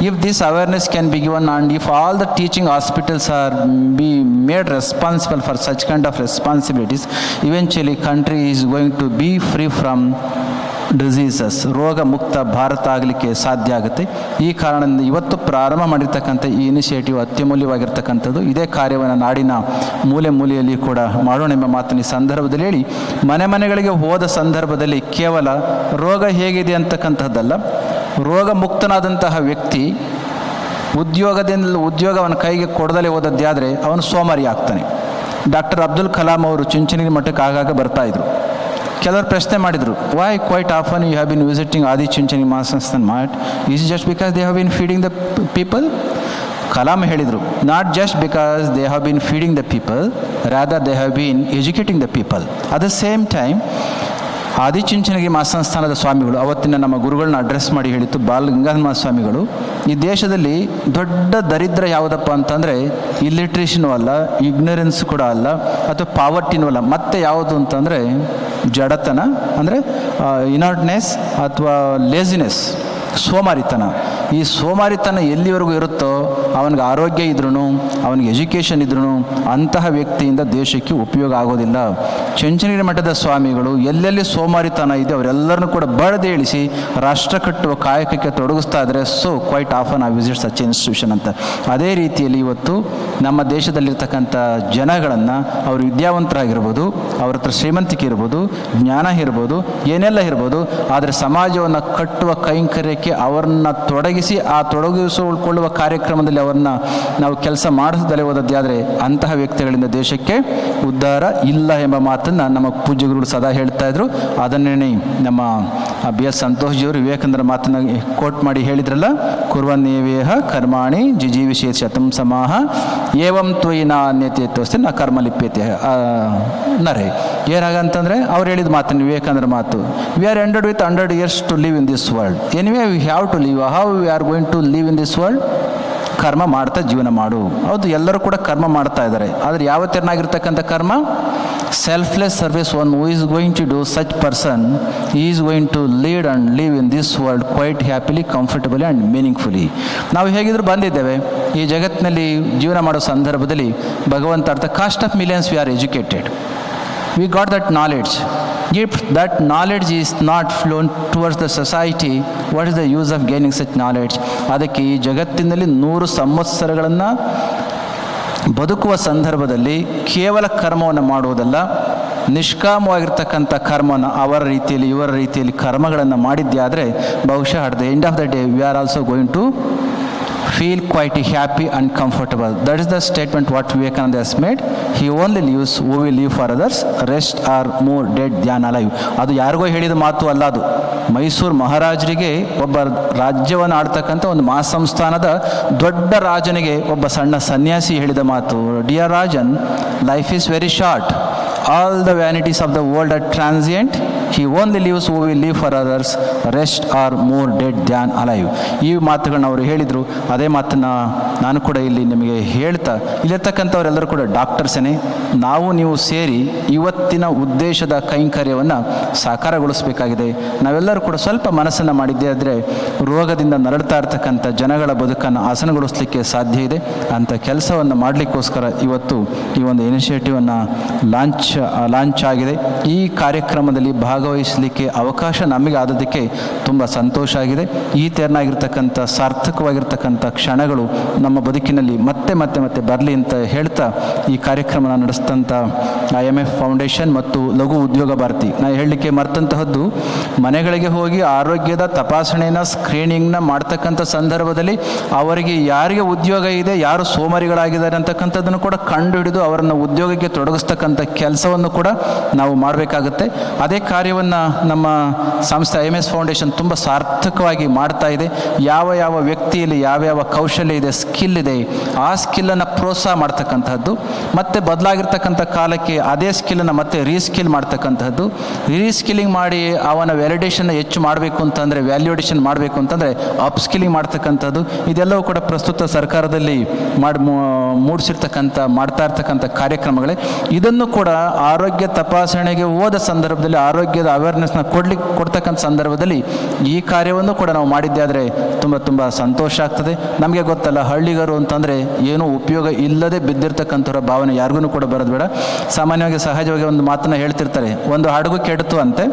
if this awareness can be given and if all the teaching hospitals are be made responsible for such kind of responsibilities, eventually country is going to be free from diseases. ರೋಗ ಮುಕ್ತ ಭಾರತ ಆಗಲಿಕ್ಕೆ ಸಾಧ್ಯ ಆಗುತ್ತೆ. ಈ ಕಾರಣದಿಂದ ಇವತ್ತು ಪ್ರಾರಂಭ ಮಾಡಿರ್ತಕ್ಕಂಥ ಈ ಇನಿಷಿಯೇಟಿವ್ ಅತ್ಯಮೂಲ್ಯವಾಗಿರ್ತಕ್ಕಂಥದ್ದು. ಇದೇ ಕಾರ್ಯವನ್ನು ನಾಡಿನ ಮೂಲೆಯಲ್ಲಿ ಕೂಡ ಮಾಡೋಣ ಎಂಬ ಮಾತನ್ನು ಈ ಸಂದರ್ಭದಲ್ಲಿ ಹೇಳಿ, ಮನೆಗಳಿಗೆ ಹೋದ ಸಂದರ್ಭದಲ್ಲಿ ಕೇವಲ ರೋಗ ಹೇಗಿದೆ ಅಂತಕ್ಕಂಥದ್ದಲ್ಲ, ರೋಗ ಮುಕ್ತನಾದಂತಹ ವ್ಯಕ್ತಿ ಉದ್ಯೋಗವನ್ನು ಕೈಗೆ ಕೊಡದಲೇ ಹೋದದ್ದೇ ಆದರೆ ಅವನು ಸೋಮಾರಿ ಆಗ್ತಾನೆ. ಡಾಕ್ಟರ್ ಅಬ್ದುಲ್ ಕಲಾಂ ಅವರು ಚುಂಚನಗಿರಿ ಮಠಕ್ಕೆ ಆಗಾಗ ಬರ್ತಾಯಿದ್ರು. ಕೆಲವರು ಪ್ರಶ್ನೆ ಮಾಡಿದರು, why quite often you have been visiting Adichunchanagiri Mahasamsthana Math, is just because they have been feeding the people? Kalam ಹೇಳಿದರು, not just because they have been feeding the people, rather they have been educating the people. At the same time Adichunchanagiri ಮಹಾಸಂಸ್ಥಾನದ ಸ್ವಾಮಿಗಳು ಅವತ್ತಿನ ನಮ್ಮ ಗುರುಗಳನ್ನ address ಮಾಡಿ ಹೇಳಿತ್ತು ಬಾಲಗಂಗಾಧರ ಸ್ವಾಮಿಗಳು, ಈ ದೇಶದಲ್ಲಿ ದೊಡ್ಡ ದರಿದ್ರ ಯಾವುದಪ್ಪ ಅಂತಂದರೆ ಇಲ್ಲಿಟ್ರೇಷನೂ ಅಲ್ಲ, ಇಗ್ನರೆನ್ಸ್ ಕೂಡ ಅಲ್ಲ, ಅಥವಾ ಪಾವರ್ಟಿನೂ ಅಲ್ಲ, ಮತ್ತೆ ಯಾವುದು ಅಂತಂದರೆ ಜಡತನ, ಅಂದರೆ ಇನರ್ಟ್ನೆಸ್ ಅಥವಾ ಲೇಸಿನೆಸ್, ಸೋಮಾರಿತನ. ಈ ಸೋಮಾರಿತನ ಎಲ್ಲಿವರೆಗೂ ಇರುತ್ತೋ ಅವನಿಗೆ ಆರೋಗ್ಯ ಇದ್ರೂ, ಅವನಿಗೆ ಎಜುಕೇಷನ್ ಇದ್ರೂ ಅಂತಹ ವ್ಯಕ್ತಿಯಿಂದ ದೇಶಕ್ಕೆ ಉಪಯೋಗ ಆಗೋದಿಲ್ಲ. ಚುಂಚನಗಿರಿ ಮಠದ ಸ್ವಾಮಿಗಳು ಎಲ್ಲೆಲ್ಲಿ ಸೋಮಾರಿತನ ಇದೆ ಅವರೆಲ್ಲರನ್ನೂ ಕೂಡ ಬಡದೇಳಿಸಿ ರಾಷ್ಟ್ರ ಕಟ್ಟುವ ಕಾಯಕಕ್ಕೆ ತೊಡಗಿಸ್ತಾ ಇದ್ದಾರೆ. So quite often I visit such institution ಅಂತ. ಅದೇ ರೀತಿಯಲ್ಲಿ ಇವತ್ತು ನಮ್ಮ ದೇಶದಲ್ಲಿರ್ತಕ್ಕಂಥ ಜನಗಳನ್ನು, ಅವರು ವಿದ್ಯಾವಂತರಾಗಿರ್ಬೋದು, ಅವ್ರ ಹತ್ರ ಶ್ರೀಮಂತಿಕೆ ಇರ್ಬೋದು, ಜ್ಞಾನ ಇರ್ಬೋದು, ಏನೆಲ್ಲ ಇರ್ಬೋದು, ಆದರೆ ಸಮಾಜವನ್ನು ಕಟ್ಟುವ ಕೈಂಕರ್ಯಕ್ಕೆ ಅವರನ್ನು ತೊಡಗಿಸಿ ಆ ತೊಡಗಿಸಿಕೊಳ್ಳುವ ಕಾರ್ಯಕ್ರಮದಲ್ಲಿ ಅವರನ್ನು ನಾವು ಕೆಲಸ ಮಾಡಿಸದಲ್ಲೇ ಹೋದದ್ದಾದರೆ ಅಂತಹ ವ್ಯಕ್ತಿಗಳಿಂದ ದೇಶಕ್ಕೆ ಉದ್ಧಾರ ಇಲ್ಲ ಎಂಬ ಮಾತನ್ನು ನಮ್ಮ ಪೂಜ್ಯ ಗುರುಗಳು ಸದಾ ಹೇಳ್ತಾ ಇದ್ರು. ಅದನ್ನೇ ನಮ್ಮ ಬಿ ಎಸ್ ಸಂತೋಷ್ಜಿಯವರು ವಿವೇಕಾನಂದರ ಮಾತನ್ನು ಕೋಟ್ ಮಾಡಿ ಹೇಳಿದ್ರಲ್ಲ, ಕುರ್ವನ್ನೇವೇಹ ಕರ್ಮಾಣಿ ಜಿಜೀವಿಷೇ ಶತಂ ಸಮಾಹ ಏವಂ ತ್ವಯಿ ನಾ ಅನ್ಯತೆ ತೋರಿಸ್ತೆ ನಾ ಕರ್ಮ ಲಿಪ್ಯತೆ ನರೇ. ಏನಾಗಂತಂದರೆ ಅವ್ರು ಹೇಳಿದ ಮಾತನ್ನು, ವಿವೇಕಾನಂದರ ಮಾತು, we are ended with 100 years to live in this world. Anyway we have to live. How we are going to live in this world? ಕರ್ಮ ಮಾಡ್ತಾ ಜೀವನ ಮಾಡು. ಹೌದು, ಎಲ್ಲರೂ ಕೂಡ ಕರ್ಮ ಮಾಡ್ತಾ ಇದ್ದಾರೆ, ಆದರೆ ಯಾವ ತೆರನಾಗಿರ್ತಕ್ಕಂಥ ಕರ್ಮ? Selfless service. One who is going to do such person is going to lead and live in this world quite happily, comfortably and meaningfully. ನಾವು ಹೇಗಿದ್ರು ಬಂದಿದ್ದೇವೆ ಈ ಜಗತ್ತಿನಲ್ಲಿ ಜೀವನ ಮಾಡೋ ಸಂದರ್ಭದಲ್ಲಿ. ಭಗವಂತ ಅರ್ಥ, cost of millions we are educated, we got that knowledge. If that knowledge is not flown towards the society, what is the use of gaining such knowledge? ಅದಕ್ಕೆ ಈ ಜಗತ್ತಿನಲ್ಲಿ 100 ಸಂವತ್ಸರಗಳನ್ನು ಬದುಕುವ ಸಂದರ್ಭದಲ್ಲಿ ಕೇವಲ ಕರ್ಮವನ್ನು ಮಾಡುವುದಲ್ಲ, ನಿಷ್ಕಾಮವಾಗಿರ್ತಕ್ಕಂಥ ಕರ್ಮವನ್ನು ಅವರ ರೀತಿಯಲ್ಲಿ ಇವರ ರೀತಿಯಲ್ಲಿ ಕರ್ಮಗಳನ್ನು ಮಾಡಿದ್ದೇ ಆದರೆ ಬಹುಶಃ at the end of the day we are also going to feel quite happy and comfortable. That is the statement what Vivekananda has made. He only lives who will live for others, rest are more dead than alive. ಅದು ಯಾರಿಗೋ ಹೇಳಿದ ಮಾತು ಅಲ್ಲ, ಅದು ಮೈಸೂರು ಮಹಾರಾಜರಿಗೆ, ಒಬ್ಬ ರಾಜ್ಯವನ್ನು ಆಡ್ತಕ್ಕಂಥ ಒಂದು ಮಹಾಸಂಸ್ಥಾನದ ದೊಡ್ಡ ರಾಜನಿಗೆ ಒಬ್ಬ ಸಣ್ಣ ಸನ್ಯಾಸಿ ಹೇಳಿದ ಮಾತು. Dear Rajan, life is very short, all the vanities of the world are transient, he only lives who will live for others, rest are more dead than alive. ಈ ಮಾತುಗಳನ್ನ ಅವರು ಹೇಳಿದರು. ಅದೇ ಮಾತನ್ನು ನಾನು ಕೂಡ ಇಲ್ಲಿ ನಿಮಗೆ ಹೇಳ್ತಾ, ಇಲ್ಲಿರ್ತಕ್ಕಂಥವರೆಲ್ಲರೂ ಕೂಡ ಡಾಕ್ಟರ್ಸೇ. ನಾವು ನೀವು ಸೇರಿ ಇವತ್ತಿನ ಉದ್ದೇಶದ ಕೈಂಕರ್ಯವನ್ನು ಸಾಕಾರಗೊಳಿಸಬೇಕಾಗಿದೆ. ನಾವೆಲ್ಲರೂ ಕೂಡ ಸ್ವಲ್ಪ ಮನಸ್ಸನ್ನು ಮಾಡಿದ್ದೇ ಆದರೆ ರೋಗದಿಂದ ನರಳ್ತಾ ಇರ್ತಕ್ಕಂಥ ಜನಗಳ ಬದುಕನ್ನು ಆಸನಗೊಳಿಸಲಿಕ್ಕೆ ಸಾಧ್ಯ ಇದೆ. ಅಂಥ ಕೆಲಸವನ್ನು ಮಾಡಲಿಕ್ಕೋಸ್ಕರ ಇವತ್ತು ಈ ಒಂದು ಇನಿಷಿಯೇಟಿವನ್ನು ಲಾಂಚ್ ಆಗಿದೆ. ಈ ಕಾರ್ಯಕ್ರಮದಲ್ಲಿ ಭಾಗವಹಿಸಲಿಕ್ಕೆ ಅವಕಾಶ ನಮಗೆ ಆದದಕ್ಕೆ ತುಂಬ ಸಂತೋಷ ಆಗಿದೆ. ಈ ತೆರನಾಗಿರ್ತಕ್ಕಂಥ ಸಾರ್ಥಕವಾಗಿರ್ತಕ್ಕಂಥ ಕ್ಷಣಗಳು ನಮ್ಮ ಬದುಕಿನಲ್ಲಿ ಮತ್ತೆ ಮತ್ತೆ ಮತ್ತೆ ಬರಲಿ ಅಂತ ಹೇಳ್ತಾ ಈ ಕಾರ್ಯಕ್ರಮನ ನಡೆಸಿದಂಥ IMF ಫೌಂಡೇಶನ್ ಮತ್ತು ಲಘು ಉದ್ಯೋಗ ಭಾರತಿ, ನಾನು ಹೇಳಲಿಕ್ಕೆ ಮರ್ತಂತಹದ್ದು, ಮನೆಗಳಿಗೆ ಹೋಗಿ ಆರೋಗ್ಯದ ತಪಾಸಣೆನ ಸ್ಕ್ರೀನಿಂಗ್ನ ಮಾಡ್ತಕ್ಕಂಥ ಸಂದರ್ಭದಲ್ಲಿ ಅವರಿಗೆ ಯಾರಿಗೆ ಉದ್ಯೋಗ ಇದೆ, ಯಾರು ಸೋಮಾರಿಗಳಾಗಿದ್ದಾರೆ ಅಂತಕ್ಕಂಥದ್ದನ್ನು ಕೂಡ ಕಂಡು ಹಿಡಿದು ಅವರನ್ನು ಉದ್ಯೋಗಕ್ಕೆ ತೊಡಗಿಸ್ತಕ್ಕಂಥ ಕೆಲಸವನ್ನು ಕೂಡ ನಾವು ಮಾಡಬೇಕಾಗುತ್ತೆ. ಅದೇ ಕಾರ್ಯವನ್ನು ನಮ್ಮ ಸಂಸ್ಥೆ IMS ಫೌಂಡೇಶನ್ ತುಂಬ ಸಾರ್ಥಕವಾಗಿ ಮಾಡ್ತಾ ಇದೆ. ಯಾವ ಯಾವ ವ್ಯಕ್ತಿಯಲ್ಲಿ ಯಾವ್ಯಾವ ಕೌಶಲ್ಯ ಇದೆ, ಸ್ಕಿಲ್ ಇದೆ, ಆ ಸ್ಕಿಲ್ಲನ್ನು ಪ್ರೋತ್ಸಾಹ ಮಾಡ್ತಕ್ಕಂಥದ್ದು, ಮತ್ತು ಬದಲಾಗಿರ್ತಕ್ಕಂಥ ಕಾಲಕ್ಕೆ ಅದೇ ಸ್ಕಿಲ್ಲನ್ನು ಮತ್ತೆ ರೀಸ್ಕಿಲ್ ಮಾಡ್ತಕ್ಕಂಥದ್ದು. ರೀಸ್ಕಿಲ್ಲಿಂಗ್ ಮಾಡಿ ಅವನ ವ್ಯಾಲಿಡೇಷನ್ನ ಹೆಚ್ಚು ಮಾಡಬೇಕು ಅಂತಂದರೆ, ವ್ಯಾಲ್ಯೂಡೇಷನ್ ಮಾಡಬೇಕು ಅಂತಂದರೆ ಅಪ್ ಸ್ಕಿಲ್ಲಿಂಗ್ ಮಾಡ್ತಕ್ಕಂಥದ್ದು. ಇದೆಲ್ಲವೂ ಕೂಡ ಪ್ರಸ್ತುತ ಸರ್ಕಾರದಲ್ಲಿ ಮಾಡ್ತಾ ಇರ್ತಕ್ಕಂಥ ಕಾರ್ಯಕ್ರಮಗಳೇ. ಇದನ್ನು ಕೂಡ ಆರೋಗ್ಯ ತಪಾಸಣೆಗೆ ಹೋದ ಸಂದರ್ಭದಲ್ಲಿ, ಆರೋಗ್ಯದ ಅವೇರ್ನೆಸ್ನ ಕೊಡ್ತಕ್ಕಂಥ ಸಂದರ್ಭದಲ್ಲಿ ಈ ಕಾರ್ಯವನ್ನು ಕೂಡ ನಾವು ಮಾಡಿದ್ದೆ ಆದರೆ ತುಂಬ ತುಂಬ ಸಂತೋಷ ಆಗ್ತದೆ. ನಮಗೆ ಗೊತ್ತಲ್ಲ, ಹಳ್ಳಿಗರು ಅಂತಂದರೆ ಏನೂ ಉಪಯೋಗ ಇಲ್ಲದೆ ಬಿದ್ದಿರ್ತಕ್ಕಂಥವ್ರ ಭಾವನೆ ಯಾರಿಗೂ ಕೂಡ ಬರೋದು ಬೇಡ. ಸಾಮಾನ್ಯವಾಗಿ ಸಹಜವಾಗಿ ಒಂದು ಮಾತನ್ನು ಹೇಳ್ತಿರ್ತಾರೆ, ಒಂದು ಹಡಗು ಕೆಡ್ತು ಅಂತೆ.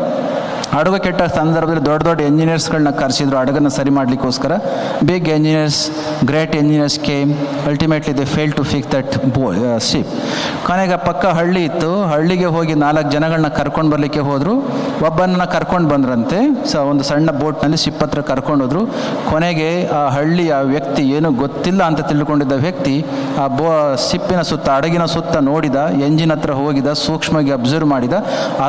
ಹಡಗು ಕೆಟ್ಟ ಸಂದರ್ಭದಲ್ಲಿ ದೊಡ್ಡ ದೊಡ್ಡ ಎಂಜಿನಿಯರ್ಸ್ಗಳನ್ನ ಕರೆಸಿದ್ರು ಹಡಗನ್ನು ಸರಿ ಮಾಡಲಿಕ್ಕೋಸ್ಕರ. Big engineers, great engineers came, ultimately they fail to fix that ship. ಕೊನೆಗೆ ಪಕ್ಕ ಹಳ್ಳಿ ಇತ್ತು, ಹಳ್ಳಿಗೆ ಹೋಗಿ 4 ಜನಗಳನ್ನ ಕರ್ಕೊಂಡು ಬರಲಿಕ್ಕೆ ಹೋದರು. ಒಬ್ಬನನ್ನ ಕರ್ಕೊಂಡು ಬಂದ್ರಂತೆ, ಒಂದು ಸಣ್ಣ ಬೋಟ್ನಲ್ಲಿ ಶಿಪ್ ಹತ್ರ ಕರ್ಕೊಂಡು ಹೋದ್ರು. ಕೊನೆಗೆ ಆ ಹಳ್ಳಿಯ ವ್ಯಕ್ತಿ, ಏನು ಗೊತ್ತಿಲ್ಲ ಅಂತ ತಿಳ್ಕೊಂಡಿದ್ದ ವ್ಯಕ್ತಿ ಆ ಶಿಪ್ಪಿನ ಸುತ್ತ, ಹಡಗಿನ ಸುತ್ತ ನೋಡಿದ, ಎಂಜಿನ್ ಹತ್ರ ಹೋಗಿದ, ಸೂಕ್ಷ್ಮವಾಗಿ ಅಬ್ಸರ್ವ್ ಮಾಡಿದ.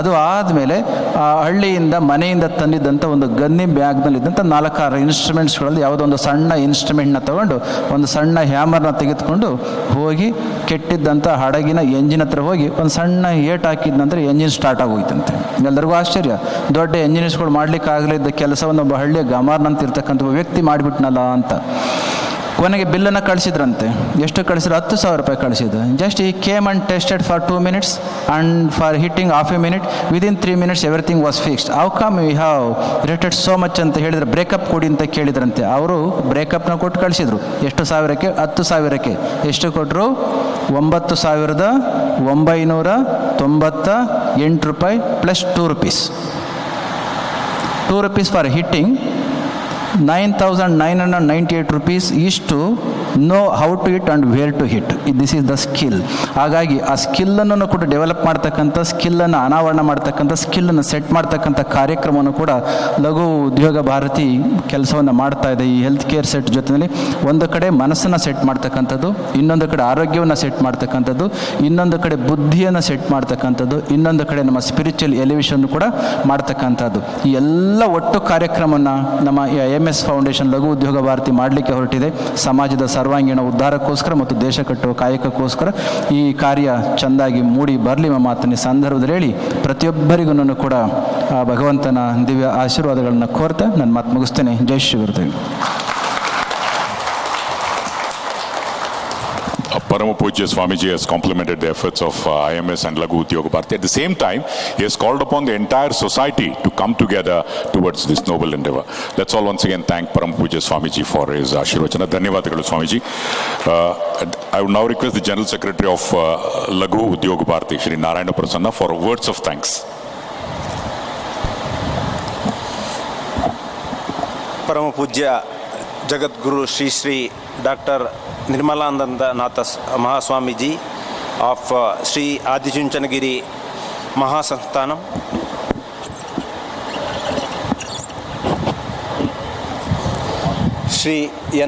ಅದು ಆದಮೇಲೆ ಆ ಹಳ್ಳಿಯಿಂದ ಮನೆಯಿಂದ ತಂದಿದ್ದಂಥ ಒಂದು ಗನ್ನಿ ಬ್ಯಾಗ್ನಲ್ಲಿದ್ದಂಥ 4-6 ಇನ್ಸ್ಟ್ರೂಮೆಂಟ್ಸ್ಗಳಲ್ಲಿ ಯಾವುದೋ ಒಂದು ಸಣ್ಣ ಇನ್ಸ್ಟ್ರೂಮೆಂಟ್ನ ತಗೊಂಡು ಒಂದು ಸಣ್ಣ ಹ್ಯಾಮರ್ನ ತೆಗೆದುಕೊಂಡು ಹೋಗಿ ಕೆಟ್ಟಿದ್ದಂಥ ಹಡಗಿನ ಎಂಜಿನ್ ಹತ್ರ ಹೋಗಿ ಒಂದು ಸಣ್ಣ ಏಟ್ ಹಾಕಿದ ನಂತರ ಎಂಜಿನ್ ಸ್ಟಾರ್ಟ್ ಆಗೋಯ್ತಂತೆ. ಎಲ್ಲರಿಗೂ ಆಶ್ಚರ್ಯ. ಆಶ್ಚರ್ಯ, ದೊಡ್ಡ ಎಂಜಿನಿಯರ್ಸ್ಗಳು ಮಾಡಲಿಕ್ಕೆ ಆಗಲಿದ್ದ ಕೆಲಸವನ್ನು ಒಬ್ಬ ಹಳ್ಳಿಯ ಗಮಾರ್ನಂತ ಇರ್ತಕ್ಕಂಥ ವ್ಯಕ್ತಿ ಮಾಡಿಬಿಟ್ನಲ್ಲ ಅಂತ. ಕೊನೆಗೆ ಬಿಲ್ಲನ್ನು ಕಳಿಸಿದ್ರಂತೆ. ಎಷ್ಟು ಕಳಿಸಿದ್ರು? 10,000 ರೂಪಾಯಿ ಕಳಿಸಿದ್ರು. Just he came and tested for 2 minutes and for hitting half a minute, within 3 minutes everything was fixed. How come you have rated so much ಅಂತ ಹೇಳಿದರೆ ಬ್ರೇಕಪ್ ಕೊಡಿ ಅಂತ ಕೇಳಿದ್ರಂತೆ. ಅವರು ಬ್ರೇಕಪ್ನ ಕೊಟ್ಟು ಕಳಿಸಿದ್ರು. ಎಷ್ಟು ಸಾವಿರಕ್ಕೆ? 10,000ಕ್ಕೆ. ಎಷ್ಟು ಕೊಟ್ಟರು? 9,998 ರೂಪಾಯಿ plus 2 rupees. 2 rupees for hitting, 9,998 rupees is to know how to hit and where to hit. This is the skill. ಹಾಗಾಗಿ ಆ ಸ್ಕಿಲ್ಲನ್ನು ಕೂಡ ಡೆವಲಪ್ ಮಾಡ್ತಕ್ಕಂಥ, ಸ್ಕಿಲ್ಲನ್ನು ಅನಾವರಣ ಮಾಡ್ತಕ್ಕಂಥ, ಸ್ಕಿಲ್ಲನ್ನು ಸೆಟ್ ಮಾಡ್ತಕ್ಕಂಥ ಕಾರ್ಯಕ್ರಮವನ್ನು ಕೂಡ ಲಘು ಉದ್ಯೋಗ ಭಾರತಿ ಕೆಲಸವನ್ನು ಮಾಡ್ತಾ ಇದೆ. ಈ ಹೆಲ್ತ್ ಕೇರ್ ಸೆಟ್ ಜೊತೆಯಲ್ಲಿ ಒಂದು ಕಡೆ ಮನಸ್ಸನ್ನು ಸೆಟ್ ಮಾಡ್ತಕ್ಕಂಥದ್ದು, ಇನ್ನೊಂದು ಕಡೆ ಆರೋಗ್ಯವನ್ನು ಸೆಟ್ ಮಾಡ್ತಕ್ಕಂಥದ್ದು, ಇನ್ನೊಂದು ಕಡೆ ಬುದ್ಧಿಯನ್ನು ಸೆಟ್ ಮಾಡ್ತಕ್ಕಂಥದ್ದು, ಇನ್ನೊಂದು ಕಡೆ ನಮ್ಮ ಸ್ಪಿರಿಚುವಲ್ ಎಲಿವೇಶನ್ ಕೂಡ ಮಾಡ್ತಕ್ಕಂಥದ್ದು. ಈ ಎಲ್ಲ ಒಟ್ಟು ಕಾರ್ಯಕ್ರಮವನ್ನು ನಮ್ಮ IMS ಫೌಂಡೇಶನ್ ಲಘು ಉದ್ಯೋಗ ಭಾರತಿ ಮಾಡಲಿಕ್ಕೆ ಹೊರಟಿದೆ. ಸಮಾಜದ ಸರ್ವಾಂಗೀಣ ಉದ್ಧಾರಕ್ಕೋಸ್ಕರ ಮತ್ತು ದೇಶ ಕಟ್ಟುವ ಕಾಯಕಕ್ಕೋಸ್ಕರ ಈ ಕಾರ್ಯ ಚೆಂದಾಗಿ ಮೂಡಿ ಬರಲಿ ಎಂಬ ಮಾತನ್ನ ಸಂದರ್ಭದಲ್ಲಿ ಹೇಳಿ, ಪ್ರತಿಯೊಬ್ಬರಿಗೂ ಕೂಡ ಆ ಭಗವಂತನ ದಿವ್ಯ ಆಶೀರ್ವಾದಗಳನ್ನು ಕೋರ್ತಾ ನನ್ನ ಮಾತು ಮುಗಿಸ್ತೇನೆ. ಜೈ Shri Gurudev. Parama Pujya Swamiji has complimented the efforts of IMS and Laghu Udyoga Bharati. At the same time, he has called upon the entire society to come together towards this noble endeavor. Let's all once again thank Parama Pujya Swamiji for his Ashirvachana. Dhanyavadagalu Swamiji. I would now request the General Secretary of Laghu Udyoga Bharati, Shri Narayana Prasanna, for words of thanks. Parama Pujya Jagat Guru Shri Shri Dr. Nirmalananda Mahaswamiji of Sri Adichunchanagiri Mahasanthanam, Sri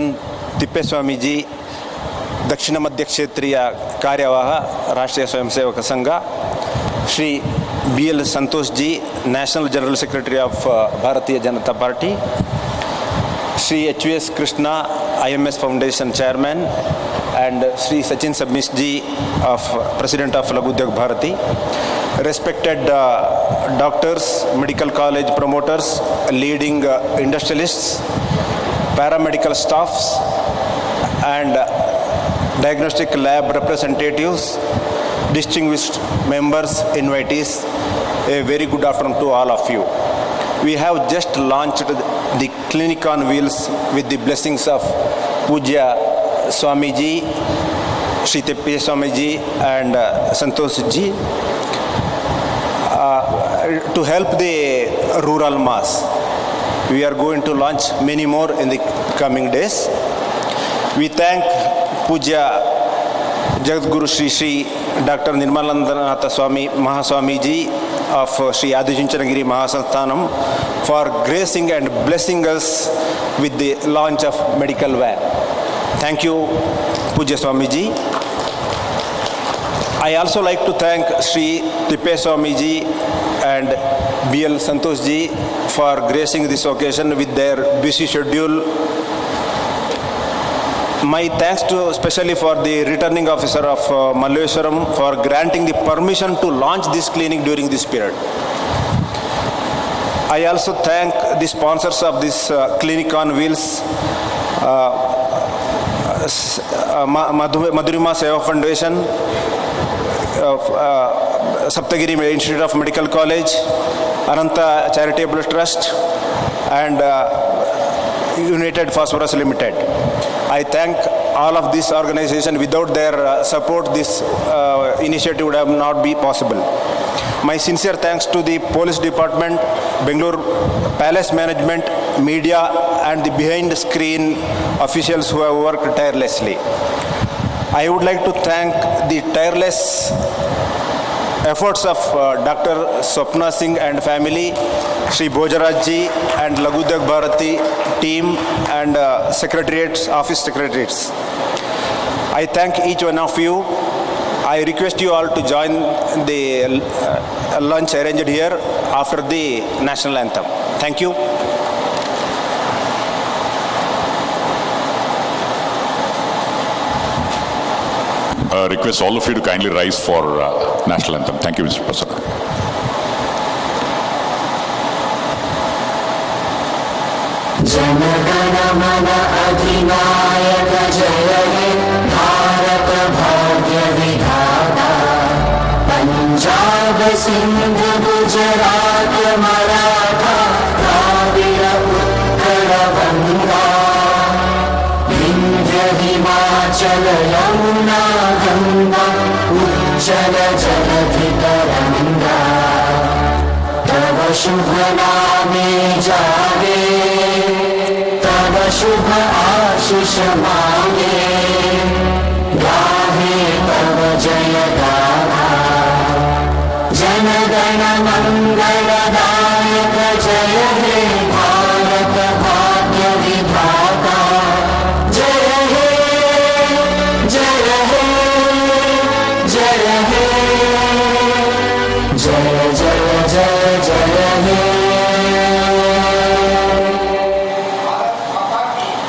N. Tippeswamiji, Dakshina Madhya Kshetriya Karyavaha, Rashtriya Swayamsevaka Sangha, Sri B.L. Santoshji, National General Secretary of Bharatiya Janata Party, Sri H.V.S. Krishna, IMS Foundation Chairman, and Sri Sachin Sabmishji, of President of Laghu Udyog Bharati, respected doctors, medical college promoters, leading industrialists, paramedical staffs, and diagnostic lab representatives, distinguished members, invitees, a very good afternoon to all of you. We have just launched the clinic on wheels with the blessings of Pujya Swamiji, Sri Teppe Swamiji and Santoshji, to help the rural mass. We are going to launch many more in the coming days. We thank Pujya Jagadguru Sri Sri Dr. Nirmalananda Swami Mahaswamiji of Sri Adichunchanagiri Mahasanthanam for gracing and blessing us with the launch of medical van. Thank you, Pujya Swamiji. I also like to thank Sri Tippe Swamiji and B.L. Santoshji for gracing this occasion with their busy schedule. My thanks to especially for the returning officer of Malleshwaram for granting the permission to launch this clinic during this period. I also thank the sponsors of this clinic on wheels, Madhurima Seva Foundation, Saptagiri Institute of Medical College, Ananta Charitable Trust, and United Phosphorus Limited. I thank all of this organization. Without their support, this initiative would have not be possible. My sincere thanks to the Police Department, Bangalore Palace Management, media, and the behind-the-screen officials who have worked tirelessly. I would like to thank the tireless efforts of Dr. Swapna Singh and family, Sri Bojarajji and Laghu Udyog Bharati team and secretariats, office secretariats. I thank each one of you. I request you all to join the lunch arranged here after the national anthem. Thank you. Request all of you to kindly rise for national anthem. Thank you, Mr. Prasanna. जनगण मन अधिनायक जय हे भारत भाग्य विधाता पंजाब सिंध गुजरात मराठा द्राविड़ उत्कल बंगा विंध्य हिमाचल यमुना गंगा उज्जल जलधि तरंगा तव शुभ नामे जागे तव शुभ आशीष मांगे